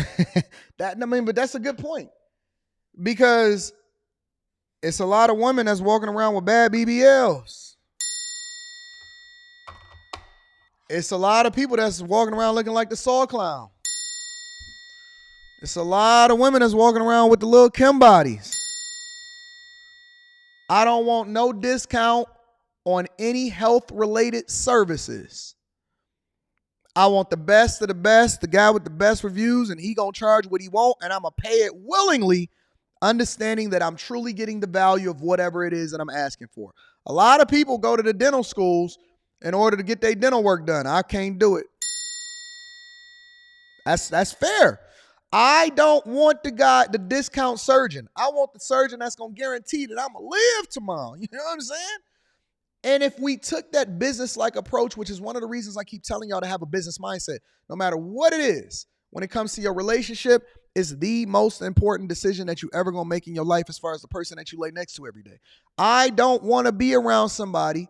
but that's a good point, because it's a lot of women that's walking around with bad BBLs. It's a lot of people that's walking around looking like the Saw Clown. It's a lot of women that's walking around with the little Kim bodies. I don't want no discount on any health-related services. I want the best of the best, the guy with the best reviews, and he gonna charge what he want, and I'm gonna pay it willingly, understanding that I'm truly getting the value of whatever it is that I'm asking for. A lot of people go to the dental schools in order to get their dental work done. I can't do it. That's fair. I don't want the discount surgeon. I want the surgeon that's gonna guarantee that I'm gonna live tomorrow. You know what I'm saying? And if we took that business-like approach, which is one of the reasons I keep telling y'all to have a business mindset, no matter what it is, when it comes to your relationship, it's the most important decision that you ever gonna make in your life as far as the person that you lay next to every day. I don't want to be around somebody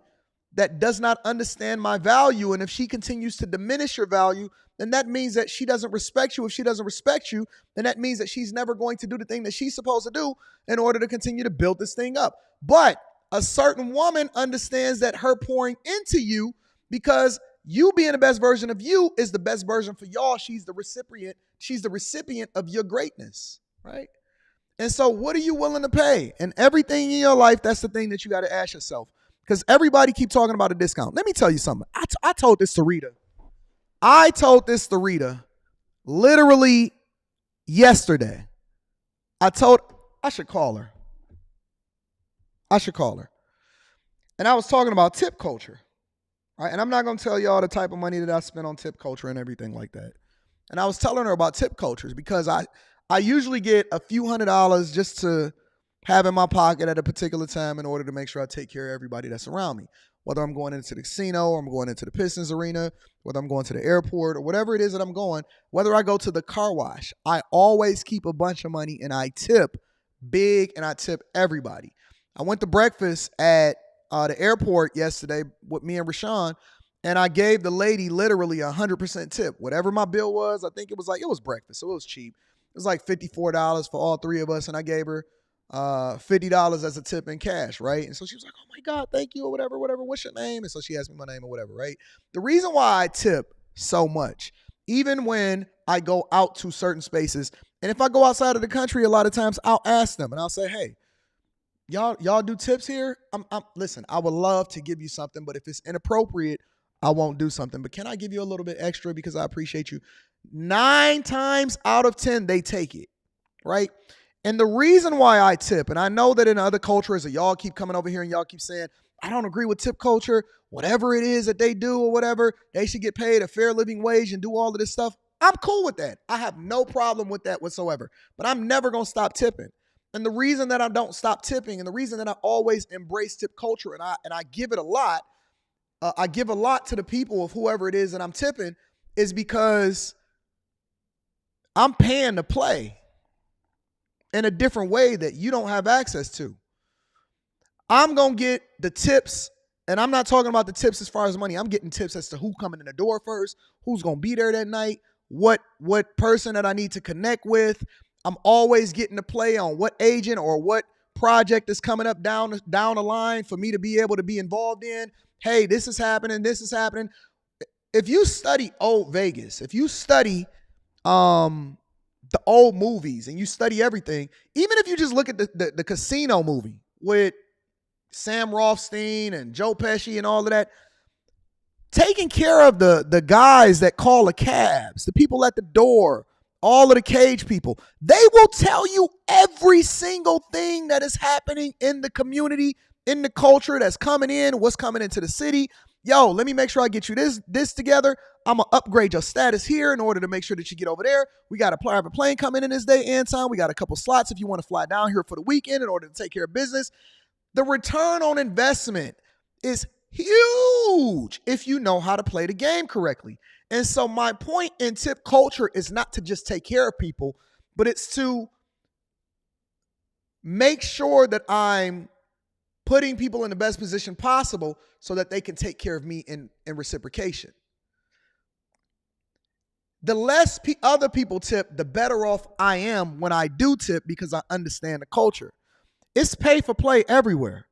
that does not understand my value. And if she continues to diminish your value, then that means that she doesn't respect you. If she doesn't respect you, then that means that she's never going to do the thing that she's supposed to do in order to continue to build this thing up. But a certain woman understands that her pouring into you, because you being the best version of you is the best version for y'all. She's the recipient. She's the recipient of your greatness, right? And so what are you willing to pay? And everything in your life, that's the thing that you got to ask yourself. Because everybody keep talking about a discount. Let me tell you something. I told this to Rita. I told this to Rita literally yesterday. I should call her. And I was talking about tip culture, right? And I'm not going to tell y'all the type of money that I spent on tip culture and everything like that. And I was telling her about tip cultures because I usually get a few $100s just to have in my pocket at a particular time in order to make sure I take care of everybody that's around me. Whether I'm going into the casino or I'm going into the Pistons arena, whether I'm going to the airport or whatever it is that I'm going, whether I go to the car wash, I always keep a bunch of money and I tip big and I tip everybody. I went to breakfast at the airport yesterday with me and Rashawn, and I gave the lady literally 100% tip. Whatever my bill was, I think it was breakfast, so it was cheap. It was like $54 for all three of us, and I gave her $50 as a tip in cash, right? And so she was like, oh my God, thank you, or whatever, what's your name? And so she asked me my name or whatever, right? The reason why I tip so much, even when I go out to certain spaces, and if I go outside of the country, a lot of times I'll ask them and I'll say, hey, y'all do tips here? Listen, I would love to give you something, but if it's inappropriate, I won't do something. But can I give you a little bit extra because I appreciate you? 9 times out of 10, they take it, right? And the reason why I tip, and I know that in other cultures that y'all keep coming over here and y'all keep saying, I don't agree with tip culture, whatever it is that they do or whatever, they should get paid a fair living wage and do all of this stuff. I'm cool with that. I have no problem with that whatsoever, but I'm never going to stop tipping. And the reason that I don't stop tipping and the reason that I always embrace tip culture and I give it a lot, I give a lot to the people of whoever it is that I'm tipping is because I'm paying to play in a different way that you don't have access to. I'm going to get the tips, and I'm not talking about the tips as far as money. I'm getting tips as to who coming in the door first, who's going to be there that night, what person that I need to connect with. I'm always getting to play on what agent or what project is coming up down the line for me to be able to be involved in. Hey, this is happening. This is happening. If you study old Vegas, if you study the old movies and you study everything, even if you just look at the Casino movie with Sam Rothstein and Joe Pesci and all of that, taking care of the guys that call the cabs, the people at the door, all of the cage people, they will tell you every single thing that is happening in the community, in the culture that's coming in, what's coming into the city. Yo, let me make sure I get you this together. I'm going to upgrade your status here in order to make sure that you get over there. We got a private plane coming in this day, Anton. We got a couple slots if you want to fly down here for the weekend in order to take care of business. The return on investment is huge if you know how to play the game correctly. And so my point in tip culture is not to just take care of people, but it's to make sure that I'm putting people in the best position possible so that they can take care of me in reciprocation. The less other people tip, the better off I am when I do tip because I understand the culture. It's pay for play everywhere.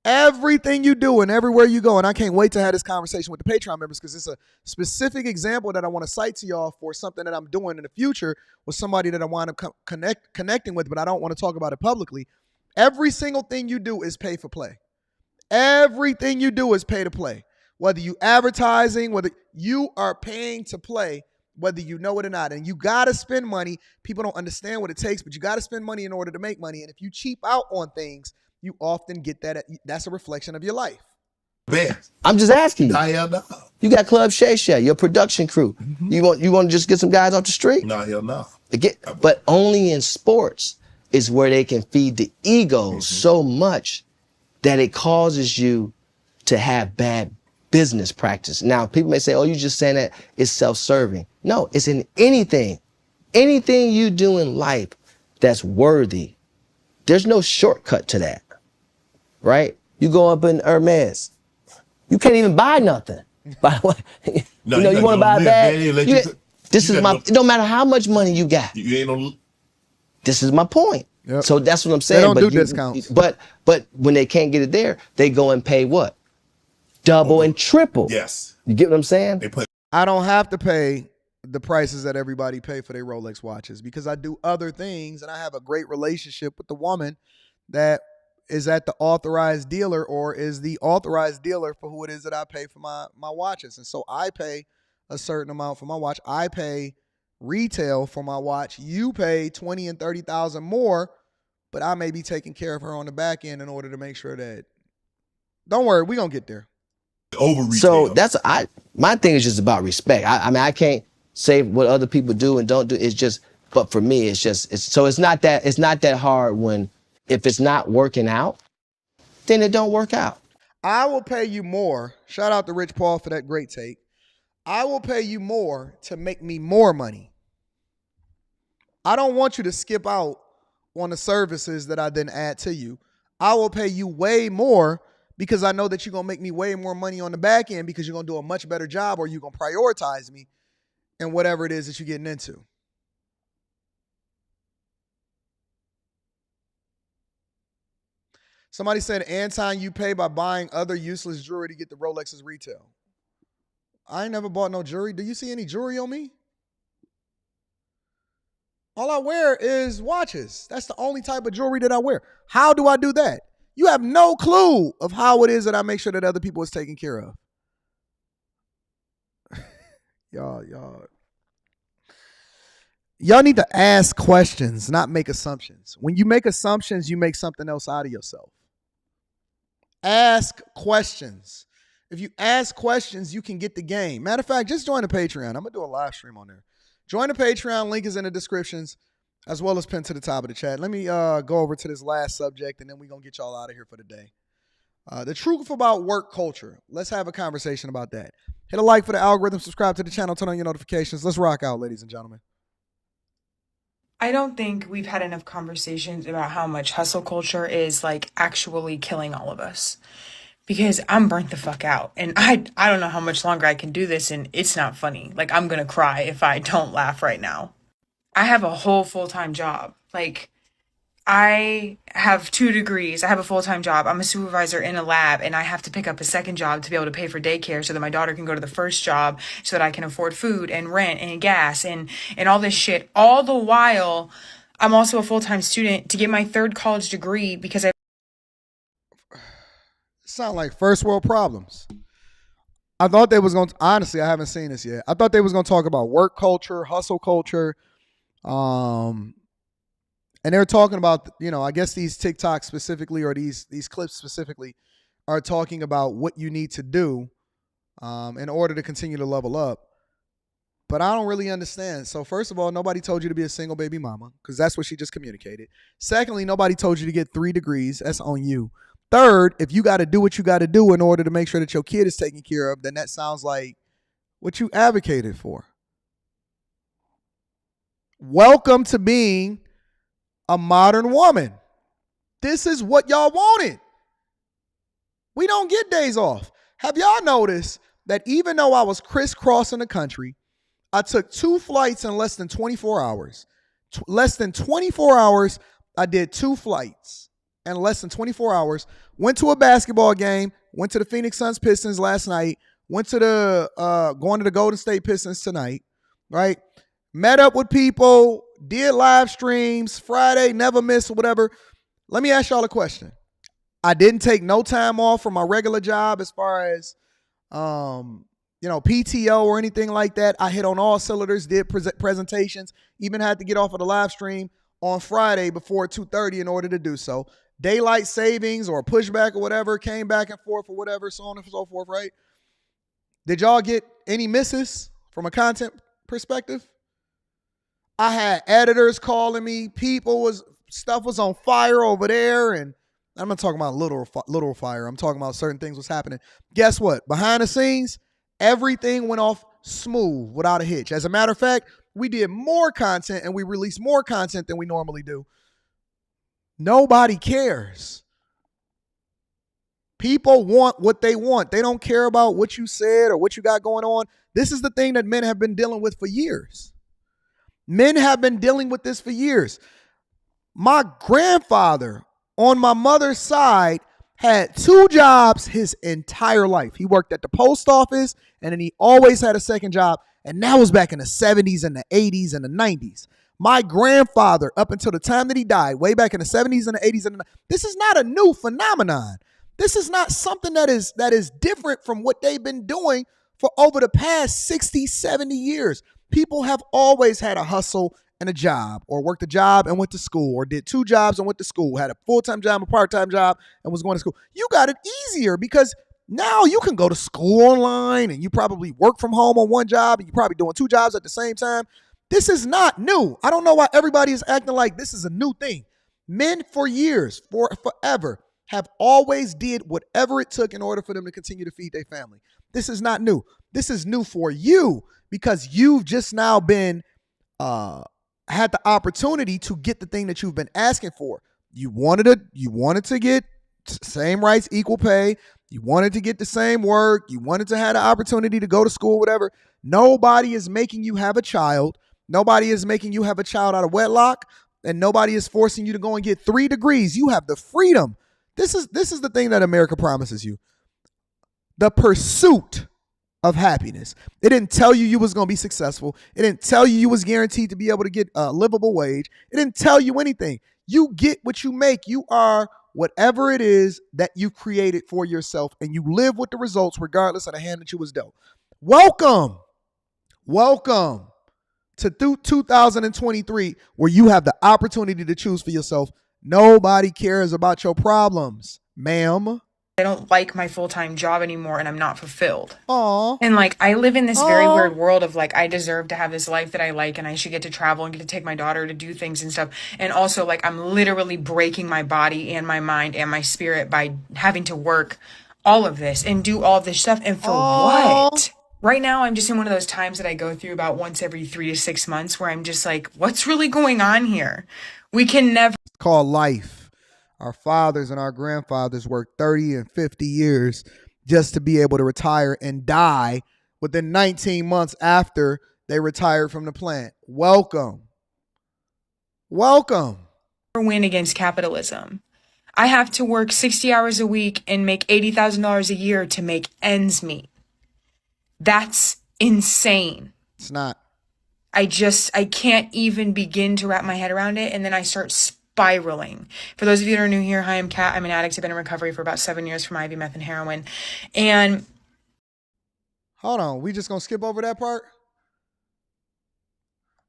Everything you do and everywhere you go. And I can't wait to have this conversation with the Patreon members because it's a specific example that I want to cite to y'all for something that I'm doing in the future with somebody that I want to connecting with, but I don't want to talk about it publicly. Every single thing you do is pay for play. Everything you do is pay to play. Whether you advertising, whether you are paying to play, whether you know it or not. And you got to spend money. People don't understand what it takes, but you got to spend money in order to make money. And if you cheap out on things, you often get that. That's a reflection of your life. Man, I'm just asking you. Hell no. You got Club Shay Shay, your production crew. Mm-hmm. You want to just get some guys off the street? No, hell no. But only in sports is where they can feed the ego so much that it causes you to have bad business practice. Now, people may say, oh, you're just saying that it's self-serving. No, it's in anything. Anything you do in life that's worthy, there's no shortcut to that, right? You go up in Hermes, you can't even buy nothing. By the way, No, you want to buy a bag? It don't matter how much money you got. You ain't no. This is my point. Yep. So that's what I'm saying. They don't do discounts. But when they can't get it there, they go and pay what? Double and triple. Yes. You get what I'm saying? I don't have to pay the prices that everybody pay for their Rolex watches because I do other things and I have a great relationship with the woman that is at the authorized dealer or is the authorized dealer for who it is that I pay for my watches. And so I pay a certain amount for my watch. I pay retail for my watch. You pay $20,000 and $30,000 more, but I may be taking care of her on the back end in order to make sure that, don't worry, we're going to get there. Over retail. So that's my thing is just about respect. I mean, I can't say what other people do and don't do. It's just, but for me, it's not that hard when if it's not working out, then it don't work out. I will pay you more. Shout out to Rich Paul for that great take. I will pay you more to make me more money. I don't want you to skip out on the services that I then add to you. I will pay you way more because I know that you're going to make me way more money on the back end because you're going to do a much better job or you're going to prioritize me in whatever it is that you're getting into. Somebody said, Anton, you pay by buying other useless jewelry to get the Rolex's retail. I ain't never bought no jewelry. Do you see any jewelry on me? All I wear is watches. That's the only type of jewelry that I wear. How do I do that? You have no clue of how it is that I make sure that other people is taken care of. y'all. y'all need to ask questions, not make assumptions. When you make assumptions, you make something else out of yourself. Ask questions. If you ask questions, you can get the game. Matter of fact, just join the Patreon. I'm going to do a live stream on there. Join the Patreon. Link is in the descriptions as well as pinned to the top of the chat. Let me go over to this last subject, and then we're going to get y'all out of here for the day. The truth about work culture. Let's have a conversation about that. Hit a like for the algorithm. Subscribe to the channel. Turn on your notifications. Let's rock out, ladies and gentlemen. I don't think we've had enough conversations about how much hustle culture is like actually killing all of us. Because I'm burnt the fuck out. And I don't know how much longer I can do this, and it's not funny. Like, I'm gonna cry if I don't laugh right now. I have a whole full-time job. Like, I have 2 degrees. I have a full-time job. I'm a supervisor in a lab, and I have to pick up a second job to be able to pay for daycare so that my daughter can go to the first job so that I can afford food and rent and gas and all this shit. All the while, I'm also a full-time student to get my 3rd college degree because I sound like first world problems. I thought they was going to, honestly, I haven't seen this yet. I thought they was going to talk about work culture, hustle culture. And they were talking about, I guess these TikToks specifically, or these clips specifically, are talking about what you need to do in order to continue to level up. But I don't really understand. So first of all, nobody told you to be a single baby mama, because that's what she just communicated. Secondly, nobody told you to get 3 degrees. That's on you. Third, if you got to do what you got to do in order to make sure that your kid is taken care of, then that sounds like what you advocated for. Welcome to being a modern woman. This is what y'all wanted. We don't get days off. Have y'all noticed that even though I was crisscrossing the country, I took 2 flights in less than 24 hours. Less than 24 hours, I did 2 flights. In less than 24 hours, went to a basketball game, went to the Phoenix Suns Pistons last night, went to going to the Golden State Pistons tonight, right? Met up with people, did live streams, Friday, never miss or whatever. Let me ask y'all a question. I didn't take no time off from my regular job as far as, PTO or anything like that. I hit on all cylinders, did presentations, even had to get off of the live stream on Friday before 2:30 in order to do so. Daylight savings or pushback or whatever, came back and forth or whatever, so on and so forth, right? Did y'all get any misses from a content perspective? I had editors calling me, stuff was on fire over there, and I'm not talking about literal fire. I'm talking about certain things was happening. Guess what? Behind the scenes, everything went off smooth without a hitch. As a matter of fact, we did more content and we released more content than we normally do. Nobody cares. People want what they want. They don't care about what you said or what you got going on. This is the thing that men have been dealing with for years. Men have been dealing with this for years. My grandfather on my mother's side had 2 jobs his entire life. He worked at the post office, and then he always had a second job. And that was back in the 70s and the 80s and the 90s. My grandfather, up until the time that he died, way back in the 70s and the 80s and the 90s, this is not a new phenomenon. This is not something that is different from what they've been doing for over the past 60, 70 years. People have always had a hustle and a job, or worked a job and went to school, or did 2 jobs and went to school, had a full-time job, a part-time job, and was going to school. You got it easier because now you can go to school online, and you probably work from home on one job, and you're probably doing 2 jobs at the same time. This is not new. I don't know why everybody is acting like this is a new thing. Men for years, forever, have always did whatever it took in order for them to continue to feed their family. This is not new. This is new for you because you've just now been had the opportunity to get the thing that you've been asking for. You wanted to get same rights, equal pay. You wanted to get the same work. You wanted to have the opportunity to go to school, whatever. Nobody is making you have a child. Nobody is making you have a child out of wedlock, and nobody is forcing you to go and get 3 degrees. You have the freedom. This is the thing that America promises you. The pursuit of happiness. It didn't tell you was going to be successful. It didn't tell you was guaranteed to be able to get a livable wage. It didn't tell you anything. You get what you make. You are whatever it is that you created for yourself, and you live with the results regardless of the hand that you was dealt. Welcome. Welcome to 2023, where you have the opportunity to choose for yourself. Nobody cares about your problems, ma'am. I don't like my full-time job anymore and I'm not fulfilled. Aww. And like, I live in this very weird world of like, I deserve to have this life that I like and I should get to travel and get to take my daughter to do things and stuff. And also like, I'm literally breaking my body and my mind and my spirit by having to work all of this and do all of this stuff. And for what? Right now, I'm just in one of those times that I go through about once every 3 to 6 months where I'm just like, what's really going on here? We can never. It's called life. Our fathers and our grandfathers worked 30 and 50 years just to be able to retire and die within 19 months after they retired from the plant. Welcome. Welcome. Win against capitalism. I have to work 60 hours a week and make $80,000 a year to make ends meet. That's insane. It's not. I can't even begin to wrap my head around it. And then I start spiraling. For those of you that are new here, hi, I'm Kat. I'm an addict. I've been in recovery for about 7 years from IV, meth, and heroin. And hold on, we just gonna skip over that part?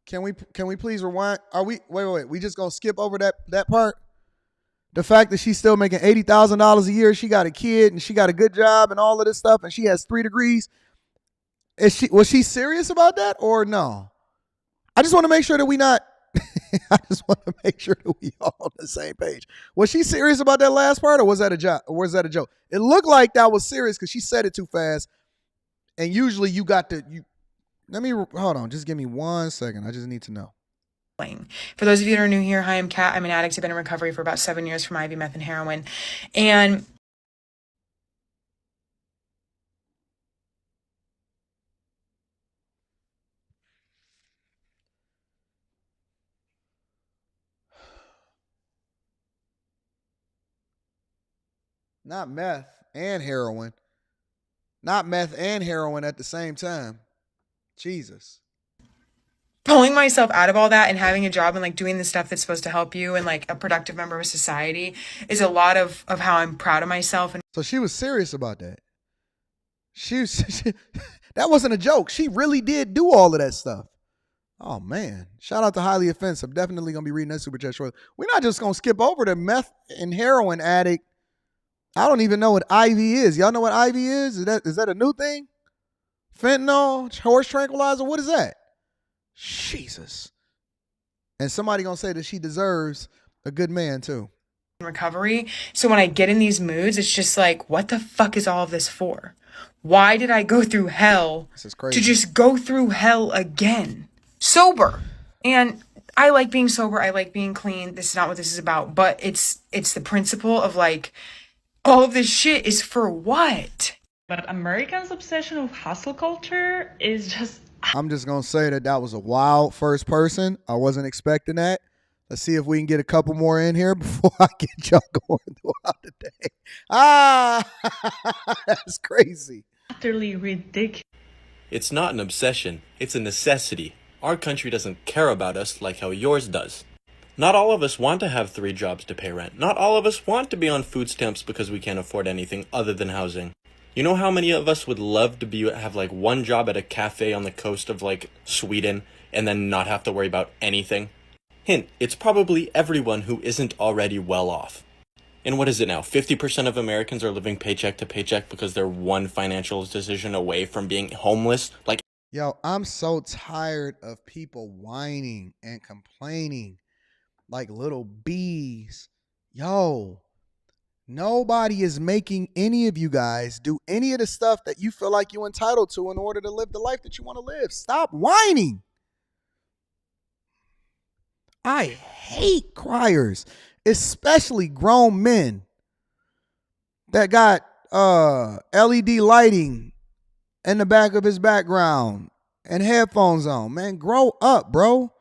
Can we please rewind? Are we wait, we just gonna skip over that part? The fact that she's still making $80,000 a year, she got a kid and she got a good job and all of this stuff, and she has 3 degrees. Was she serious about that or no? I just want to make sure that we all on the same page. Was she serious about that last part, or was that a joke? It looked like that was serious because she said it too fast. And usually let me hold on. Just give me 1 second. I just need to know. For those of you that are new here, hi, I'm Kat. I'm an addict. I've been in recovery for about 7 years from IV, meth, and heroin. And Not meth and heroin. Not meth and heroin at the same time. Jesus. pulling myself out of all that and having a job and like doing the stuff that's supposed to help you and like a productive member of society is a lot of how I'm proud of myself. And so she was serious about that. That wasn't a joke. She really did do all of that stuff. Oh man. Shout out to Highly Offensive. Definitely gonna be reading that super chat shortly. We're not just gonna skip over the meth and heroin addict. I don't even know what IV is. Y'all know what IV is? Is that a new thing? Fentanyl, horse tranquilizer, what is that? Jesus. And somebody gonna say that she deserves a good man too. Recovery. So when I get in these moods, it's just like, what the fuck is all of this for? Why did I go through hell to just go through hell again? Sober. And I like being sober. I like being clean. This is not what this is about. But it's the principle of like, all of this shit is for what? But Americans' obsession with hustle culture is just... I'm just going to say that was a wild first person. I wasn't expecting that. Let's see if we can get a couple more in here before I get y'all going throughout the day. That's crazy. Utterly ridiculous. It's not an obsession. It's a necessity. Our country doesn't care about us like how yours does. Not all of us want to have 3 jobs to pay rent. Not all of us want to be on food stamps because we can't afford anything other than housing. You know how many of us would love to have like 1 job at a cafe on the coast of like Sweden and then not have to worry about anything? Hint, it's probably everyone who isn't already well off. And what is it now? 50% of Americans are living paycheck to paycheck because they're one financial decision away from being homeless. Like, yo, I'm so tired of people whining and complaining like little bees. Yo, nobody is making any of you guys do any of the stuff that you feel like you're entitled to in order to live the life that you want to live. Stop whining. I hate criers, especially grown men that got LED lighting in the back of his background and headphones on. Man, grow up, bro.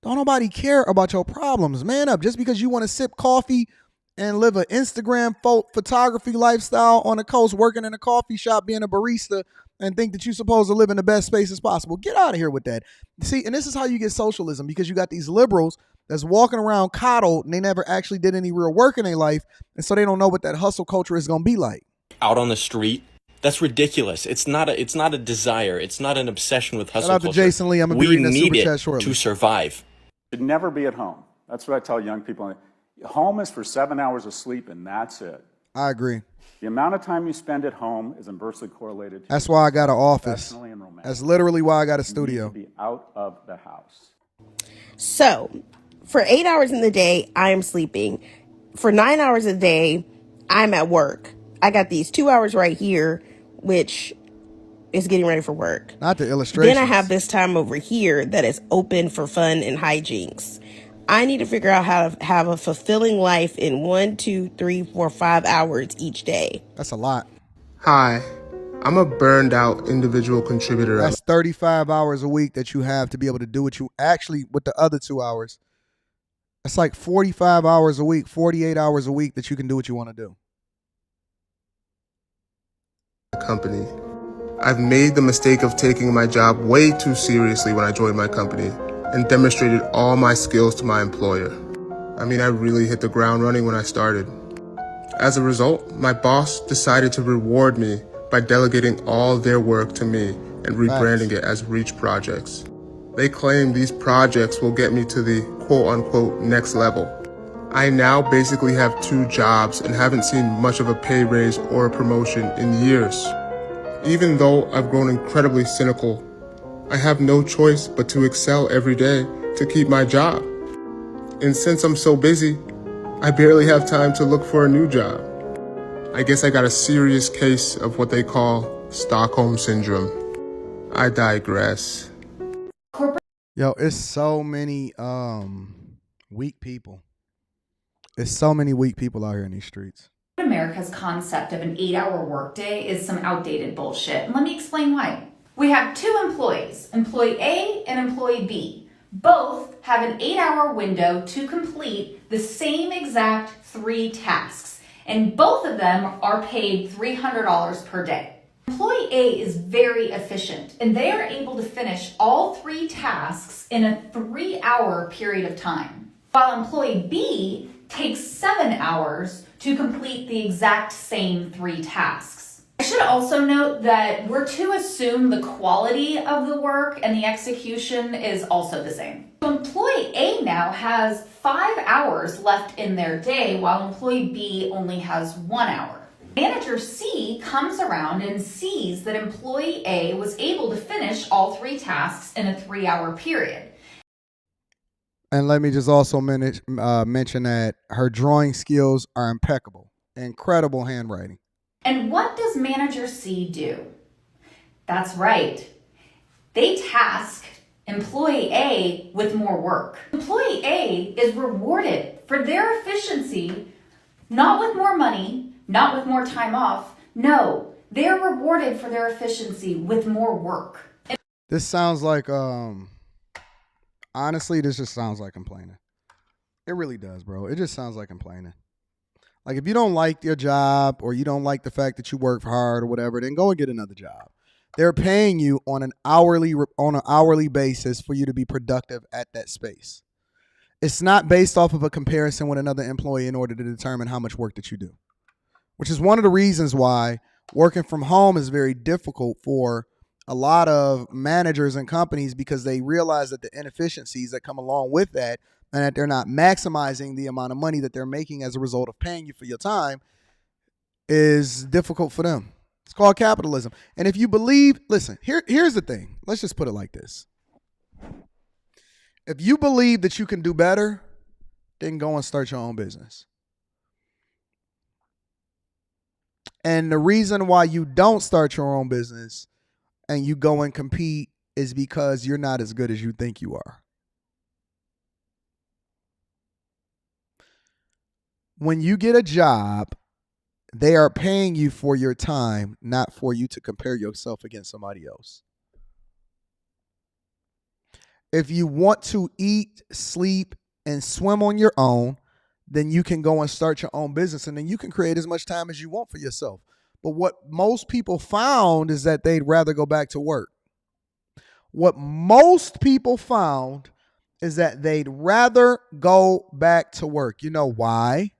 Don't nobody care about your problems. Man up. Just because you want to sip coffee and live an Instagram photography lifestyle on the coast, working in a coffee shop, being a barista, and think that you're supposed to live in the best spaces possible. Get out of here with that. See, and this is how you get socialism, because you got these liberals that's walking around coddled and they never actually did any real work in their life, and so they don't know what that hustle culture is going to be like. out on the street That's ridiculous. It's not a desire. It's not an obsession with hustle Shout out to culture. Jason Lee. I'm gonna be reading that super chat shortly. To survive. Should never be at home. That's what I tell young people. Home is for 7 hours of sleep, and that's it. I agree. The amount of time you spend at home is inversely correlated to That's why I got an office. professionally and romantically. That's literally why I got a You studio. need to be out of the house. So, for 8 hours in the day, I am sleeping. For 9 hours a day, I'm at work. I got these 2 hours right here, which is getting ready for work. Not the illustrations. Then I have this time over here that is open for fun and hijinks. I need to figure out how to have a fulfilling life in 1, 2, 3, 4, 5 hours each day. That's a lot. Hi, I'm a burned out individual contributor. That's 35 hours a week that you have to be able to do what you actually, with the other 2 hours. That's like 45 hours a week, 48 hours a week that you can do what you want to do. Company. I've made the mistake of taking my job way too seriously when I joined my company and demonstrated all my skills to my employer. I mean, I really hit the ground running when I started. As a result, my boss decided to reward me by delegating all their work to me and rebranding it as Reach Projects. They claim these projects will get me to the quote-unquote next level. I now basically have 2 jobs and haven't seen much of a pay raise or a promotion in years. Even though I've grown incredibly cynical, I have no choice but to excel every day to keep my job. And since I'm so busy, I barely have time to look for a new job. I guess I got a serious case of what they call Stockholm Syndrome. I digress. Yo, it's so many weak people. There's so many weak people out here in these streets. America's concept of an 8-hour workday is some outdated bullshit. And let me explain why. We have 2 employees, employee A and employee B. Both have an 8-hour window to complete the same exact 3 tasks. And both of them are paid $300 per day. Employee A is very efficient, and they are able to finish all 3 tasks in a 3-hour period of time, while employee B takes 7 hours to complete the exact same 3 tasks. I should also note that we're to assume the quality of the work and the execution is also the same. So employee A now has 5 hours left in their day, while employee B only has 1 hour. Manager C comes around and sees that employee A was able to finish all 3 tasks in a 3-hour period. And let me just also mention that her drawing skills are impeccable. Incredible handwriting. And what does Manager C do? That's right. They task employee A with more work. Employee A is rewarded for their efficiency, not with more money, not with more time off. No, they're rewarded for their efficiency with more work. This sounds like, honestly, this just sounds like complaining. It really does, bro. It just sounds like complaining. Like, if you don't like your job or you don't like the fact that you work hard or whatever, then go and get another job. They're paying you on an hourly basis for you to be productive at that space. It's not based off of a comparison with another employee in order to determine how much work that you do, which is one of the reasons why working from home is very difficult for a lot of managers and companies, because they realize that the inefficiencies that come along with that and that they're not maximizing the amount of money that they're making as a result of paying you for your time is difficult for them. It's called capitalism. And if you believe, listen, here's the thing. Let's just put it like this. If you believe that you can do better, then go and start your own business. And the reason why you don't start your own business and you go and compete is because you're not as good as you think you are. When you get a job, they are paying you for your time, not for you to compare yourself against somebody else. If you want to eat, sleep, and swim on your own, then you can go and start your own business, and then you can create as much time as you want for yourself. But what most people found is that they'd rather go back to work. What most people found is that they'd rather go back to work. You know why?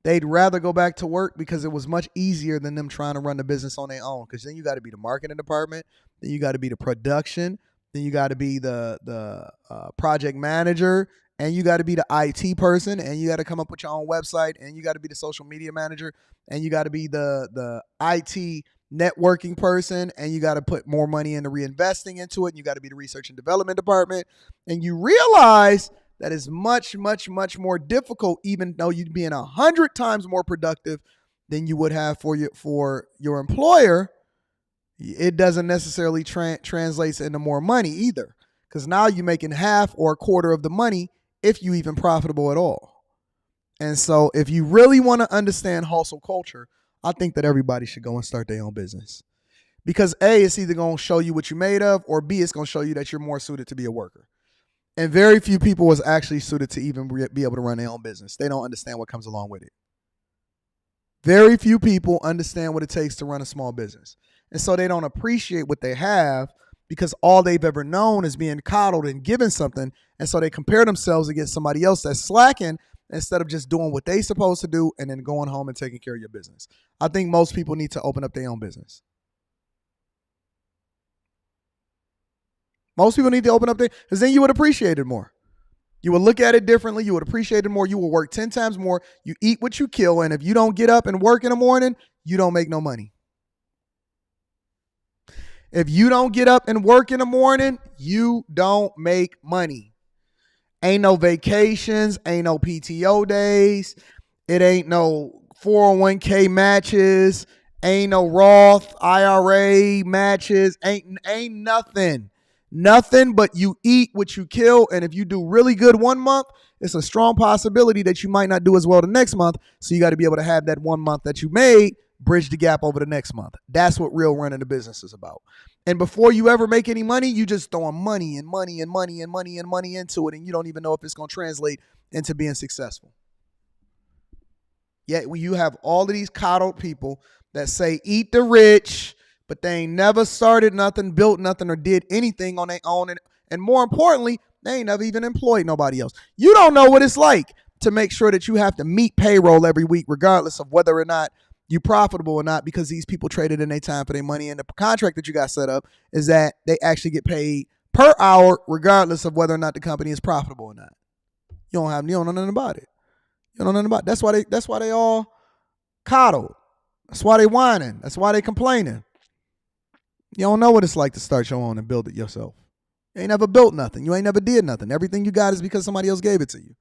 They'd rather go back to work because it was much easier than them trying to run the business on their own. Because then you got to be the marketing department, then you got to be the production, then you got to be the project manager, and you got to be the IT person, and you got to come up with your own website, and you got to be the social media manager, and you got to be the IT networking person, and you got to put more money into reinvesting into it, and you got to be the research and development department. And you realize that is much, much, much more difficult, even though you'd be 100 times more productive than you would have for your employer. It doesn't necessarily translates into more money either, because now you're making half or a quarter of the money if you even profitable at all. And so if you really want to understand hustle culture, I think that everybody should go and start their own business. Because A, it's either going to show you what you're made of, or B, it's going to show you that you're more suited to be a worker. And very few people was actually suited to even be able to run their own business. They don't understand what comes along with it. Very few people understand what it takes to run a small business. And so they don't appreciate what they have, because all they've ever known is being coddled and given something. And so they compare themselves against somebody else that's slacking instead of just doing what they supposed to do and then going home and taking care of your business. I think most people need to open up their own business. Most people need to open up their, because then you would appreciate it more. You would look at it differently. You would appreciate it more. You will work 10 times more. You eat what you kill. And if you don't get up and work in the morning, you don't make no money. If you don't get up and work in the morning, you don't make money. Ain't no vacations, ain't no PTO days, it ain't no 401k matches, ain't no Roth IRA matches, ain't nothing. Nothing but you eat what you kill. And if you do really good one month, it's a strong possibility that you might not do as well the next month. So you got to be able to have that 1 month that you made bridge the gap over the next month. That's what real running the business is about. And before you ever make any money, you just throwing money and money and money and money and money into it, and you don't even know if it's going to translate into being successful. Yet when you have all of these coddled people that say eat the rich, but they ain't never started nothing, built nothing, or did anything on their own, and more importantly, they ain't never even employed nobody else. You don't know what it's like to make sure that you have to meet payroll every week, regardless of whether or not you profitable or not, because these people traded in their time for their money. And the contract that you got set up is that they actually get paid per hour, regardless of whether or not the company is profitable or not. You don't know nothing about it. You don't know nothing about it. That's why they all coddled. That's why they whining. That's why they complaining. You don't know what it's like to start your own and build it yourself. You ain't never built nothing. You ain't never did nothing. Everything you got is because somebody else gave it to you.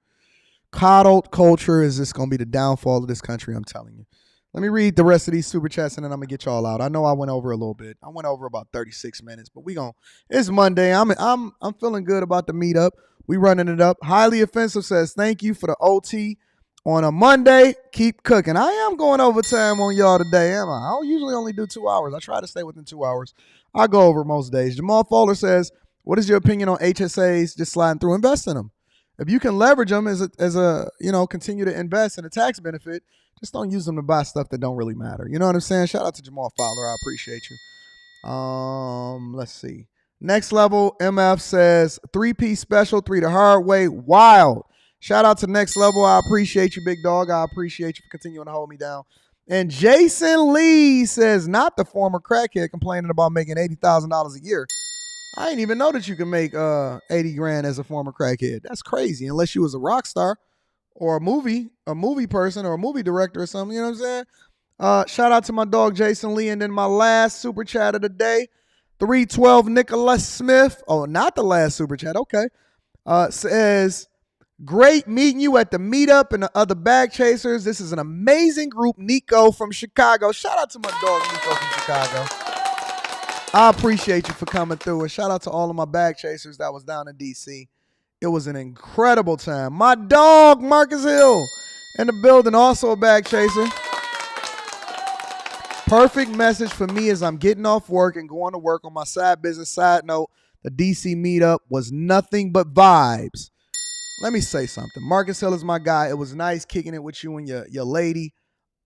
Coddled culture is just going to be the downfall of this country, I'm telling you. Let me read the rest of these super chats and then I'm going to get y'all out. I know I went over a little bit. I went over about 36 minutes, but it's Monday. I'm feeling good about the meetup. We running it up. Highly Offensive says, thank you for the OT on a Monday. Keep cooking. I am going overtime on y'all today, am I? I don't usually only do 2 hours. I try to stay within 2 hours. I go over most days. Jamal Fowler says, what is your opinion on HSAs just sliding through? Invest in them. If you can leverage them as a continue to invest in a tax benefit, just don't use them to buy stuff that don't really matter. You know what I'm saying? Shout out to Jamal Fowler. I appreciate you. Let's see. Next Level MF says 3P special, 3 the hard way. Wild. Shout out to Next Level. I appreciate you, big dog. I appreciate you for continuing to hold me down. And Jason Lee says, not the former crackhead complaining about making $80,000 a year. I didn't even know that you can make 80 grand as a former crackhead. That's crazy. Unless you was a rock star or a movie person or a movie director or something. You know what I'm saying? Shout out to my dog, Jason Lee. And then my last super chat of the day, 312 Nicholas Smith. Oh, not the last super chat. Okay. Says, great meeting you at the meetup and the other bag chasers. This is an amazing group. Nico from Chicago. Shout out to my dog, Nico from Chicago. I appreciate you for coming through. And shout out to all of my bag chasers that was down in D.C. It was an incredible time. My dog, Marcus Hill, in the building, also a bag chaser. Perfect message for me as I'm getting off work and going to work on my side business. Side note, the DC meetup was nothing but vibes. Let me say something. Marcus Hill is my guy. It was nice kicking it with you and your lady.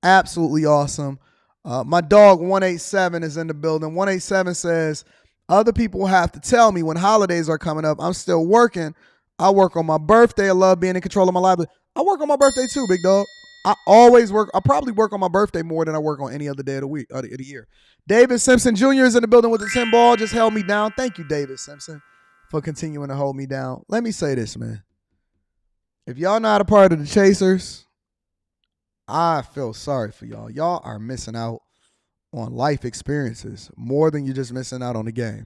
Absolutely awesome. My dog 187 is in the building. 187 says, other people have to tell me when holidays are coming up. I'm still working. I work on my birthday. I love being in control of my livelihood. I work on my birthday too, big dog. I always work. I probably work on my birthday more than I work on any other day of the week, of the year. David Simpson Jr. is in the building with the 10 ball. Just held me down. Thank you, David Simpson, for continuing to hold me down. Let me say this, man. If y'all not a part of the Chasers, I feel sorry for y'all. Y'all are missing out on life experiences more than you're just missing out on the game.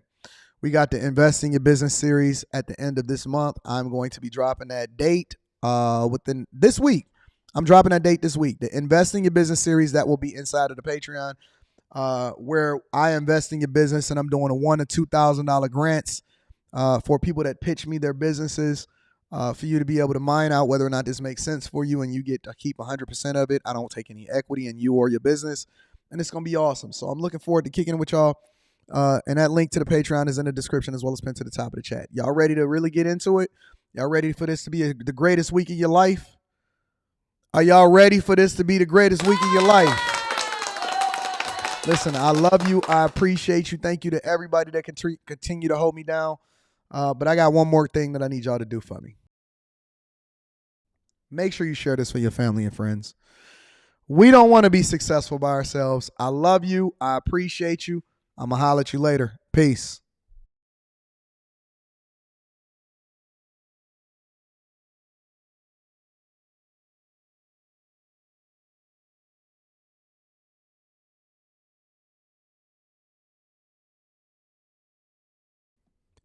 We got the Invest in Your Business series at the end of this month. I'm going to be dropping that date within this week. I'm dropping that date this week. The Invest in Your Business series that will be inside of the Patreon, where I invest in your business, and I'm doing a $1,000 to $2,000 grants for people that pitch me their businesses, for you to be able to mine out whether or not this makes sense for you, and you get to keep 100% of it. I don't take any equity in you or your business, and it's going to be awesome. So I'm looking forward to kicking it with y'all. And that link to the Patreon is in the description as well as pinned to the top of the chat. Y'all ready to really get into it? Y'all ready for this to be the greatest week of your life? Are y'all ready for this to be the greatest week of your life? Listen, I love you. I appreciate you. Thank you to everybody that continue to hold me down. But I got one more thing that I need y'all to do for me. Make sure you share this with your family and friends. We don't want to be successful by ourselves. I love you. I appreciate you. I'm going to holler at you later. Peace.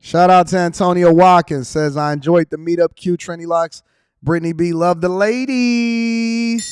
Shout out to Antonio Watkins. Says, I enjoyed the meetup. Q Trendy Locks. Brittany B. Love the ladies.